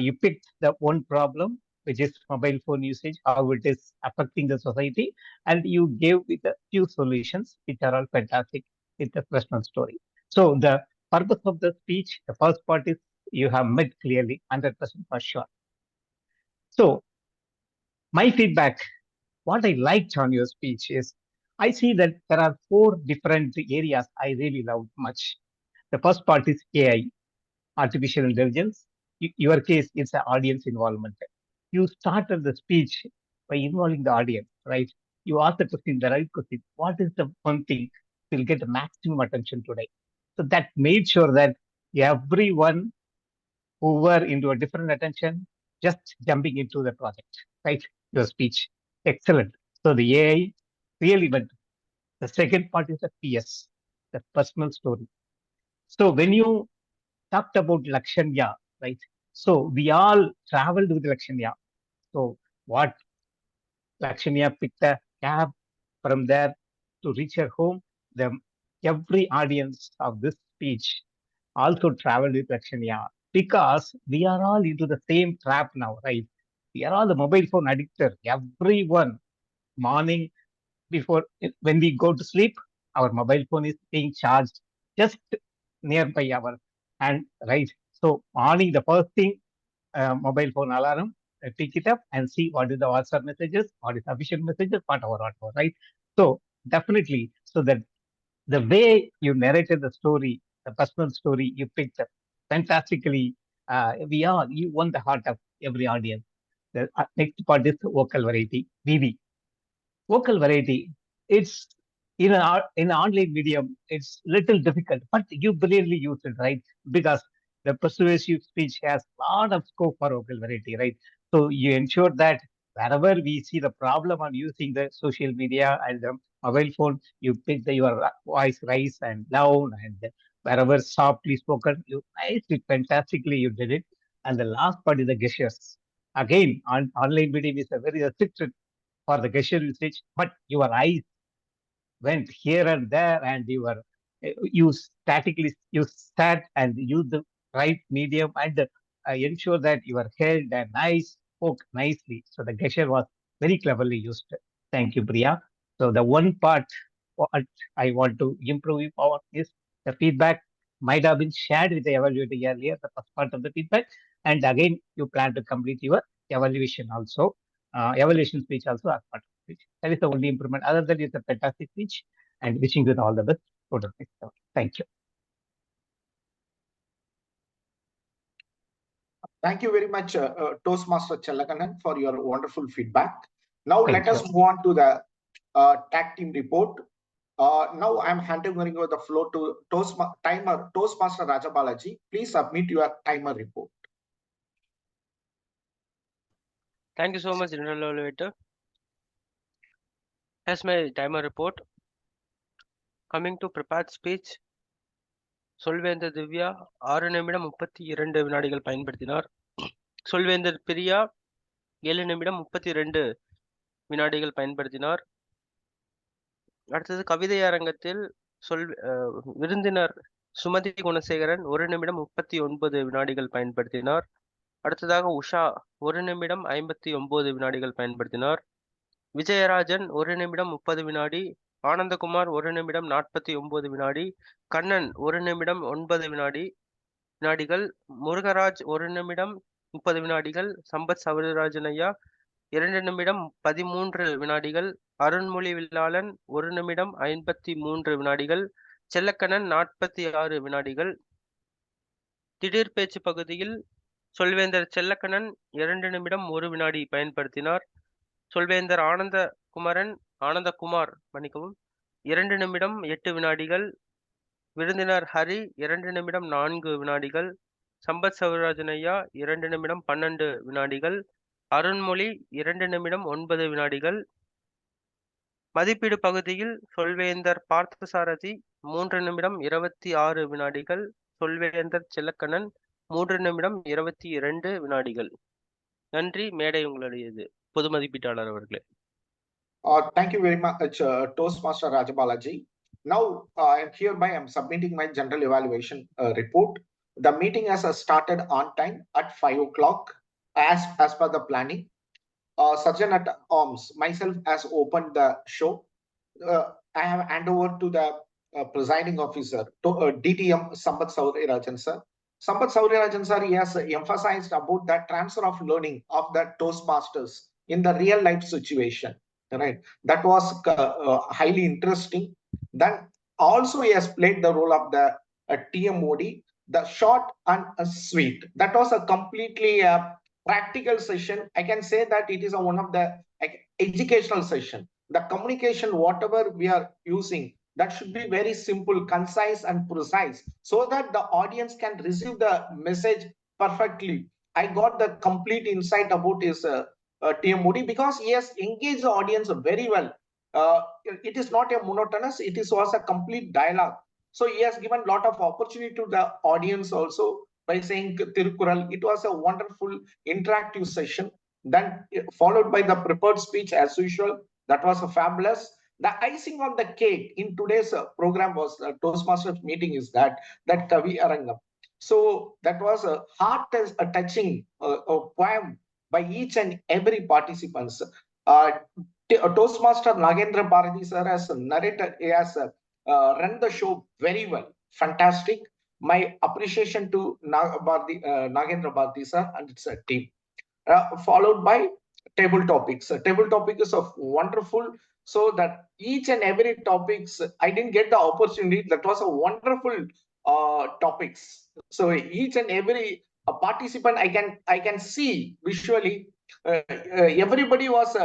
You picked the one problem, which is mobile phone usage, how it is affecting the society, and you gave with a few solutions, which are all fantastic with a personal story. So the purpose of the speech, the first part is you have met clearly, 100% for sure. So my feedback, what I liked on your speech is, I see that there are 4 different areas I really love much. The first part is AI, artificial intelligence. Your case is the audience involvement. You started the speech by involving the audience, right? You asked the question, the right question. What is the one thing will get the maximum attention today? So that made sure that everyone who were into a different attention, just jumping into the project, right? Your speech, excellent. So the AI really went. The second part is the PS, the personal story. So when you talked about Lakshanya, right? So we all traveled with Lakshanya. So what Lakshanya picked a cab from there to reach her home. Every audience of this speech also traveled with Lakshanya because we are all into the same trap now, right? We are all the mobile phone addicted. Everyone, morning before, when we go to sleep, our mobile phone is being charged just nearby our hand, right? So morning, the first thing, mobile phone alarm, pick it up and see what is the WhatsApp messages, what is official messages, whatever, right? So definitely, so that the way you narrated the story, the personal story you picked up fantastically, you won the heart of every audience. The next part is vocal variety, VV. Vocal variety, it's in an online medium, it's little difficult, but you brilliantly used it, right? Because the persuasive speech has a lot of scope for vocal variety, right? So you ensure that wherever we see the problem on using the social media and the mobile phone, you pick your voice rise and down, and wherever softly spoken, you nicely, fantastically you did it. And the last part is the gestures. Again, online medium is a very restricted for the gesture usage, but your eyes went here and there, and you sat and used the right medium, and ensure that you are held and spoke nicely. So the gesture was very cleverly used. Thank you, Priya. So the one part what I want to improve upon is the feedback might have been shared with the evaluator earlier, the first part of the feedback, and again you plan to complete your evaluation also, evaluation speech also as part of the speech. That is the only improvement. Other than it's a fantastic speech, and wishing you all the best. Thank you. Thank you very much, Toastmaster Chellakanan, for your wonderful feedback. Now let us move on to the tag team report. Now I'm handing over the floor to Toastmaster Rajabalaji. Please submit your timer report. Thank you so much, General Elevator. As my timer report, Coming to prepared speech, சொல்வேந்தர் Divya 6 நிமிடம் 32 வினாடிகள் பயன்படுத்தினார். சொல்வேந்தர் பிரியா 7 நிமிடம் 32 வினாடிகள் பயன்படுத்தினார். அடுத்தது கவிதை அரங்கத்தில் விருந்தினர் சுமதி குணசேகரன் 1 நிமிடம் 39 வினாடிகள் பயன்படுத்தினார். அடுத்ததாக உஷா 1 நிமிடம் 59 வினாடிகள் பயன்படுத்தினார். விஜயராஜன் 1 நிமிடம் 30 வினாடி, ஆனந்தகுமார் 1 நிமிடம் 49 வினாடி, கண்ணன் 1 நிமிடம் 9 வினாடிகள், முருகராஜ் 1 நிமிடம் 30 வினாடிகள், சம்பத் சௌரராஜன் ஐயா 2 நிமிடம் 13 வினாடிகள், அருண்மொழி வில்லாளன் 1 நிமிடம் 53 வினாடிகள், செல்லக்கண்ணன் 46 வினாடிகள். திடீர் பேச்சு பகுதியில் சொல்வேந்தர் செல்லக்கண்ணன் 2 நிமிடம் 1 வினாடி பயன்படுத்தினார். சொல்வேந்தர் ஆனந்தகுமார் 2 நிமிடம் 8 வினாடிகள், விருந்தினர் ஹரி 2 நிமிடம் 4 வினாடிகள், சம்பத் சௌரராஜன் ஐயா 2 நிமிடம் 12 வினாடிகள், அருண்மொழி 2 நிமிடம் 9 வினாடிகள். மதிப்பீடு பகுதியில் சொல்வேந்தர் பார்த்தசாரதி 3 நிமிடம் 26 வினாடிகள், சொல்வேந்தர் செல்லக்கண்ணன் 3 நிமிடம் 22 வினாடிகள். நன்றி, மேடை உங்களுடையது பொது மதிப்பீட்டாளர் அவர்களே. Thank you very much, Toastmaster Rajabalaji. Now, hereby I'm submitting my general evaluation report. The meeting has started on time at 5 o'clock as per the planning. Surgeon at Arms, myself, has opened the show. I have hand over to the presiding officer, DTM Sambat Saurirajan sir. Sambat Saurirajan sir, he has emphasized about the transfer of learning of the Toastmasters in the real life situation. Right, that was highly interesting. Then also he has played the role of the TMOD, the short and sweet. That was a completely practical session. I can say that it is one of the educational session. The communication, whatever we are using, that should be very simple, concise, and precise, so that the audience can receive the message perfectly. I got the complete insight about his TMOD because he has engaged the audience very well. It is not a monotonous, was a complete dialogue. So he has given a lot of opportunity to the audience also by saying Tirukural. It was a wonderful interactive session. Then followed by the prepared speech as usual. That was a fabulous. The icing on the cake in today's program was Toastmasters meeting is that Kavi Arangam. So that was a heart-touching poem by each and every participants. Toastmaster Nagendra Bharati sir has narrated, he has run the show very well. Fantastic. My appreciation to Nagendra Bharati sir and its team. Followed by table topics. Table topic is of wonderful, so that each and every topics, I didn't get the opportunity. That was a wonderful topics. So each and every participant, I can see visually. Everybody was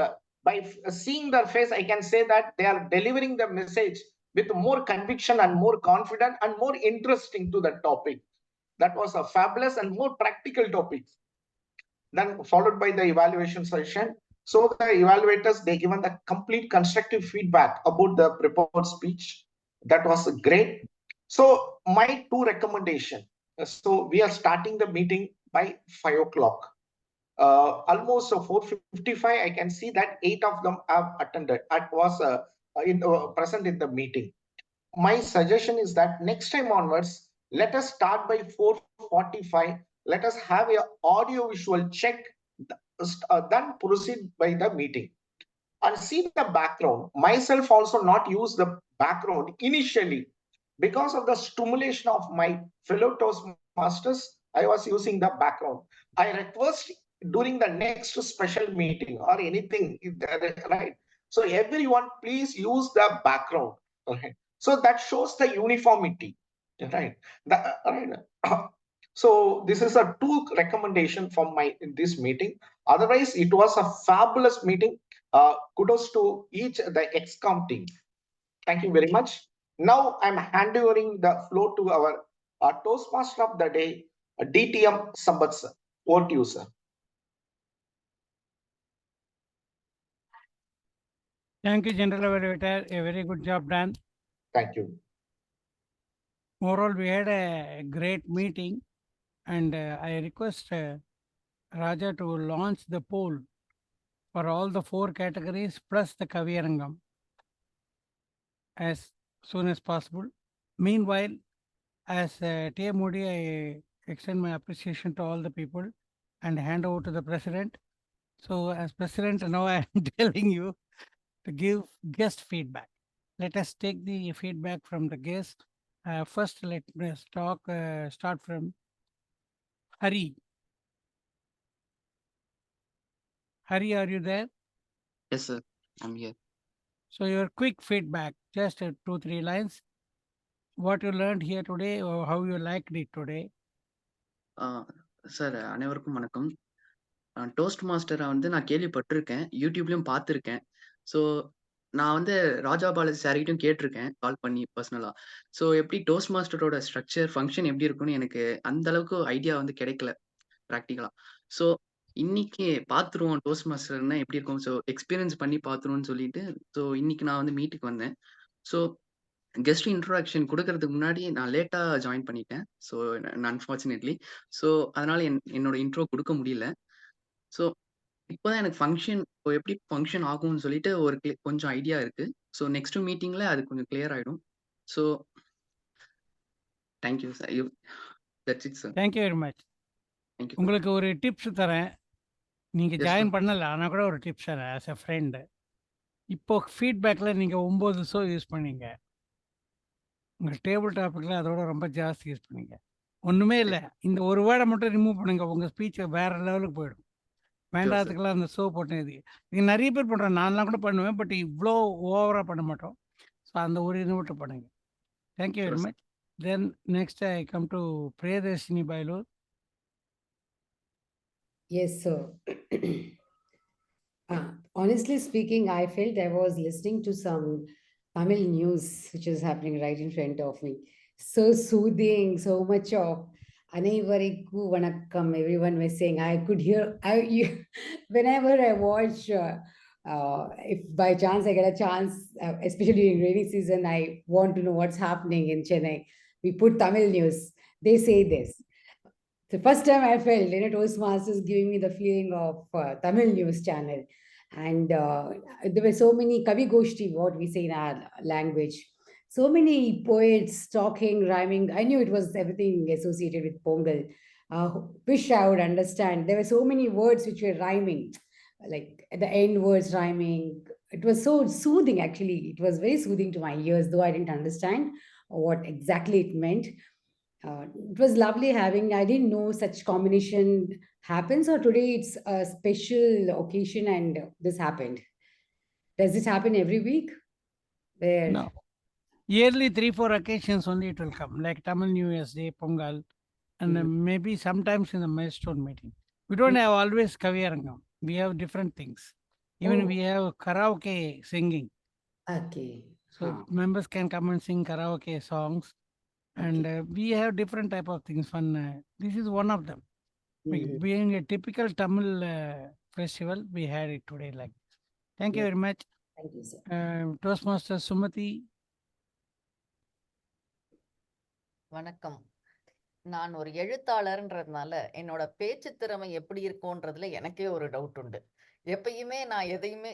by seeing their face, I can say that they are delivering the message with more conviction and more confident and more interesting to the topic. That was a fabulous and more practical topic. Then followed by the evaluation session. So the evaluators, they given the complete constructive feedback about the prepared speech. That was great. So my two recommendation. So we are starting the meeting by 5 o'clock. Almost 4:55, I can see that 8 of them have attended. I was present in the meeting. My suggestion is that next time onwards, let us start by 4:45. Let us have a audio visual check, then proceed by the meeting. And see the background. Myself also not use the background initially because of the stimulation of my fellow Toastmasters. I was using the background. I request during the next special meeting or anything, right? So everyone, please use the background. Okay. So that shows the uniformity, right? So this is a two recommendation from this meeting. Otherwise, it was a fabulous meeting. Kudos to each the ExCom team. Thank you very much. Now I'm handing over the floor to our Toastmaster of the day, DTM Sambat sir. Over to you, sir. Thank you, General Evaluator. A very good job done. Thank you. Overall, we had a great meeting, and I request Raja to launch the poll for all the 4 categories plus the Kaviyarangam as soon as possible. Meanwhile, as T.A. Modi, I extend my appreciation to all the people and hand over to the president. So, as president, now I am telling you to give guest feedback. Let us take the feedback from the guest. First, let us start from Hari. Hari, are you there? Yes, sir. I'm here. So, your quick feedback, just 2-3 lines. What you learned here today, or how you liked it today? Sir அனைவருக்கும் வணக்கம். Toast மாஸ்டரை வந்து நான் கேள்விப்பட்டிருக்கேன், யூடியூப்லயும் பார்த்துருக்கேன். So நான் வந்து ராஜா பாலாஜி சார்கிட்டையும் கேட்டிருக்கேன் கால் பண்ணி பர்சனலாக. ஸோ எப்படி டோஸ்ட் மாஸ்டரோட ஸ்ட்ரக்சர் ஃபங்க்ஷன் எப்படி இருக்குன்னு எனக்கு அந்த அளவுக்கு ஐடியா வந்து கிடைக்கல ப்ராக்டிக்கலாக. ஸோ இன்னைக்கு பார்த்துருவோம் டோஸ்ட் மாஸ்டர்னா எப்படி இருக்கும், ஸோ எக்ஸ்பீரியன்ஸ் பண்ணி பார்த்துருவோம்னு சொல்லிட்டு ஸோ இன்னைக்கு நான் வந்து மீட்டுக்கு வந்தேன். ஸோ கெஸ்ட் இன்ட்ரோடக்ஷன் கொடுக்கறதுக்கு முன்னாடி நான் லேட்டாக ஜாயின் பண்ணிட்டேன். ஸோ அன்ஃபார்ச்சுனேட்லி ஸோ அதனால என்னோட இன்ட்ரோ கொடுக்க முடியல. ஸோ இப்போதான் எனக்கு ஃபங்க்ஷன் எப்படி ஃபங்க்ஷன் ஆகும்னு சொல்லிட்டு ஒரு கொஞ்சம் ஐடியா இருக்கு. ஸோ நெக்ஸ்ட் மீட்டிங்ல அது கொஞ்சம் கிளியர் ஆயிடும். So thank you sir. That's it sir. Thank you very much. Thank you. உங்களுக்கு ஒரு டிப்ஸ் தரேன். நீங்கள் Yes, ஜாயின் sir. பண்ணல, ஆனால் கூட ஒரு டிப்ஸ் தரேன் ஆஸ் எ ஃப்ரெண்டு. இப்போ ஃபீட்பேக்கில் நீங்கள் 9 ஷோ யூஸ் பண்ணீங்க. உங்கள் டேபிள் டாப்பிக்கில் அதோட ரொம்ப ஜாஸ்தி யூஸ் பண்ணீங்க. ஒன்றுமே இல்லை, இந்த ஒரு வேர்டை மட்டும் ரிமூவ் பண்ணுங்க, உங்கள் ஸ்பீச்சை வேறு லெவலுக்கு போயிடும். வேண்டாத்துக்கெல்லாம் அந்த ஷோ போட்டது இது நிறைய பேர் பண்ணுறேன், நான்லாம் கூட பண்ணுவேன், பட் இவ்வளோ ஓவராக பண்ண மாட்டோம். ஸோ அந்த ஒரு இது மட்டும் பண்ணுங்க. Thank you very much. Then next I come to Priyadarshini Pailur. Yes, sir. Honestly speaking, I felt I was listening to some Tamil news which is happening right in front of me. So soothing, so much of Anaivarikku Vanakkam, everyone was saying. I could hear, whenever I watch, if by chance I get a chance, especially during rainy season, I want to know what's happening in Chennai. We put Tamil news, they say this. The first time I felt, Toastmasters giving me the feeling of Tamil news channel. And there were so many Kavi Goshti, what we say in our language. So many poets talking, rhyming. I knew it was everything associated with Pongal. Wish I would understand. There were so many words which were rhyming, like the end words rhyming. It was so soothing, actually. It was very soothing to my ears, though I didn't understand what exactly it meant. It was lovely having, I didn't know such combination happens, or today it's a special occasion and this happened. Does this happen every week? Where? No. Yearly 3-4 occasions only it will come, like Tamil New Year's Day, Pongal, and maybe sometimes in the milestone meeting. We don't have always Kaviyarangam. We have different things. Even we have karaoke singing. Okay. So members can come and sing karaoke songs. And we have different type of things. Fun. This is one of them. Being a typical Tamil festival, we had it today like this. Thank you very much. Thank you, sir. Toastmaster Sumati. வணக்கம். நான் ஒரு எழுத்தாளர்ன்றதுனால என்னோட பேச்சு திறமை எப்படி இருக்கும்ன்றதுல எனக்கே ஒரு doubt உண்டு. எப்பயுமே நான் எதையுமே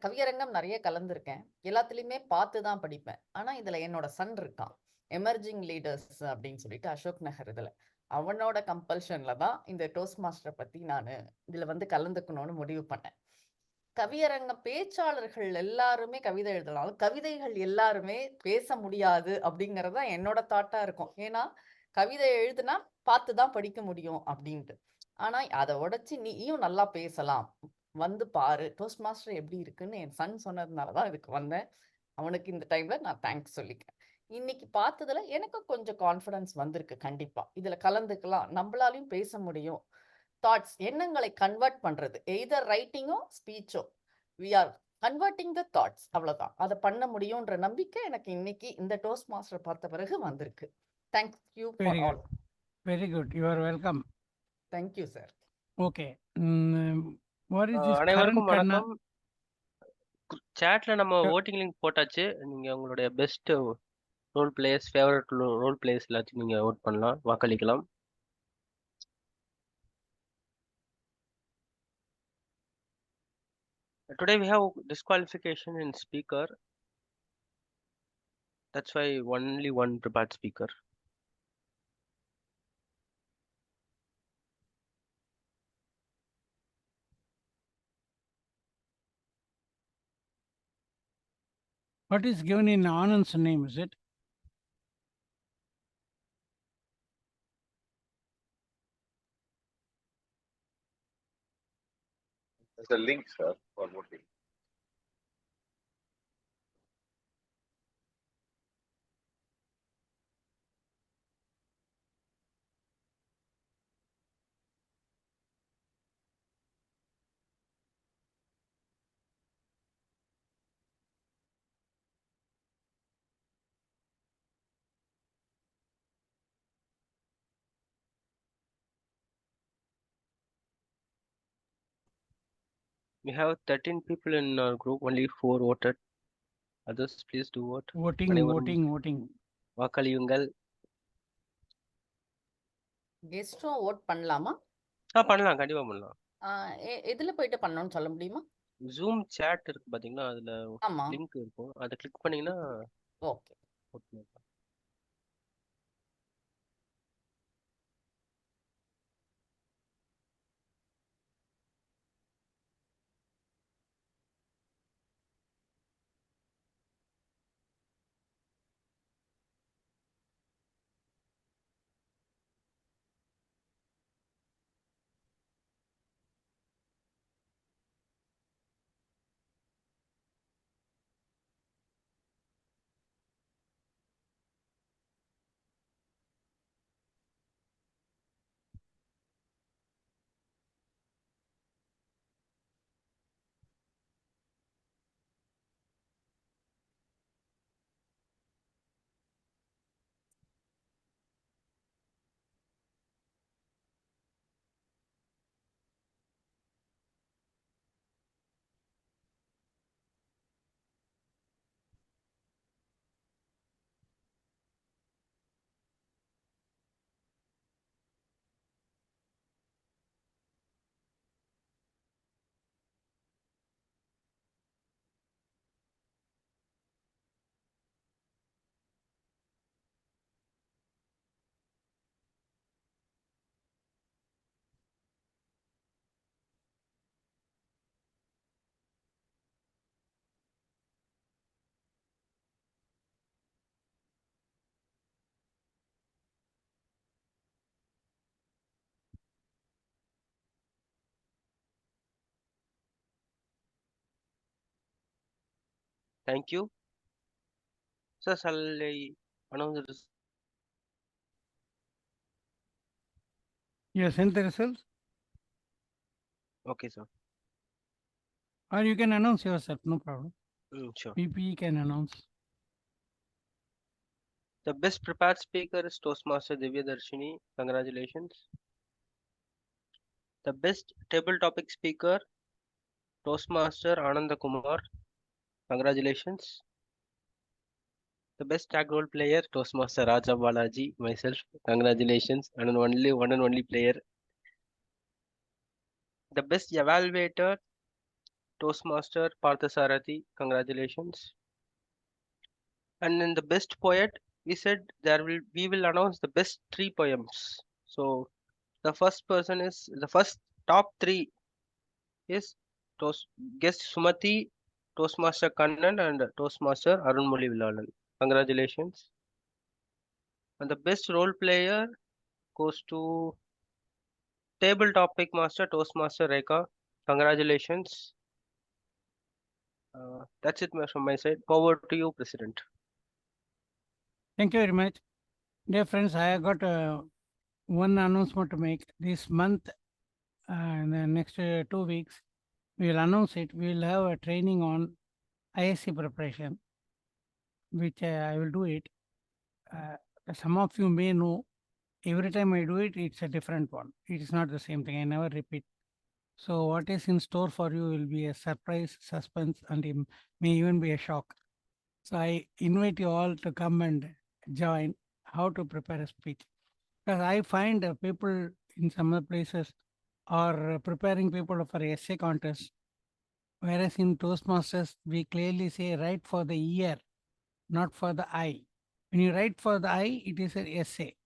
கவியரங்கம் நிறைய கலந்துருக்கேன். எல்லாத்துலேயுமே பார்த்து தான் படிப்பேன். ஆனால் இதில் என்னோட சன் இருக்கான், எமர்ஜிங் லீடர்ஸ் அப்படின்னு சொல்லிட்டு அசோக் நகர். இதில் அவனோட கம்பல்ஷனில் தான் இந்த டோஸ்ட் மாஸ்டரை பற்றி நான் இதில் வந்து கலந்துக்கணும்னு முடிவு பண்ணேன். கவியரங்க பேச்சாளர்கள் எல்லாருமே கவிதை எழுதலாம், கவிதைகள் எல்லாருமே பேச முடியாது அப்படிங்கிறது தான் என்னோட தாட்டாக இருக்கும். ஏன்னா கவிதை எழுதுனா பார்த்து தான் படிக்க முடியும் அப்படின்ட்டு. ஆனால் அதை உடைச்சி நீயும் நல்லா பேசலாம், வந்து பாரு டோஸ்ட் மாஸ்டர் எப்படி இருக்குன்னு என் சன் சொன்னதுனால தான் இதுக்கு வந்தேன். அவனுக்கு இந்த டைம்ல நான் தேங்க்ஸ் சொல்லிக்கிறேன். இன்னைக்கு பார்த்ததுல எனக்கு கொஞ்சம் கான்ஃபிடன்ஸ் வந்திருக்கு. கண்டிப்பா இதுல கலந்துக்கலாம், நம்மளாலையும் பேச முடியும். தாட்ஸ், எண்ணங்களை கன்வெர்ட் பண்றது, எய்தர் ரைட்டிங்கோ ஸ்பீச்சோ, we are converting the thoughts, அவ்வளவுதான். அதை பண்ண முடியும்ன்ற நம்பிக்கை எனக்கு இன்னைக்கு இந்த டோஸ்ட் மாஸ்டர் பார்த்த பிறகு வந்திருக்கு. Thank you for all. Very good, you are welcome. Thank you sir. Okay, what is this அனைவருக்கும் current வணக்கம். சாட்ல நம்ம voting லிங்க் போட்டாச்சு. நீங்க உங்களுடைய best role players, favourite role players எல்லாத்தையும் நீங்க vote பண்ணலாம், வாக்களிக்கலாம். Today we have disqualification in speaker. That's why only one prepared speaker. What is given in Anand's name, is it? There's a link, sir, for voting. We have 13 people in our group, only 4 voted. Others, please do vote. Voting, அனைவரும் voting, voting. வாக்களியுங்கள். கெஸ்டும் vote பண்ணலாமா? பண்ணலாம், கண்டிப்பா பண்ணலாம். எதுல போயிட்டு பண்ணணும்னு சொல்ல முடியுமா? Zoom chat இருக்கு பாத்தீங்களா, அதுல ஆமா. லிங்க் இருக்கும். அதை கிளிக் பண்ணீங்கன்னா ஓகே. vote பண்ணலாம். Thank you. Sir, shall I announce the results? You have sent the results? Okay, sir. Or you can announce yourself, no problem. Sure. PP can announce. The best prepared speaker is Toastmaster Divya Darshini. Congratulations. The best table topic speaker, Toastmaster Ananda Kumar. Congratulations. The best tag role player, Toastmaster Raja Balaji, myself. Congratulations. And only one and only player. The best evaluator, Toastmaster Parthasarathi. Congratulations. And in the best poet, we said we will announce the best 3 poems. So the first person is the first top 3 is guest Sumati, Toastmaster Kannan, and Toastmaster Arunmoli Villalan. Congratulations. And the best role player goes to table topic master Toastmaster Rekha. Congratulations. That's it from my side. Forward to you, President. Thank you very much. Dear friends, I have got one announcement to make. This month, in the next 2 weeks, we will announce it. We will have a training on ISC preparation, which I will do it. Some of you may know, every time I do it, it's a different one. It is not the same thing. I never repeat. So what is in store for you will be a surprise, suspense, and may even be a shock. So I invite you all to come and join how to prepare a speech. Because I find people in some other places are preparing people for essay contest, whereas in Toastmasters we clearly say write for the ear, not for the eye. When you write for the eye, it is an essay.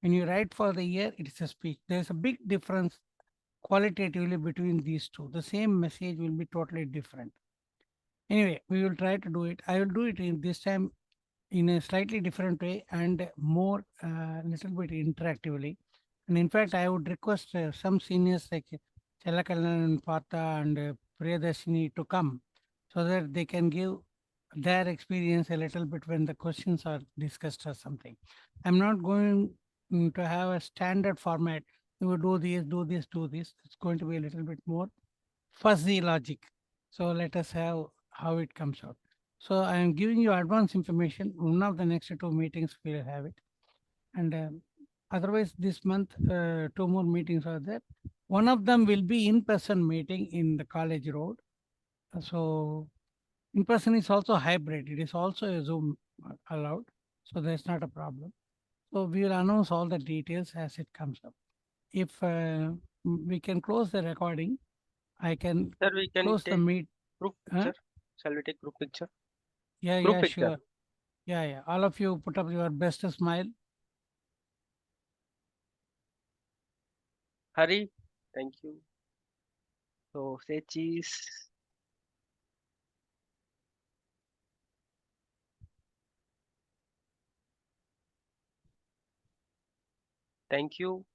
When you write for the ear, it is a speech. There's a big difference qualitatively between these two. The same message will be totally different. Anyway, we will try to do it. I will do it in this time in a slightly different way and more little bit interactively. And in fact, I would request some seniors like Chelakalan and Partha and Priyadarshini to come so that they can give their experience a little bit when the questions are discussed or something. I'm not going to have a standard format. You will do this, do this, do this. It's going to be a little bit more fuzzy logic. So let us have how it comes out. So I am giving you advance information. One of the next two meetings we'll have it. And otherwise this month, two more meetings are there. One of them will be in-person meeting in the college road. So in-person is also hybrid. It is also a Zoom allowed. So that's not a problem. So we will announce all the details as it comes up. If we can close the recording, I can Sir, we can close the take meet. group picture. Shall we take group picture? Yeah, Group yeah, picture. sure. Yeah, yeah. All of you put up your best smile. Hari, thank you. So say cheese. Thank you.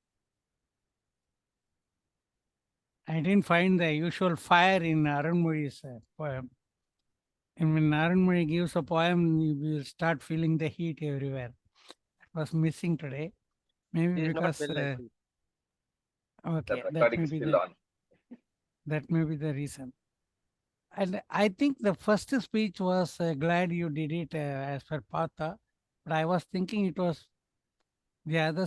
I didn't find the usual fire in Arunmozhi's poem. And when Arunmozhi gives a poem, you will start feeling the heat everywhere. It was missing today. Maybe He is not because well, I think. okay, The that recording may is be still the on. that may be the reason. And I think the first speech was glad you did it as per Partha, but I was thinking it was the other